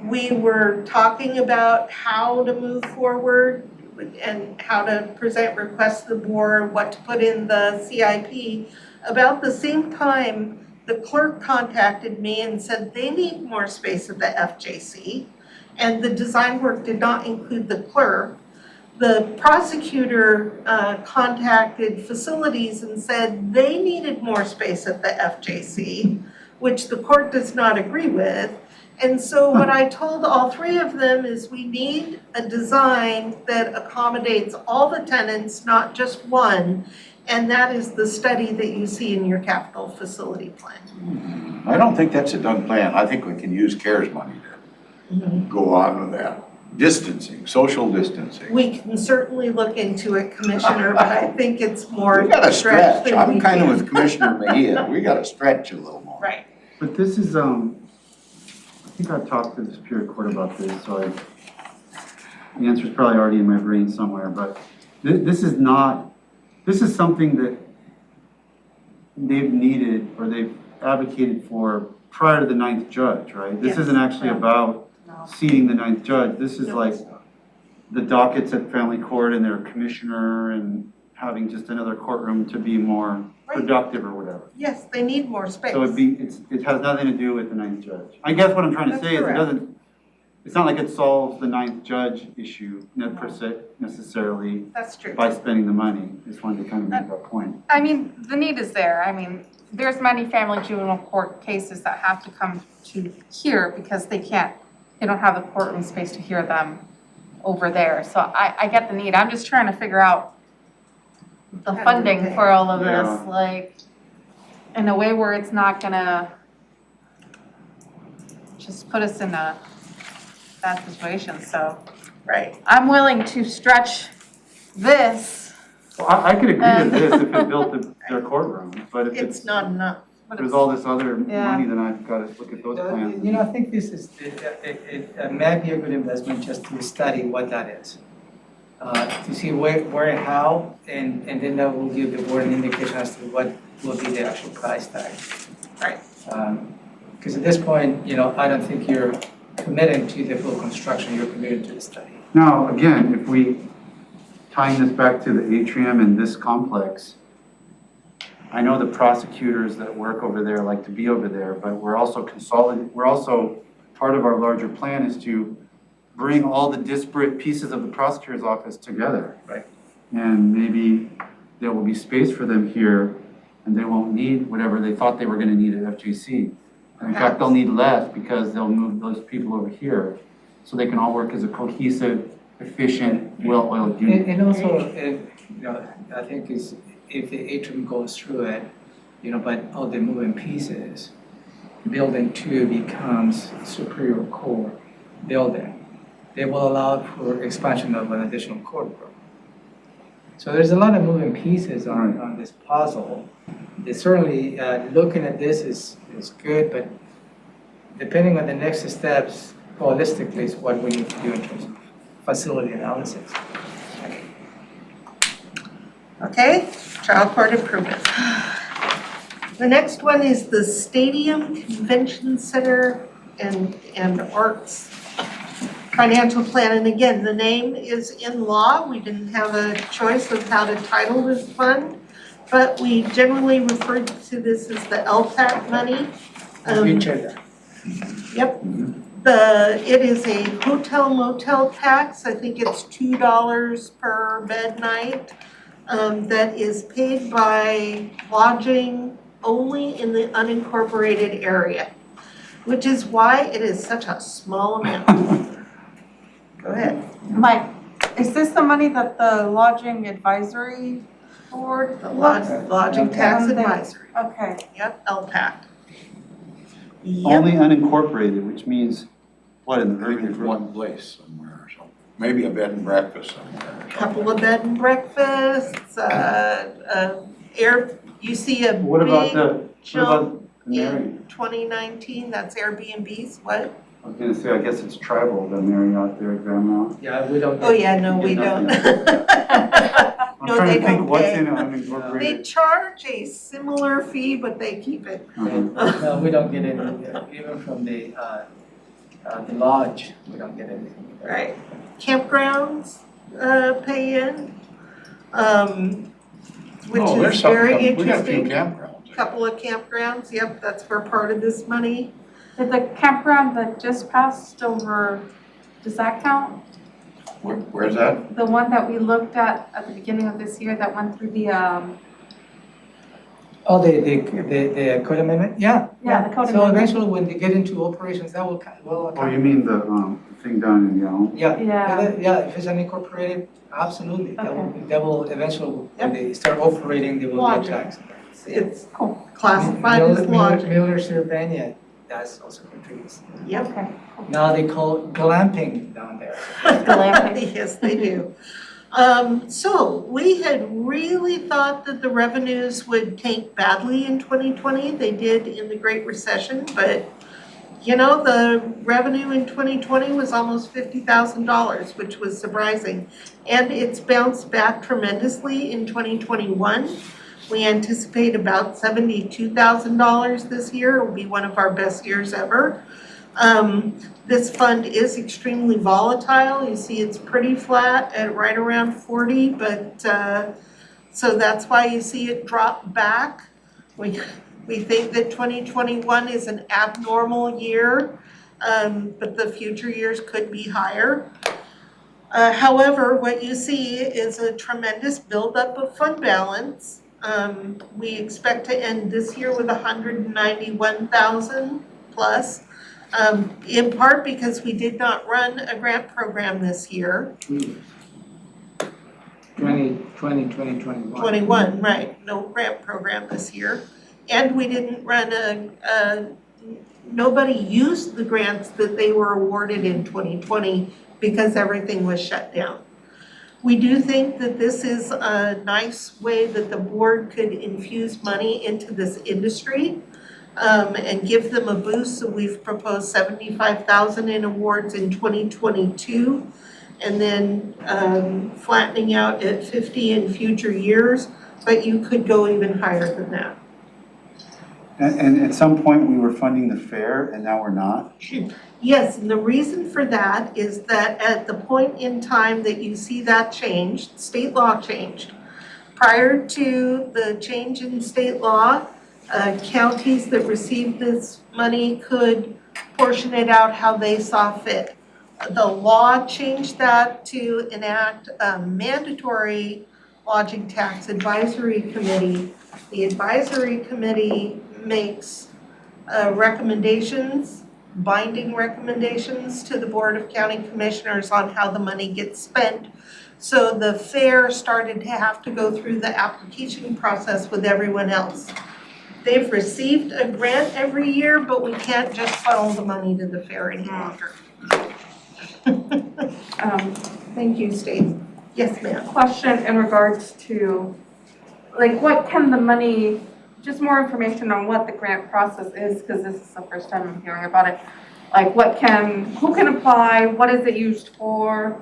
we were talking about how to move forward and how to present requests to the board, what to put in the CIP. About the same time, the clerk contacted me and said they need more space at the FJC, and the design work did not include the clerk. The prosecutor contacted facilities and said they needed more space at the FJC, which the court does not agree with. And so what I told all 3 of them is we need a design that accommodates all the tenants, not just one. And that is the study that you see in your capital facility plan. I don't think that's a done plan. I think we can use CARES money to go on with that. Distancing, social distancing. We can certainly look into it, Commissioner, but I think it's more We gotta stretched stretch. than I'm we kind of can. with Commissioner Mejia. We gotta stretch a little more. Right. But this is, I think I've talked to the Superior Court about this, so the answer's probably already in my brain somewhere, but this is something that they've needed or they've advocated for prior to the ninth judge, right? This Yes. isn't actually about seating the ninth judge. This is No. like the dockets at family court and their commissioner and having just another courtroom to be more Right. productive or whatever. Yes, they need more space. So it has nothing to do with the ninth judge. I guess what I'm trying to That's say is correct. it's not like it solves the ninth judge issue necessarily That's true. by spending the money. Just wanted to kind of make that point. I mean, the need is there. I mean, there's many family juvenile court cases that have to come to here because they don't have the courtroom space to hear them over there. So I get the need. I'm just trying to figure out the How do funding we pay? for all of Yeah. this, like, in a way where it's not gonna just put us in a bad situation. So Right. I'm willing to stretch this. Well, I could agree with this if it built their courtroom, but if It's not enough. but there's it's- all this other Yeah. money, then I've got to look at those plans. You know, I think this is, it may be a good investment just to study what that is. To see where and how, and then that will give the board an indication as to what will be the actual price tag. Right. Because at this point, you know, I don't think you're committing to the full construction, you're committed to the study. Now, again, if we tying this back to the atrium and this complex, I know the prosecutors that work over there like to be over there, but we're also part of our larger plan is to bring all the disparate pieces of the prosecutor's office together. Right. And maybe there will be space for them here and they won't need whatever they thought they were gonna need at FGC. And in fact, they'll need less because they'll move those people over here so they can all work as a cohesive, efficient, well-oiled unit. And also, you know, I think is if the atrium goes through it, you know, but all the moving pieces, building 2 becomes Superior Court building. They will allow for expansion of an additional courtroom. So there's a lot of moving pieces on this puzzle. They certainly, looking at this is good, but depending on the next steps, holistically is what we need to do in terms of facility analysis. Okay, child court improvement. The next one is the Stadium Convention Center and Arts Financial Plan. And again, the name is in law. We didn't have a choice of how to title this fund, but we generally refer to this as the LTAC money. Future. Yep. It is a hotel motel tax. I think it's $2 per bed night. That is paid by lodging only in the unincorporated area, which is why it is such a small amount. Go ahead. Mike, is this the money that the lodging advisory board? The lodging tax advisory. Okay. Yep, LPAC. Yep, Only unincorporated, which means, what, in the Maybe very there's one place somewhere or something. Maybe a bed and breakfast somewhere or something. couple of bed and breakfasts, you see a What about big the jump Marriott? in 2019, that's Airbnbs, what? I was gonna say, I guess it's tribal, the Marriott there at Grandma. Yeah, we don't. Oh, yeah, no, we Get don't. nothing. I'm No, trying they to think don't what's pay. in They unincorporated. charge a similar fee, but they keep it. No, we don't get any, even from the lodge, we don't get anything. Right. Campgrounds, pay in, which Oh, there's is something very coming. We got a few interesting. campgrounds. Couple of campgrounds, yep, that's for part of this money. Did the campground that just passed over, does that count? Where's that? The one that we looked at the beginning of this year that went through the, Oh, the code amendment, yeah. Yeah, the code So amendment. eventually, when they get into operations, that will, Oh, you mean the thing done, you know? Yeah. If it's unincorporated, absolutely. Okay. That will eventually, when they start operating, they will get Logic. taxed. It's classified as lodging. Miller's Urbana, that's also contributes. Yep. Okay. Now they call it glamping down there. Glamping. Yes, they do. So we had really thought that the revenues would tank badly in 2020. They did in the Great Recession, but you know, the revenue in 2020 was almost $50,000, which was surprising. And it's bounced back tremendously in 2021. We anticipate about $72,000 this year. It will be one of our best years ever. This fund is extremely volatile. You see it's pretty flat at right around 40, but so that's why you see it drop back. We think that 2021 is an abnormal year, but the future years could be higher. However, what you see is a tremendous buildup of fund balance. We expect to end this year with 191,000 plus, in part because we did not run a grant program this year. 2021. 21, right, no grant program this year. And we didn't run nobody used the grants that they were awarded in 2020 because everything was shut down. We do think that this is a nice way that the board could infuse money into this industry and give them a boost. So we've proposed 75,000 in awards in 2022 and then flattening out at 50 in future years, but you could go even higher than that. And at some point, we were funding the fair, and now we're not? Yes, and the reason for that is that at the point in time that you see that changed, state law changed. Prior to the change in state law, counties that received this money could portion it out how they saw fit. The law changed that to enact a mandatory lodging tax advisory committee. The advisory committee makes recommendations, binding recommendations to the Board of County Commissioners on how the money gets spent. So the fair started to have to go through the application process with everyone else. They've received a grant every year, but we can't just funnel the money to the fair any longer. Thank you, Steve. Yes, ma'am. Question in regards to, like, what can the money, just more information on what the grant process is, because this is the first time I'm hearing about it. Like, who can apply, what is it used for?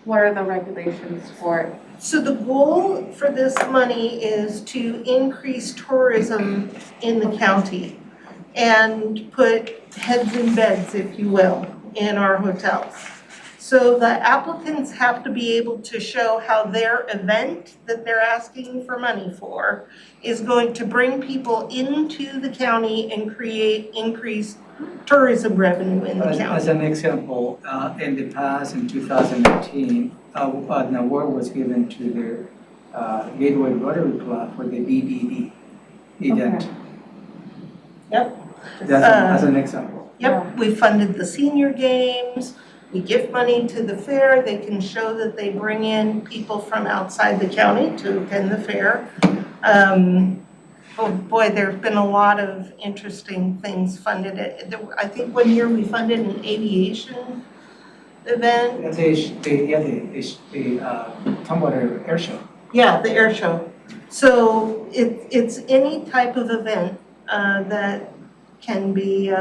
What are the regulations for it? So the goal for this money is to increase tourism in the county and put heads in beds, if you will, in our hotels. So the applicants have to be able to show how their event that they're asking for money for is going to bring people into the county and create increased tourism revenue in the As county. an example, in the past, in 2019, an award was given to the Gateway Rotary Club for the BBB event. Yep. That's an example. Yep, we funded the senior games, we give money to the fair, they can show that they bring in people from outside the county to attend the fair. Oh boy, there've been a lot of interesting things funded. I think one year we funded an aviation event. The Tumwater Air Show. Yeah, the air show. So it's any type of event that can be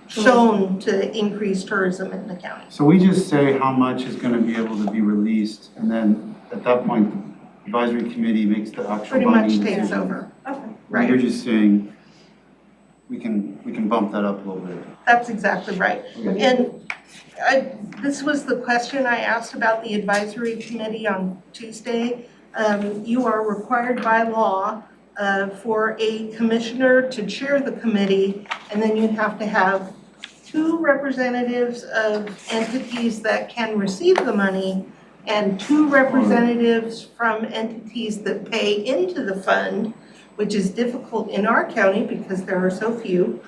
shown to increase tourism in the county. So we just say how much is gonna be able to be released, and then at that point, the advisory committee makes the actual Pretty binding much takes decision. over. Okay. Right. You're just saying, we can bump that up a little bit. That's exactly right. And this was the question I asked about the advisory committee on Tuesday. You are required by law for a commissioner to chair the committee, and then you have to have 2 representatives of entities that can receive the money and 2 representatives from entities that pay into the fund, which is difficult in our county because there are so few.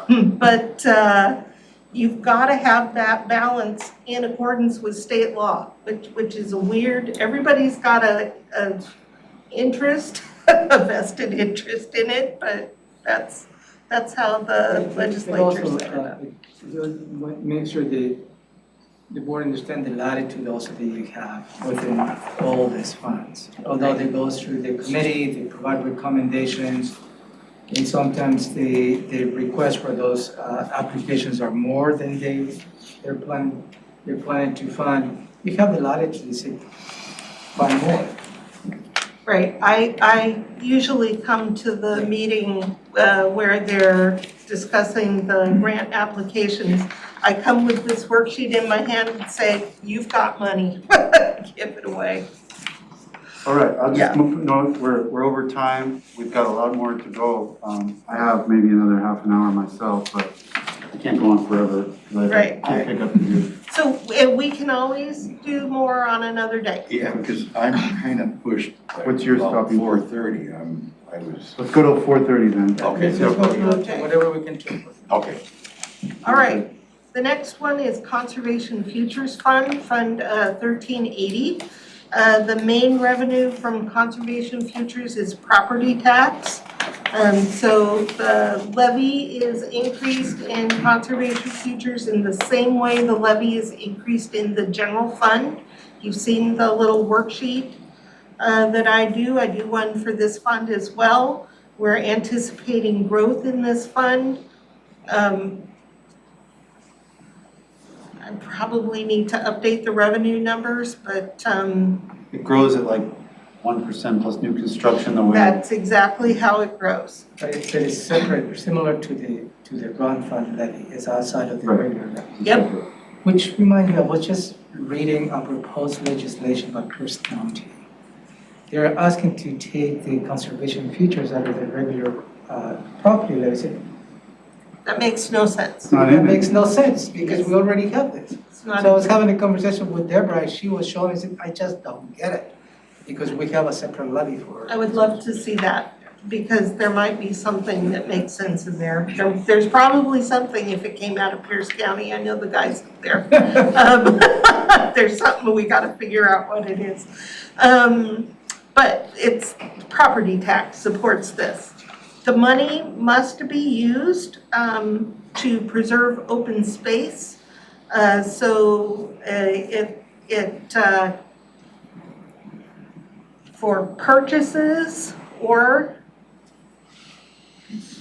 But you've got to have that balance in accordance with state law, which is a weird, everybody's got a interest, a vested interest in it, but that's how the legislature set it up. Make sure the board understand the latitude also that you have within all these funds. Although they go through the committee, they provide recommendations, and sometimes the requests for those applications are more than they're planning to fund. You have the latitude to say, fund more. Right, I usually come to the meeting where they're discussing the grant applications. I come with this worksheet in my hand and say, you've got money, give it away. All right, I'll Yeah. just move, no, we're over time. We've got a lot more to go. I have maybe another half an hour myself, but I can't go on forever. 'Cause Right. I can't pick up the news. So we can always do more on another day. Yeah, because I'm kind of pushed. What's your about stopping point? 4:30, I was, Let's go till 4:30 then. Okay. Let's go through Okay. whatever we can do. okay. All right, the next one is Conservation Futures Fund, Fund 1380. The main revenue from Conservation Futures is property tax. So the levy is increased in Conservation Futures in the same way the levy is increased in the general fund. You've seen the little worksheet that I do one for this fund as well. We're anticipating growth in this fund. I probably need to update the revenue numbers, but It grows at like 1% plus new construction the way. that's exactly how it grows. But it's separate, similar to the grant fund levy, it's outside of the Right. regular levy. Yep. Which reminds me, I was just reading a proposed legislation by Thurston County. They're asking to take the conservation features out of the regular property levy. That makes no sense. Not That in it. makes no sense because we already have this. It's not. So I was having a conversation with Deborah, and she was showing me, said, I just don't get it. Because we have a separate levy for it. I would love to see that, because there might be something that makes sense in there. There's probably something if it came out of Pierce County, I know the guys up there. There's something, we gotta figure out what it is. But it's, property tax supports this. The money must be used to preserve open space. For purchases, or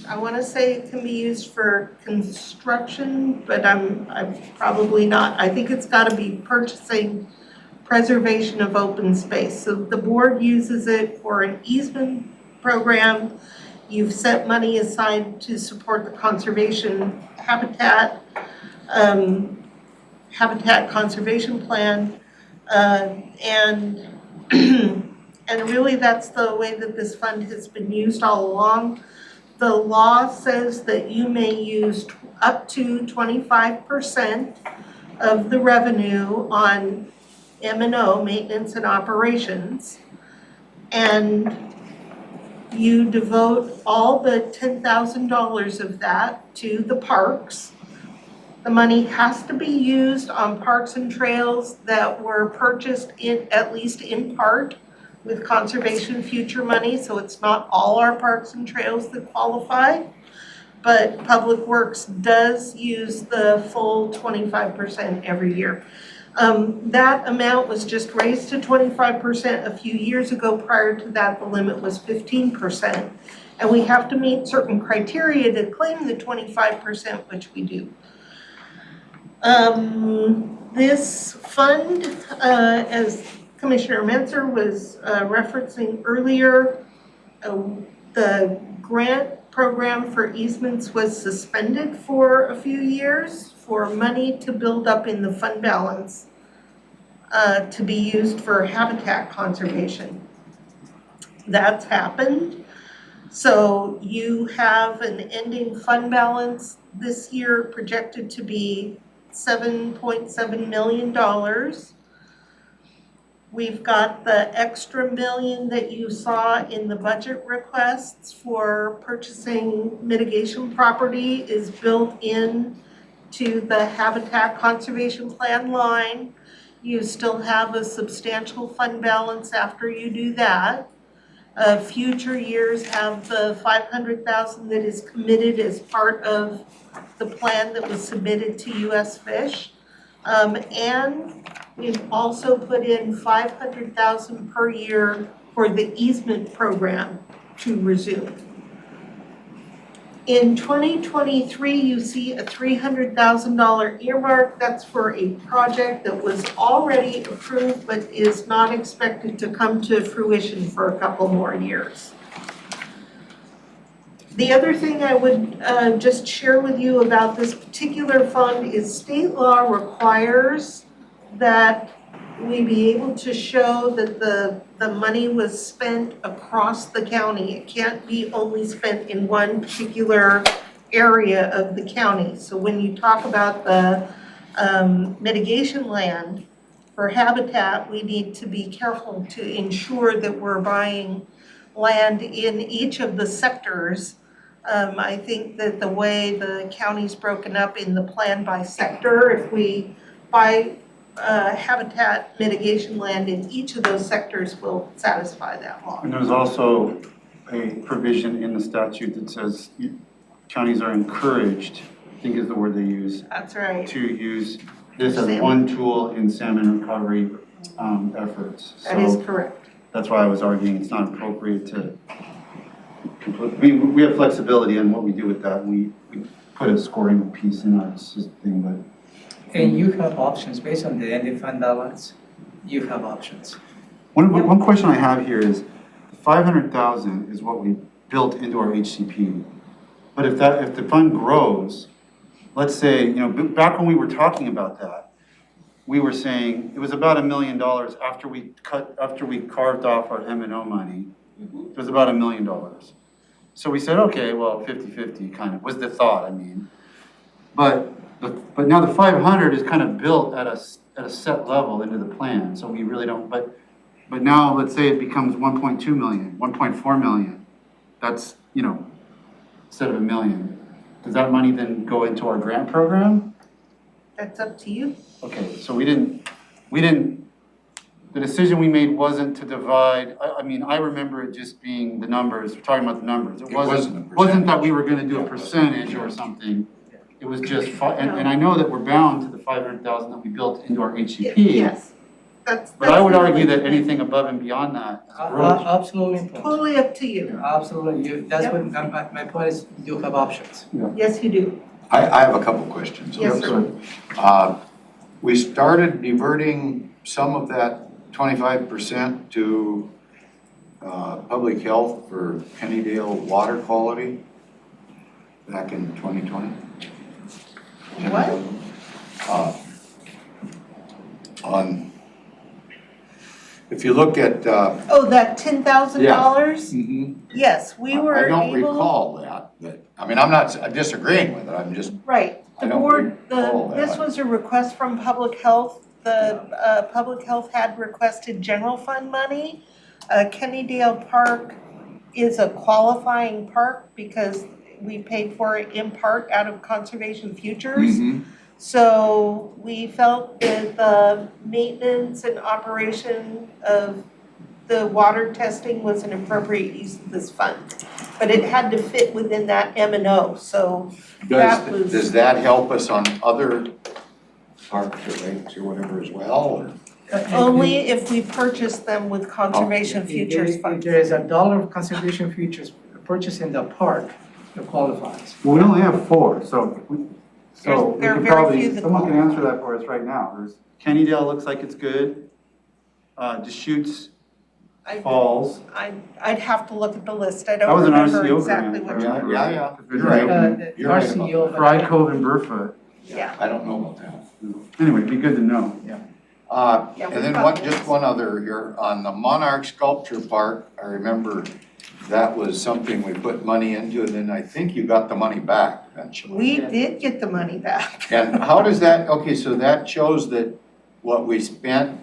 I want to say it can be used for construction, but I'm probably not. I think it's got to be purchasing, preservation of open space. So the board uses it for an easement program. You've set money aside to support the conservation habitat conservation plan, and really that's the way that this fund has been used all along. The law says that you may use up to 25% of the revenue on M&O, maintenance and operations, and you devote all the $10,000 of that to the parks. The money has to be used on parks and trails that were purchased at least in part with conservation future money, so it's not all our parks and trails that qualify. But Public Works does use the full 25% every year. That amount was just raised to 25% a few years ago. Prior to that, the limit was 15%. And we have to meet certain criteria to claim the 25%, which we do. This fund, as Commissioner Menzer was referencing earlier, the grant program for easements was suspended for a few years for money to build up in the fund balance to be used for habitat conservation. That's happened. So you have an ending fund balance this year projected to be $7.7 million. We've got the extra million that you saw in the budget requests for purchasing mitigation property is built in to the Habitat Conservation Plan line. You still have a substantial fund balance after you do that. Future years have the 500,000 that is committed as part of the plan that was submitted to US Fish. And we've also put in 500,000 per year for the easement program to resume. In 2023, you see a $300,000 earmark. That's for a project that was already approved but is not expected to come to fruition for a couple more years. The other thing I would just share with you about this particular fund is state law requires that we be able to show that the money was spent across the county. It can't be only spent in one particular area of the county. So when you talk about the mitigation land for habitat, we need to be careful to ensure that we're buying land in each of the sectors. I think that the way the county's broken up in the plan by sector, if we buy habitat mitigation land in each of those sectors will satisfy that law. And there's also a provision in the statute that says counties are encouraged, I think is the word they use, That's right. to use this as one tool in salmon recovery efforts. That is So correct. that's why I was arguing it's not appropriate to, we have flexibility on what we do with that. We put a scoring piece in our thing, but And you have options based on the ending fund balance. You have options. one question I have here is, 500,000 is what we built into our HCP. But if the fund grows, let's say, back when we were talking about that, we were saying it was about $1 million after we carved off our M&O money. It was about $1 million. So we said, okay, well, 50-50 kind of was the thought, I mean. But now the 500 is kind of built at a set level into the plan, so we really don't, but now let's say it becomes 1.2 million, 1.4 million. That's, instead of $1 million. Does that money then go into our grant program? That's up to you. Okay, so we didn't, the decision we made wasn't to divide, I remember it just being the numbers, we're talking about the numbers. It wasn't that we were gonna do a percentage or something. It was just, and I know that we're bound to the 500,000 that we built into our HCP. Yes. But I would argue that anything above and beyond that is growth. Absolutely. Totally up to you. Absolutely. That's Yep. what my point is, you have options. Yes, you do. I have a couple questions. Yes, sir. We started diverting some of that 25% to public health for Kennydale water quality back in 2020. What? If you look at, Oh, that $10,000? Yes, we were I able. don't recall that, but, I'm not disagreeing with it, I'm just, Right, I the don't board, recall this that. was a request from Public Health. The Public Health had requested general fund money. Kennydale Park is a qualifying park because we paid for it in part out of Conservation Futures. So we felt that the maintenance and operation of the water testing was an appropriate use of this fund. But it had to fit within that M&O, so that was. does that help us on other parks or lakes or whatever as well, or? Only if we purchase them with Conservation Futures If funds. there is $1 of conservation futures purchased in the park, it qualifies. Well, we only have 4, so we There are could very probably, few that someone can qualify. answer that for us right now. There's Kennydale looks like it's good. Deschutes Falls. I'd have to look at the list, I That don't was an remember RCO exactly grant. which Yeah, one. yeah, you're right. You're right about RCO. Fry Cove and Burfoot. Yeah, I don't know about that. Anyway, it'd be good to know. Yeah, And we've then got just this. one other here, on the Monarch Sculpture Park, I remember that was something we put money into, and then I think you got the money back eventually. we did get the money back. And how does that, okay, so that shows that what we spent,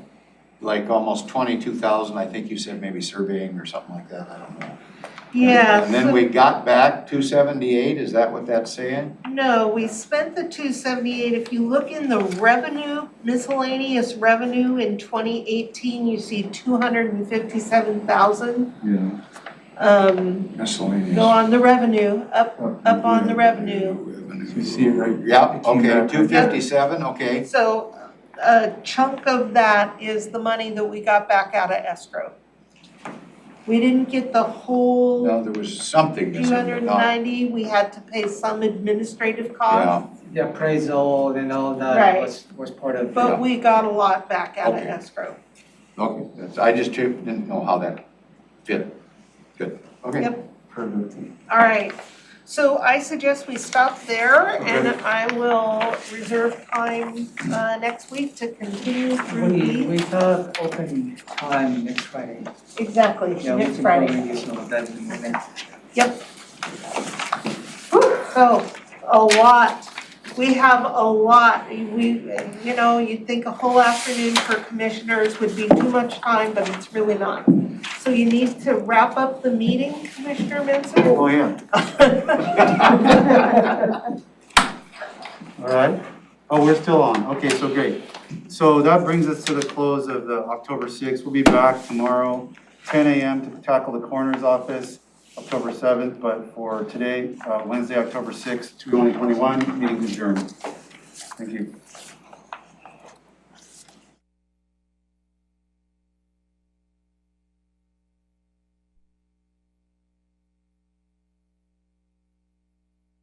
like almost 22,000, I think you said maybe surveying or something like that, I don't know. Yeah. And then we got back 278, is that what that's saying? No, we spent the 278. If you look in the revenue, miscellaneous revenue in 2018, you see 257,000. Yeah. Miscellaneous. Go on the revenue, up on the revenue. You see it right? Yeah, between okay, that- 257, okay. So a chunk of that is the money that we got back out of escrow. We didn't get the whole No, there was something missing, but not, 290. We had to pay some administrative yeah. costs, The appraisal and all that Right. was part of. but we got a lot back out of Okay. escrow. Okay, I just didn't know how that fit. Good, okay. Yep. Perfect. All right, so I suggest we stop there and I will reserve time next week to continue through We the, have open time next Friday. exactly, Yeah, we next can Friday. probably use some of that in a minute. So, a lot, we have a lot, you'd think a whole afternoon for commissioners would be too much time, but it's really not. So you need to wrap up the meeting, Commissioner Menzer? Oh, yeah. All right. Oh, we're still on. Okay, so great. So that brings us to the close of the October 6th. We'll be back tomorrow, 10 a.m. to tackle the coroner's office, October 7th. But for today, Wednesday, October 6th, 2021, meeting adjourned. Thank you.